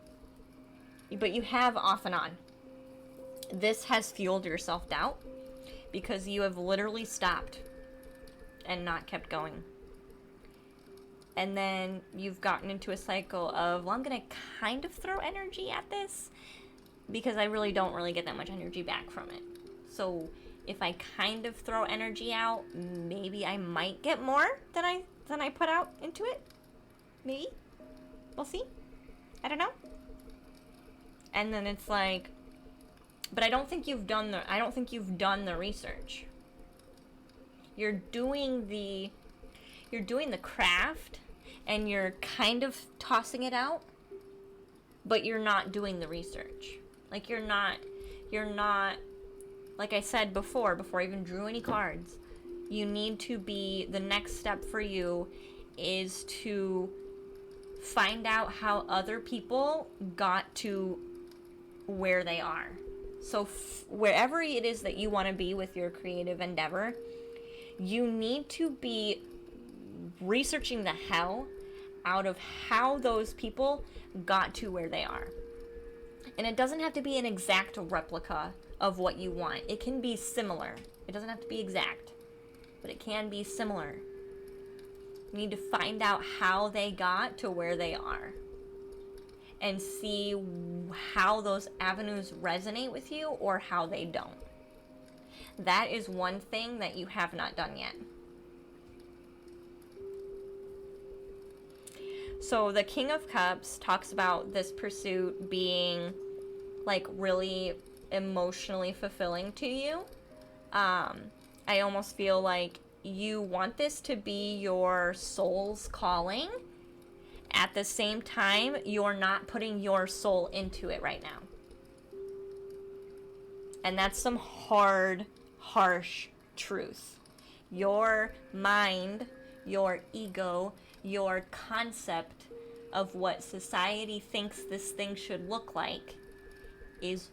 you have off and on. This has fueled your self-doubt because you have literally stopped and not kept going. And then you've gotten into a cycle of, well, I'm going to kind of throw energy at this because I really don't really get that much energy back from it. So if I kind of throw energy out, maybe I might get more than I put out into it. Maybe. We'll see. I don't know. And then it's like, but I don't think you've done the research. You're doing the craft and you're kind of tossing it out, but you're not doing the research. Like you're not, like I said before I even drew any cards, you need to be, the next step for you is to find out how other people got to where they are. So wherever it is that you want to be with your creative endeavor, you need to be researching the hell out of how those people got to where they are. And it doesn't have to be an exact replica of what you want. It can be similar. It doesn't have to be exact, but it can be similar. You need to find out how they got to where they are and see how those avenues resonate with you or how they don't. That is one thing that you have not done yet. So the King of Cups talks about this pursuit being like really emotionally fulfilling to you. I almost feel like you want this to be your soul's calling. At the same time, you're not putting your soul into it right now. And that's some hard, harsh truth. Your mind, your ego, your concept of what society thinks this thing should look like is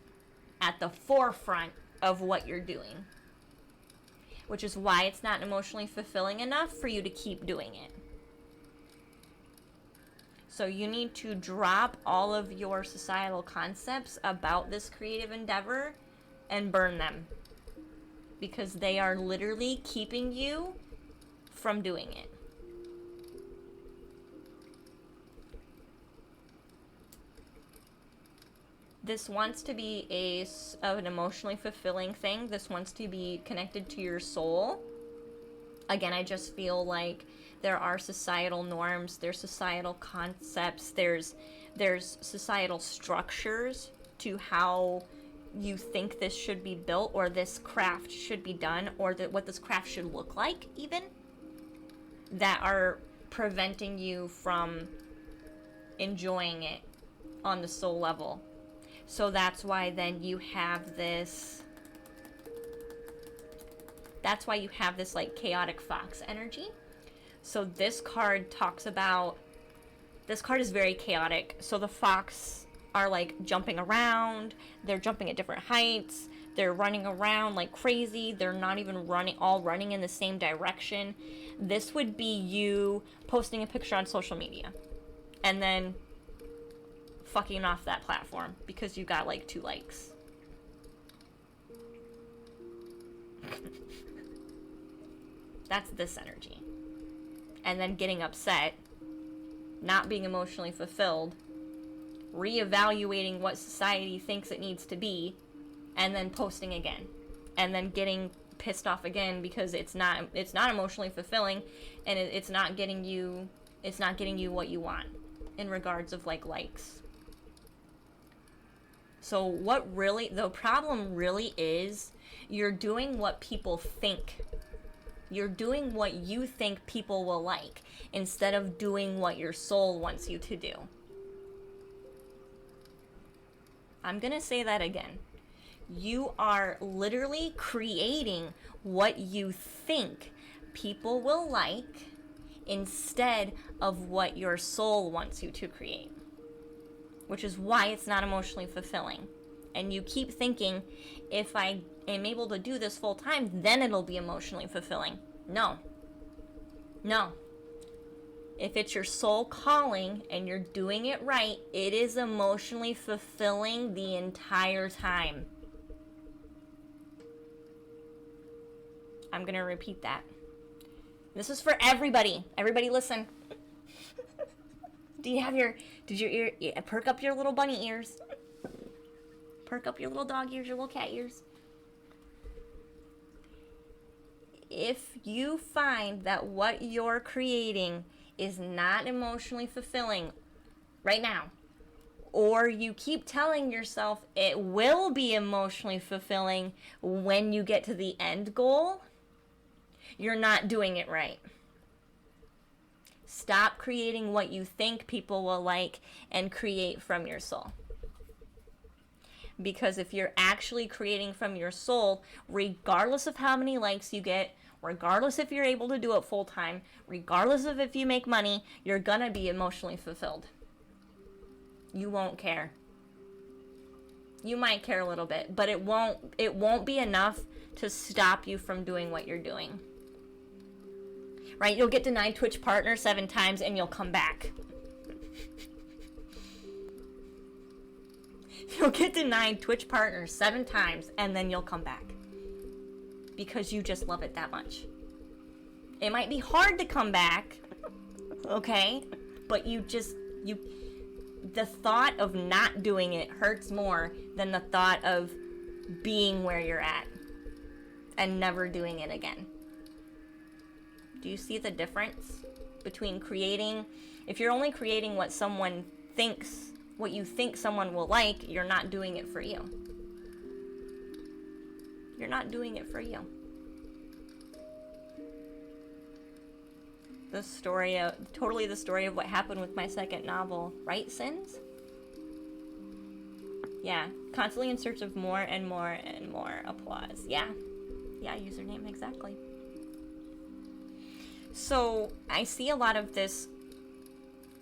at the forefront of what you're doing. Which is why it's not emotionally fulfilling enough for you to keep doing it. So you need to drop all of your societal concepts about this creative endeavor and burn them. Because they are literally keeping you from doing it. This wants to be an emotionally fulfilling thing. This wants to be connected to your soul. Again, I just feel like there are societal norms, there's societal concepts, there's societal structures to how you think this should be built, or this craft should be done, or what this craft should look like, even, that are preventing you from enjoying it on the soul level. So that's why then you have this, like chaotic fox energy. So this card talks about, this card is very chaotic. So the fox are like jumping around, they're jumping at different heights, they're running around like crazy, they're not even running in the same direction. This would be you posting a picture on social media and then fucking off that platform because you got like 2 likes. That's this energy. And then getting upset, not being emotionally fulfilled, reevaluating what society thinks it needs to be, and then posting again. And then getting pissed off again because it's not emotionally fulfilling, and it's not getting you what you want in regards of like likes. So the problem really is, you're doing what people think. You're doing what you think people will like, instead of doing what your soul wants you to do. I'm gonna say that again. You are literally creating what you think people will like, instead of what your soul wants you to create. Which is why it's not emotionally fulfilling. And you keep thinking, if I am able to do this full time, then it'll be emotionally fulfilling. No. If it's your soul calling and you're doing it right, it is emotionally fulfilling the entire time. I'm going to repeat that. This is for everybody. Everybody listen. Perk up your little bunny ears. Perk up your little dog ears, your little cat ears. If you find that what you're creating is not emotionally fulfilling right now, or you keep telling yourself it will be emotionally fulfilling when you get to the end goal, you're not doing it right. Stop creating what you think people will like and create from your soul. Because if you're actually creating from your soul, regardless of how many likes you get, regardless if you're able to do it full time, regardless of if you make money, you're gonna be emotionally fulfilled. You won't care. You might care a little bit, but it won't be enough to stop you from doing what you're doing. Right? You'll get denied Twitch partner 7 times and you'll come back. You'll get denied Twitch partner 7 times and then you'll come back. Because you just love it that much. It might be hard to come back, okay? But the thought of not doing it hurts more than the thought of being where you're at and never doing it again. Do you see the difference between creating? If you're only creating what someone thinks, what you think someone will like, you're not doing it for you. You're not doing it for you. Totally the story of what happened with my second novel, right, Sins? Yeah, constantly in search of more and more and more applause. Yeah, username, exactly. So I see a lot of this,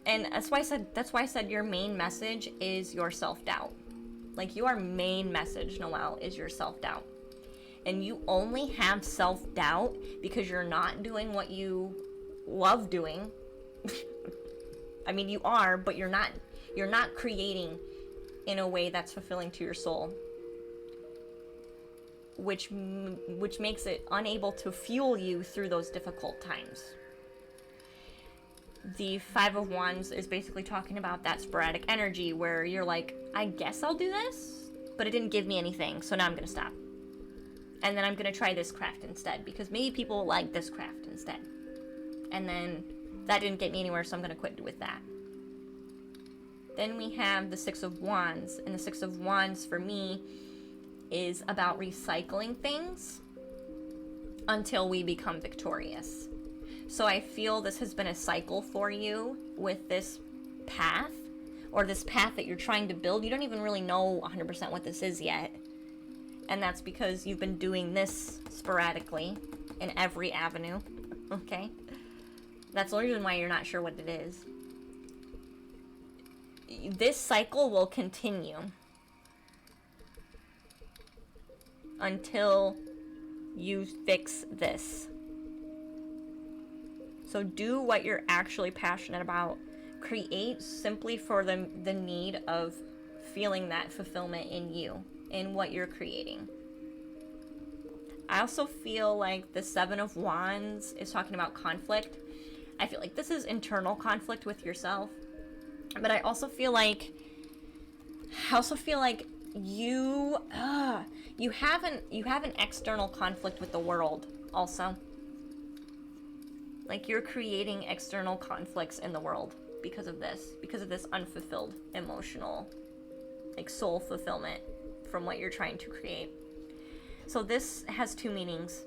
and that's why I said your main message is your self-doubt. Like, your main message, Noelle, is your self-doubt. And you only have self-doubt because you're not doing what you love doing. I mean, you are, but you're not creating in a way that's fulfilling to your soul, which makes it unable to fuel you through those difficult times. The 5 of Wands is basically talking about that sporadic energy where you're like, I guess I'll do this, but it didn't give me anything, so now I'm gonna stop. And then I'm gonna try this craft instead, because maybe people like this craft instead. And then that didn't get me anywhere, so I'm going to quit with that. Then we have the 6 of Wands. And the 6 of Wands, for me, is about recycling things until we become victorious. So I feel this has been a cycle for you with this path, or this path that you're trying to build. You don't even really know 100% what this is yet. And that's because you've been doing this sporadically in every avenue. Okay? That's the reason why you're not sure what it is. This cycle will continue until you fix this. So do what you're actually passionate about. Create simply for the need of feeling that fulfillment in you, in what you're creating. I also feel like the 7 of Wands is talking about conflict. I feel like this is internal conflict with yourself. But I also feel like you have an external conflict with the world also. Like, you're creating external conflicts in the world because of this unfulfilled emotional, like, soul fulfillment from what you're trying to create. So this has 2 meanings.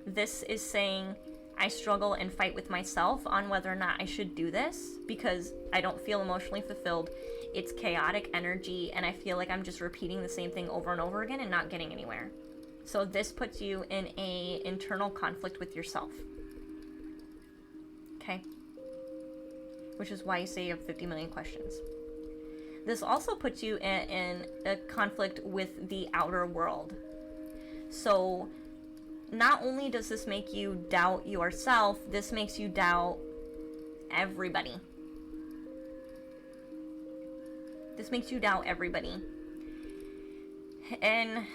This is saying, I struggle and fight with myself on whether or not I should do this because I don't feel emotionally fulfilled. It's chaotic energy, and I feel like I'm just repeating the same thing over and over again and not getting anywhere. So this puts you in a internal conflict with yourself. Okay? Which is why you say you have 50 million questions. This also puts you in a conflict with the outer world. So not only does this make you doubt yourself, this makes you doubt everybody. This makes you doubt everybody. And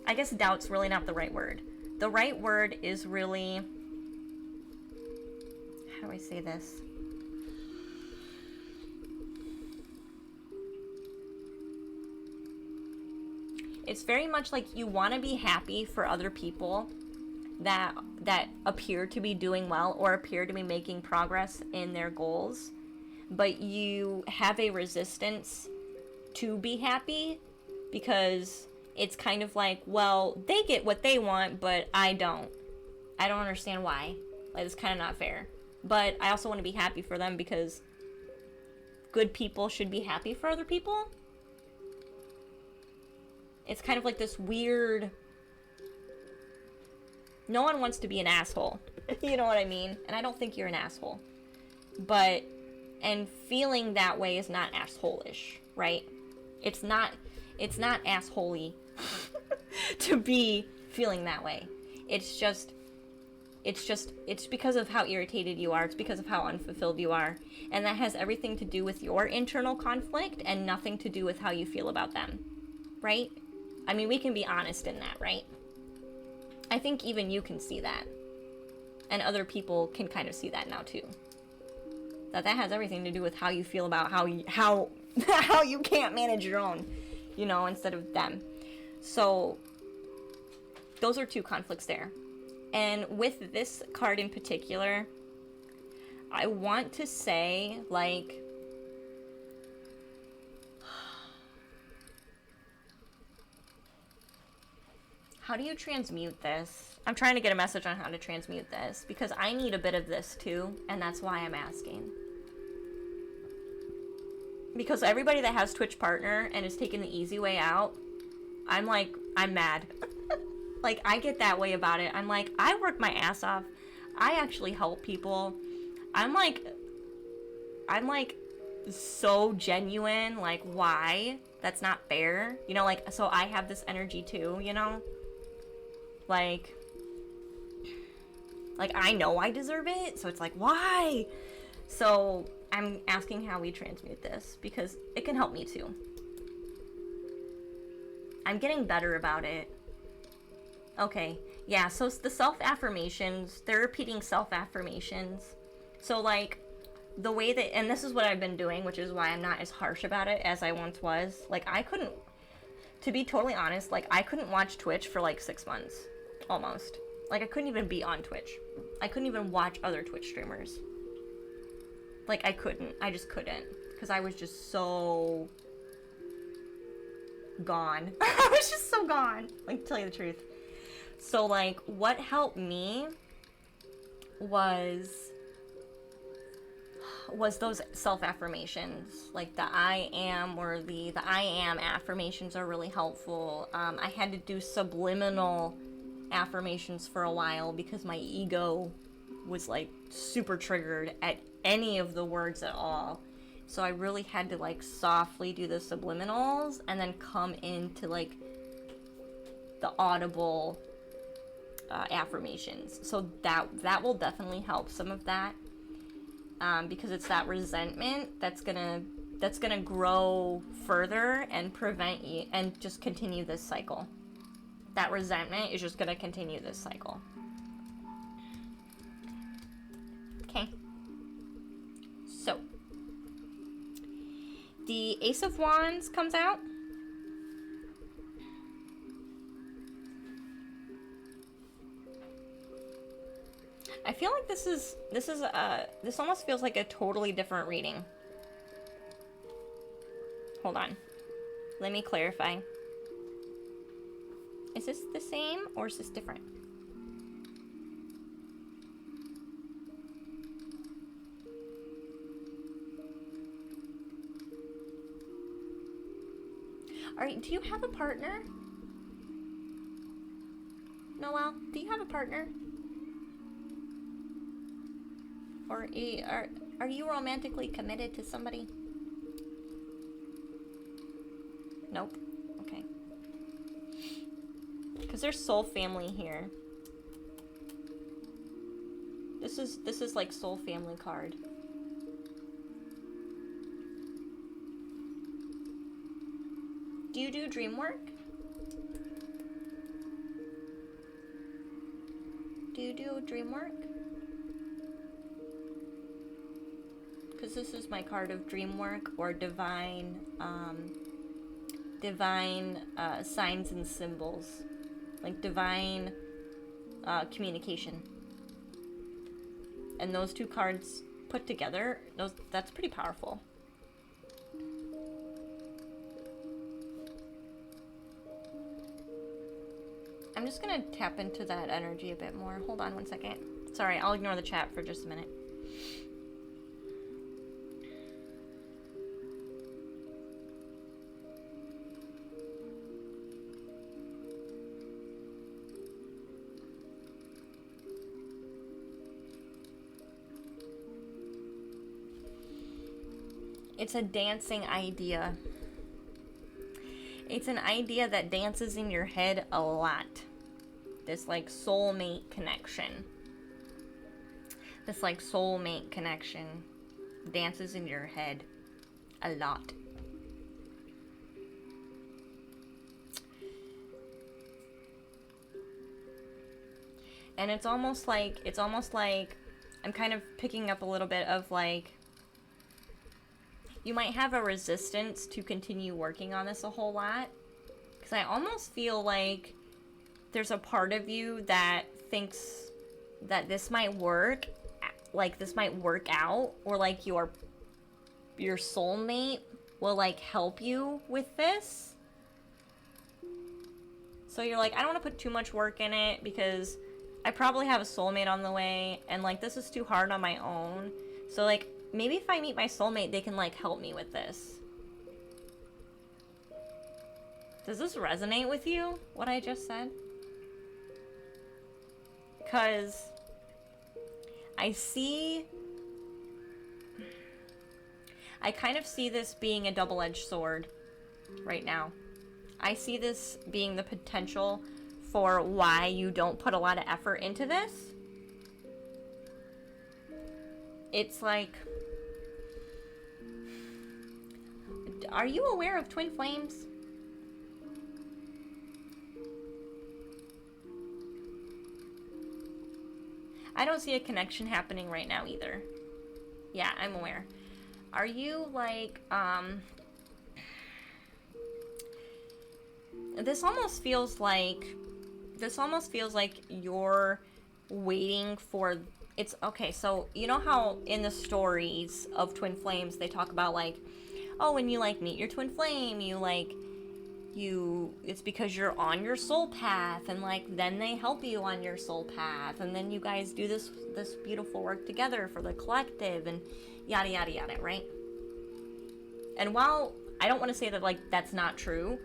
I guess doubt's really not the right word. The right word is really, how do I say this? It's very much like you want to be happy for other people that appear to be doing well or appear to be making progress in their goals, but you have a resistance to be happy because it's kind of like, well, they get what they want, but I don't. I don't understand why. Like, it's kind of not fair. But I also want to be happy for them because good people should be happy for other people. It's kind of like this weird, No one wants to be an asshole. You know what I mean? And I don't think you're an asshole. But, and feeling that way is not asshole-ish, right? It's not assholey to be feeling that way. It's because of how irritated you are. It's because of how unfulfilled you are. And that has everything to do with your internal conflict and nothing to do with how you feel about them, right? I mean, we can be honest in that, right? I think even you can see that. And other people can kind of see that now too. That has everything to do with how you feel about how you can't manage your own, you know, instead of them. So those are two conflicts there. And with this card in particular, I want to say, like, how do you transmute this? I'm trying to get a message on how to transmute this, because I need a bit of this too, and that's why I'm asking. Because everybody that has Twitch partner and is taking the easy way out, I'm mad. Like, I get that way about it. I'm like, I work my ass off. I actually help people. I'm like so genuine. Like, why? That's not fair. You know, like, so I have this energy too, you know? Like, I know I deserve it, so it's like, why? So I'm asking how we transmute this, because it can help me too. I'm getting better about it. Okay, yeah, so it's the self-affirmations. They're repeating self-affirmations. So, like, the way that, and this is what I've been doing, which is why I'm not as harsh about it as I once was. Like, I couldn't, to be totally honest, like, I couldn't watch Twitch for like 6 months, almost. Like, I couldn't even be on Twitch. I couldn't even watch other Twitch streamers. Like, I just couldn't, because I was just so gone. I was just so gone, like, to tell you the truth. So, like, what helped me was those self-affirmations. Like, the I am, or the I am affirmations are really helpful. I had to do subliminal affirmations for a while because my ego was, like, super triggered at any of the words at all. So I really had to, like, softly do the subliminals and then come into, like, the audible affirmations. So that will definitely help some of that, because it's that resentment that's gonna grow further and prevent you, and just continue this cycle. That resentment is just gonna continue this cycle. Okay. So the Ace of Wands comes out. I feel like this almost feels like a totally different reading. Hold on. Let me clarify. Is this the same or is this different? Alright, do you have a partner? Noelle, do you have a partner? Or are you romantically committed to somebody? Nope. Okay. Because there's soul family here. This is like soul family card. Do you do dream work? Do you do dream work? Because this is my card of dream work or divine signs and symbols, like divine communication. And those two cards put together, that's pretty powerful. I'm just gonna tap into that energy a bit more. Hold on one second. Sorry, I'll ignore the chat for just a minute. It's a dancing idea. It's an idea that dances in your head a lot. This like soulmate connection. This like soulmate connection dances in your head a lot. And it's almost like I'm kind of picking up a little bit of like, you might have a resistance to continue working on this a whole lot. Because I almost feel like there's a part of you that thinks that this might work, like this might work out, or like your soulmate will like help you with this. So you're like, I don't want to put too much work in it because I probably have a soulmate on the way, and like this is too hard on my own. So like maybe if I meet my soulmate, they can like help me with this. Does this resonate with you, what I just said? Because I kind of see this being a double-edged sword right now. I see this being the potential for why you don't put a lot of effort into this. It's like, are you aware of twin flames? I don't see a connection happening right now either. Yeah, I'm aware. Are you like, this almost feels like you're waiting for, it's okay, so you know how in the stories of twin flames they talk about like, oh, when you like meet your twin flame, it's because you're on your soul path, and like then they help you on your soul path, and then you guys do this beautiful work together for the collective, and yada yada yada, right? And while I don't want to say that like that's not true,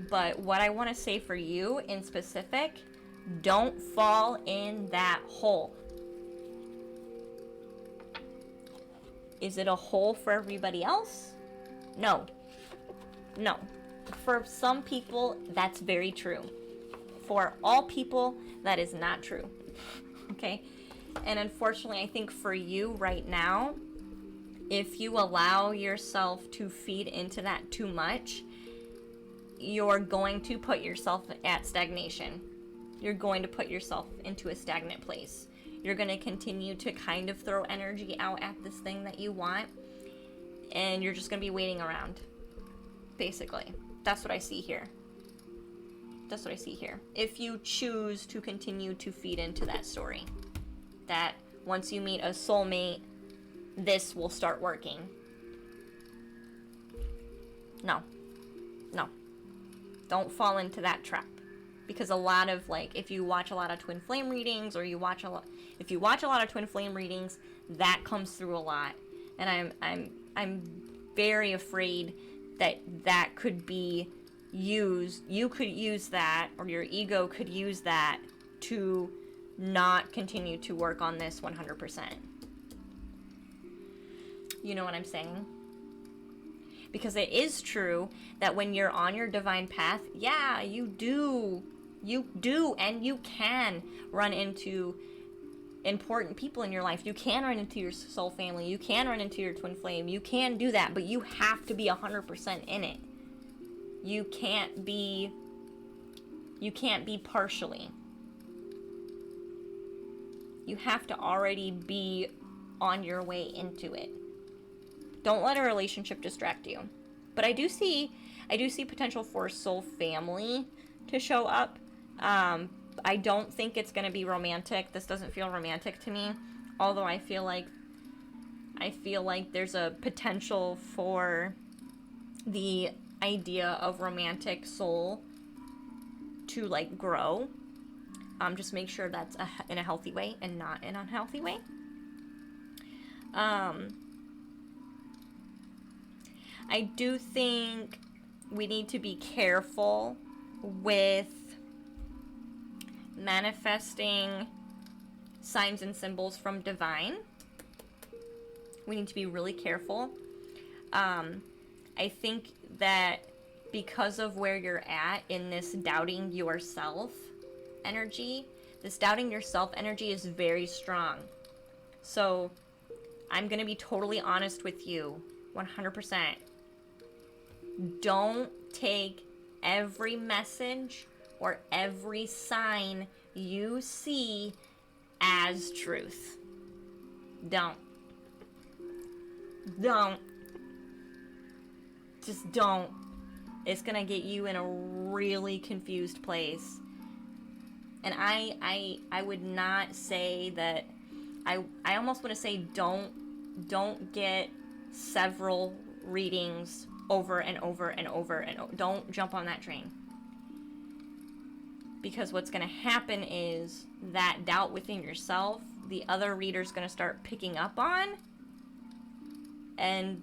but what I want to say for you in specific, don't fall in that hole. Is it a hole for everybody else? No. For some people, that's very true. For all people, that is not true. Okay? And unfortunately, I think for you right now, if you allow yourself to feed into that too much, you're going to put yourself at stagnation. You're going to put yourself into a stagnant place. You're going to continue to kind of throw energy out at this thing that you want, and you're just going to be waiting around, basically. That's what I see here. That's what I see here. If you choose to continue to feed into that story, that once you meet a soulmate, this will start working. No. Don't fall into that trap. Because a lot of, like, if you watch a lot of twin flame readings, or if you watch a lot of twin flame readings, that comes through a lot. And I'm very afraid that could be used. You could use that, or your ego could use that to not continue to work on this 100%. You know what I'm saying? Because it is true that when you're on your divine path, yeah, you do, and you can run into important people in your life. You can run into your soul family. You can run into your twin flame. You can do that, but you have to be 100% in it. You can't be partially. You have to already be on your way into it. Don't let a relationship distract you. But I do see potential for soul family to show up. I don't think it's going to be romantic. This doesn't feel romantic to me. Although I feel like there's a potential for the idea of romantic soul to like grow. Just make sure that's in a healthy way and not an unhealthy way. I do think we need to be careful with manifesting signs and symbols from divine. We need to be really careful. I think that because of where you're at in this doubting yourself energy, this doubting yourself energy is very strong. So I'm going to be totally honest with you, 100%. Don't take every message or every sign you see as truth. Don't. Just don't. It's gonna get you in a really confused place. And I would not say that. I almost want to say don't get several readings over and over and over and don't jump on that train. Because what's going to happen is that doubt within yourself, the other reader's going to start picking up on, and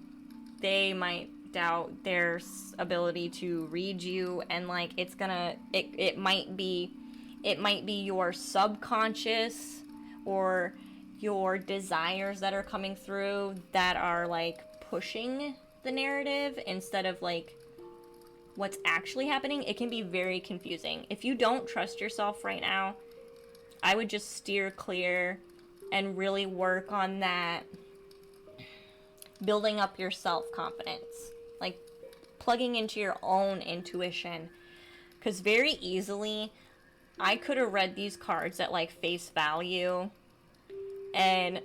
they might doubt their ability to read you, and like it might be your subconscious or your desires that are coming through that are like pushing the narrative instead of like what's actually happening. It can be very confusing. If you don't trust yourself right now, I would just steer clear and really work on that, building up your self-confidence, like plugging into your own intuition. Because very easily, I could have read these cards at like face value and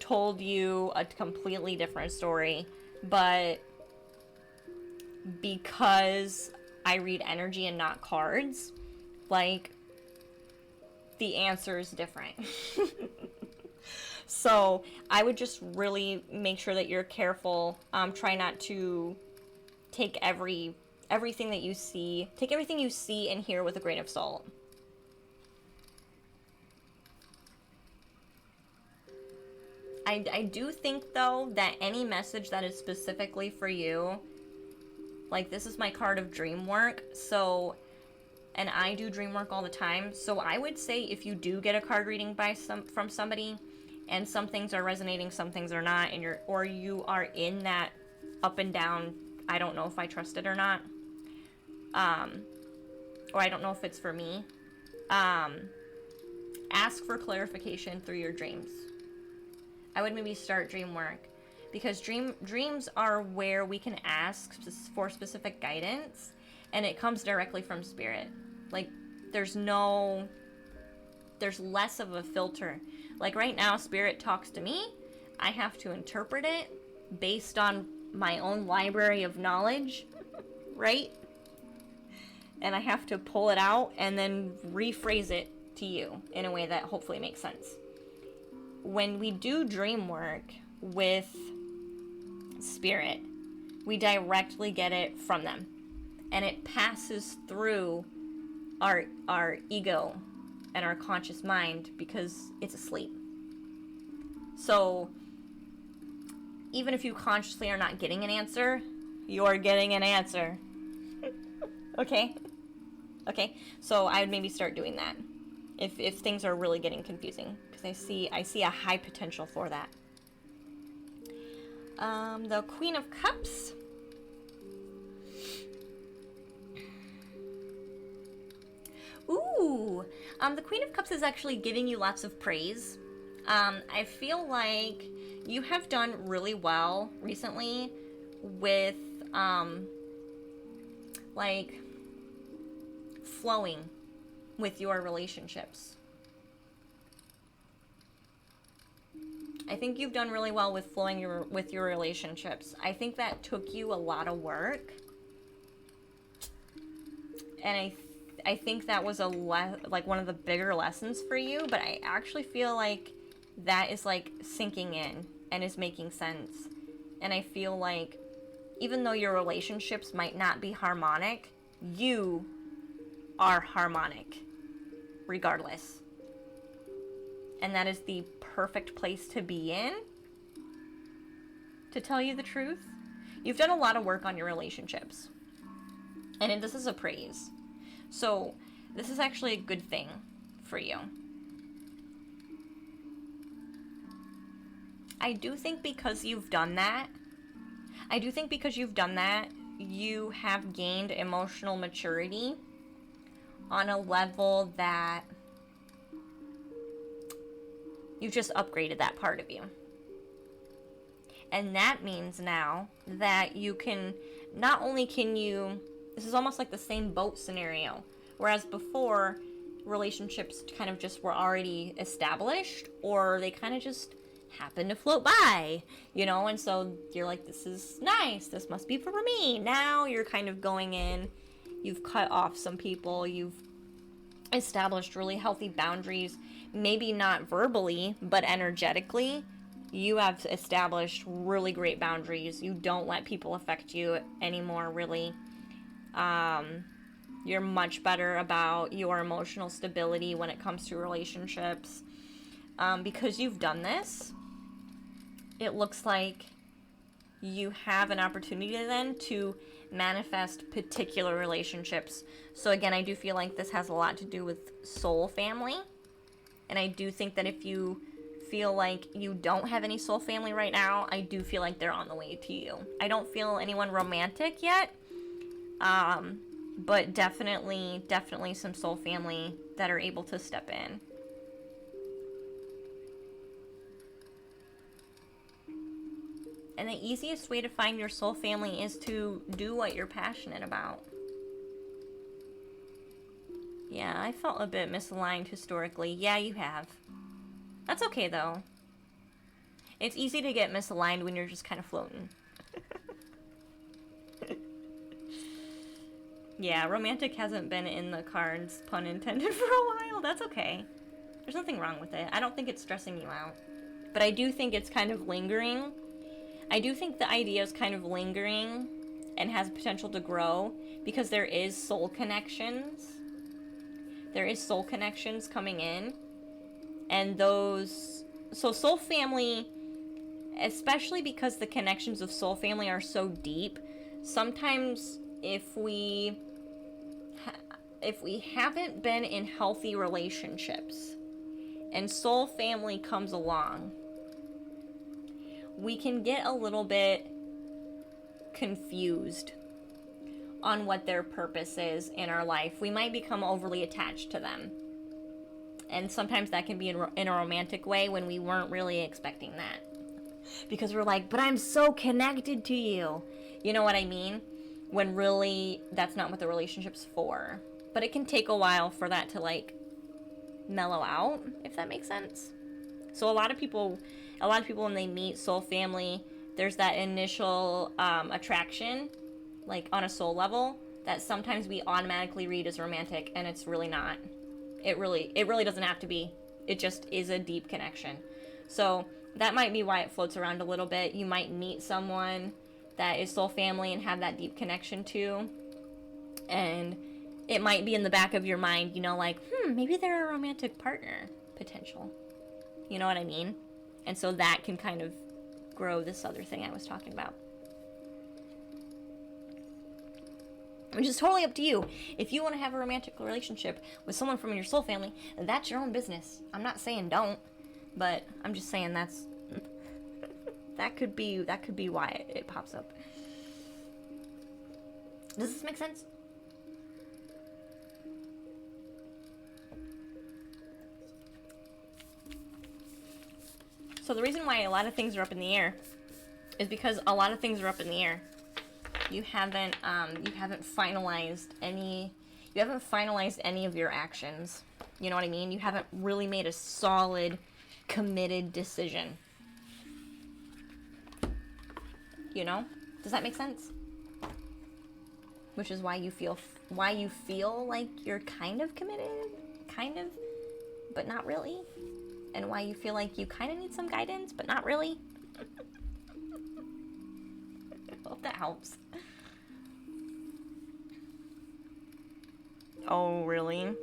told you a completely different story, but because I read energy and not cards, like, the answer is different. So I would just really make sure that you're careful. Try not to take everything that you see, take everything you see and hear with a grain of salt. I do think, though, that any message that is specifically for you, like, this is my card of dream work, so, and I do dream work all the time, so I would say if you do get a card reading from somebody, and some things are resonating, some things are not, and you are in that up and down, I don't know if I trust it or not, or I don't know if it's for me, ask for clarification through your dreams. I would maybe start dream work, because dreams are where we can ask for specific guidance, and it comes directly from spirit. Like, there's less of a filter. Like, right now, spirit talks to me. I have to interpret it based on my own library of knowledge, right? And I have to pull it out and then rephrase it to you in a way that hopefully makes sense. When we do dream work with spirit, we directly get it from them, and it passes through our ego and our conscious mind because it's asleep. So even if you consciously are not getting an answer, you're getting an answer. Okay, so I would maybe start doing that if things are really getting confusing, because I see a high potential for that. The Queen of Cups. Ooh, the Queen of Cups is actually giving you lots of praise. I feel like you have done really well recently with, like, flowing with your relationships. I think you've done really well with flowing with your relationships. I think that took you a lot of work, and I think that was like one of the bigger lessons for you. But I actually feel like that is like sinking in and is making sense. And I feel like even though your relationships might not be harmonic, you are harmonic regardless. And that is the perfect place to be in, to tell you the truth. You've done a lot of work on your relationships, and this is a praise. So this is actually a good thing for you. I do think because you've done that, I do think because you've done that, you have gained emotional maturity on a level that you've just upgraded that part of you. And that means now that you can, not only can you, this is almost like the same boat scenario, whereas before, relationships kind of just were already established, or they kind of just happened to float by, you know, and so you're like, this is nice, this must be for me. Now you're kind of going in, you've cut off some people, you've established really healthy boundaries, maybe not verbally, but energetically. You have established really great boundaries. You don't let people affect you anymore, really. You're much better about your emotional stability when it comes to relationships. Because you've done this, it looks like you have an opportunity then to manifest particular relationships. So again, I do feel like this has a lot to do with soul family. And I do think that if you feel like you don't have any soul family right now, I do feel like they're on the way to you. I don't feel anyone romantic yet, but definitely some soul family that are able to step in. And the easiest way to find your soul family is to do what you're passionate about. Yeah, I felt a bit misaligned historically. Yeah, you have. That's okay, though. It's easy to get misaligned when you're just kind of floating. Yeah, romantic hasn't been in the cards, pun intended, for a while. That's okay. There's nothing wrong with it. I don't think it's stressing you out. But I do think it's kind of lingering. I do think the idea is kind of lingering and has potential to grow because there is soul connections. There is soul connections coming in. And those, so soul family, especially because the connections of soul family are so deep, sometimes if we haven't been in healthy relationships and soul family comes along, we can get a little bit confused on what their purpose is in our life. We might become overly attached to them. And sometimes that can be in a romantic way when we weren't really expecting that. Because we're like, but I'm so connected to you. You know what I mean? When really, that's not what the relationship's for. But it can take a while for that to, like, mellow out, if that makes sense. So a lot of people when they meet soul family, there's that initial attraction, like on a soul level, that sometimes we automatically read as romantic, and it's really not. It really doesn't have to be. It just is a deep connection. So that might be why it floats around a little bit. You might meet someone that is soul family and have that deep connection too. And it might be in the back of your mind, you know, like, maybe they're a romantic partner potential. You know what I mean? And so that can kind of grow this other thing I was talking about. Which is totally up to you. If you want to have a romantic relationship with someone from your soul family, that's your own business. I'm not saying don't, but I'm just saying that could be why it pops up. Does this make sense? So the reason why a lot of things are up in the air is because a lot of things are up in the air. You haven't finalized any of your actions. You know what I mean? You haven't really made a solid, committed decision. You know? Does that make sense? Which is why you feel like you're kind of committed, but not really. And why you feel like you kind of need some guidance, but not really. I hope that helps. Oh, really?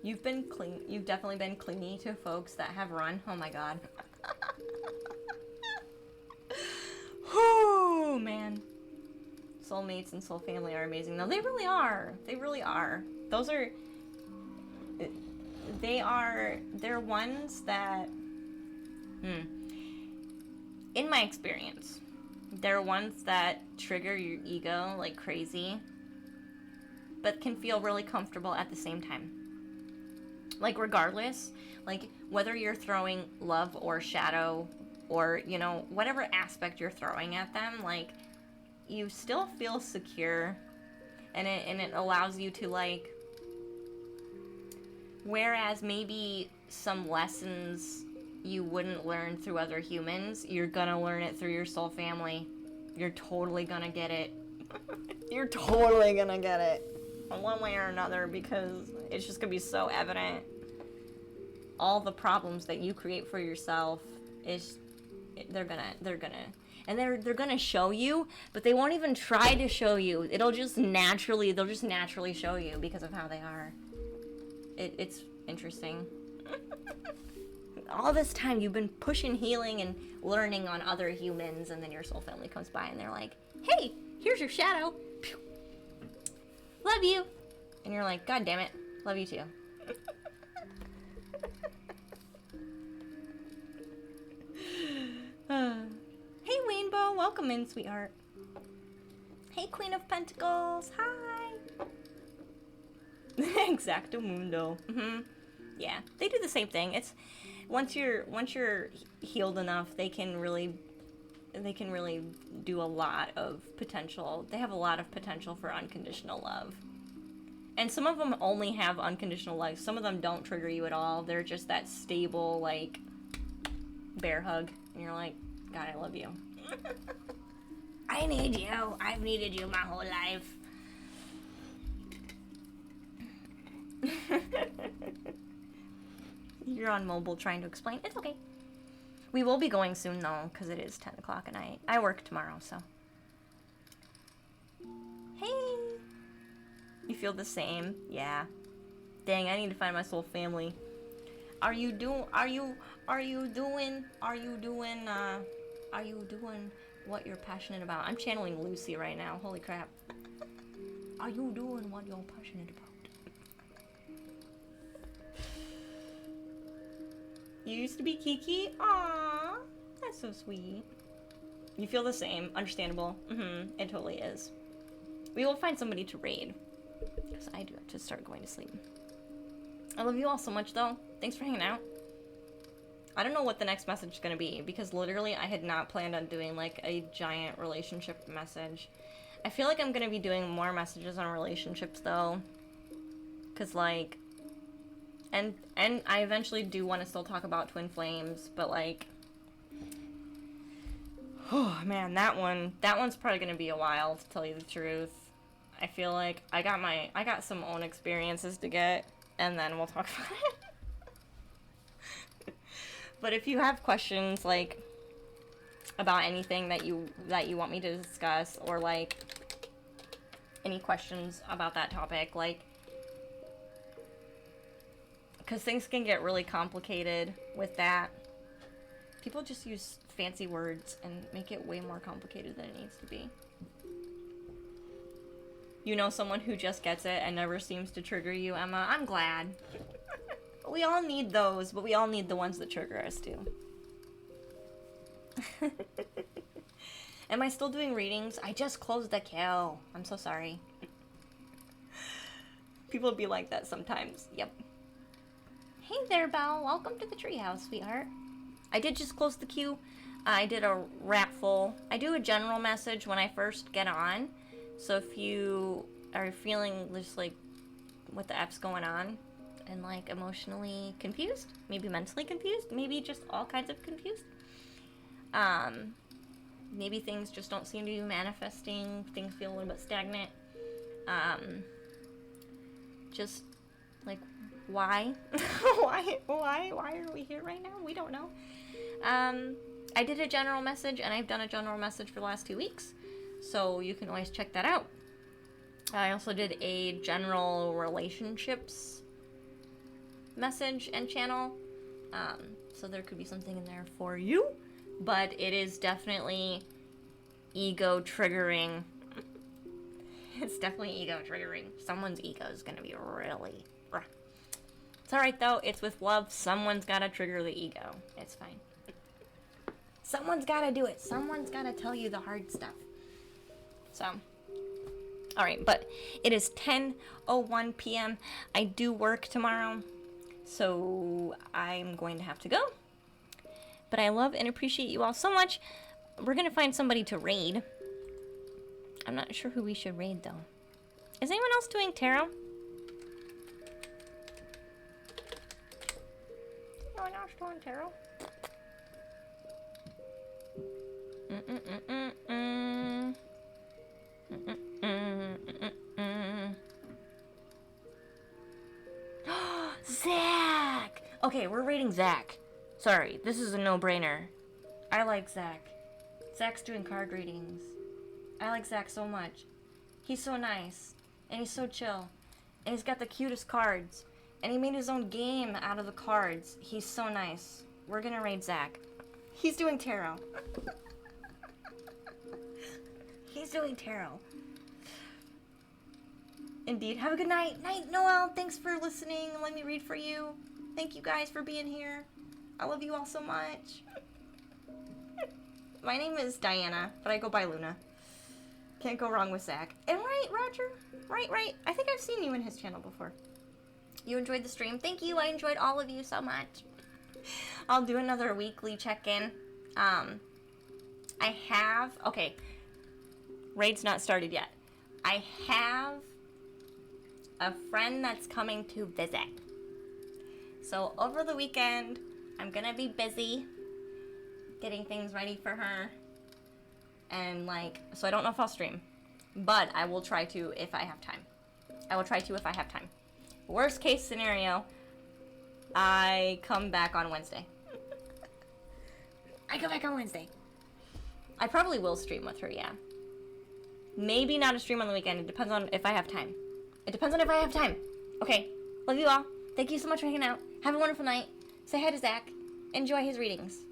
You've definitely been clingy to folks that have run. Oh my god. Oh, man. Soulmates and soul family are amazing. No, they really are. They really are. They're ones that, in my experience, They're ones that trigger your ego like crazy, but can feel really comfortable at the same time. Like, regardless, like, whether you're throwing love or shadow or, you know, whatever aspect you're throwing at them, like, you still feel secure, and it allows you to, like, whereas maybe some lessons you wouldn't learn through other humans, you're gonna learn it through your soul family. You're totally gonna get it. You're totally gonna get it. One way or another, because it's just gonna be so evident. All the problems that you create for yourself they're gonna show you, but they won't even try to show you. They'll just naturally show you because of how they are. It's interesting. All this time you've been pushing healing and learning on other humans, and then your soul family comes by and they're like, hey, here's your shadow. Pew. Love you. And you're like, God damn it, love you too. Hey Rainbow, welcome in, sweetheart. Hey Queen of Pentacles, hi. Exactamundo. Yeah, they do the same thing. It's once you're healed enough, they can really do a lot of potential. They have a lot of potential for unconditional love. And some of them only have unconditional love. Some of them don't trigger you at all. They're just that stable, like, bear hug. And you're like, God, I love you. I need you. I've needed you my whole life. You're on mobile trying to explain. It's okay. We will be going soon, though, because it is 10 o'clock at night. I work tomorrow, so. Hey. You feel the same? Yeah. Dang, I need to find my soul family. Are you doing what you're passionate about? I'm channeling Lucy right now. Holy crap. Are you doing what you're passionate about? You used to be Kiki? Aww. That's so sweet. You feel the same. Understandable. It totally is. We will find somebody to raid, because I do have to start going to sleep. I love you all so much, though. Thanks for hanging out. I don't know what the next message is going to be, because literally I had not planned on doing, like, a giant relationship message. I feel like I'm going to be doing more messages on relationships, though. Because, like... And I eventually do want to still talk about twin flames, but, like... Oh, man, that one's probably going to be a while, to tell you the truth. I feel like I got some own experiences to get, and then we'll talk about it. But if you have questions, like, about anything that you want me to discuss, or, like, any questions about that topic, like, because things can get really complicated with that. People just use fancy words and make it way more complicated than it needs to be. You know someone who just gets it and never seems to trigger you, Emma? I'm glad. We all need those, but we all need the ones that trigger us too. Am I still doing readings? I just closed the kill. I'm so sorry. People be like that sometimes. Yep. Hey there, Belle. Welcome to the treehouse, sweetheart. I did just close the queue. I did a raffle. I do a general message when I first get on. So if you are feeling just like what the F's going on and like emotionally confused, maybe mentally confused, maybe just all kinds of confused. Maybe things just don't seem to be manifesting. Things feel a little bit stagnant. Just like, why? Why are we here right now? We don't know. I did a general message, and I've done a general message for the last 2 weeks, so you can always check that out. I also did a general relationships message and channel, so there could be something in there for you, but it is definitely ego triggering. It's definitely ego triggering. Someone's ego is going to be really... It's alright though, it's with love. Someone's gotta trigger the ego. It's fine. Someone's got to do it. Someone's got to tell you the hard stuff. So, all right, but it is 10:01 p.m. I do work tomorrow, so I'm going to have to go. But I love and appreciate you all so much. We're going to find somebody to raid. I'm not sure who we should raid, though. Is anyone else doing tarot? Anyone else doing tarot? Zach! Okay, we're rating Zach. Sorry, this is a no-brainer. I like Zach. Zach's doing card readings. I like Zach so much. He's so nice. And he's so chill. And he's got the cutest cards. And he made his own game out of the cards. He's so nice. We're gonna raid Zach. He's doing tarot. He's doing tarot. Indeed. Have a good night. Night, Noel. Thanks for listening and let me read for you. Thank you guys for being here. I love you all so much. My name is Diana, but I go by Luna. Can't go wrong with Zach. And right, Roger? Right. I think I've seen you in his channel before. You enjoyed the stream. Thank you. I enjoyed all of you so much. I'll do another weekly check-in. Okay. Raid's not started yet. I have a friend that's coming to visit. So over the weekend, I'm gonna be busy getting things ready for her. And so I don't know if I'll stream, but I will try to if I have time. Worst case scenario, I come back on Wednesday. I probably will stream with her, yeah. Maybe not a stream on the weekend. It depends on if I have time. Okay, love you all. Thank you so much for hanging out. Have a wonderful night. Say hi to Zach. Enjoy his readings.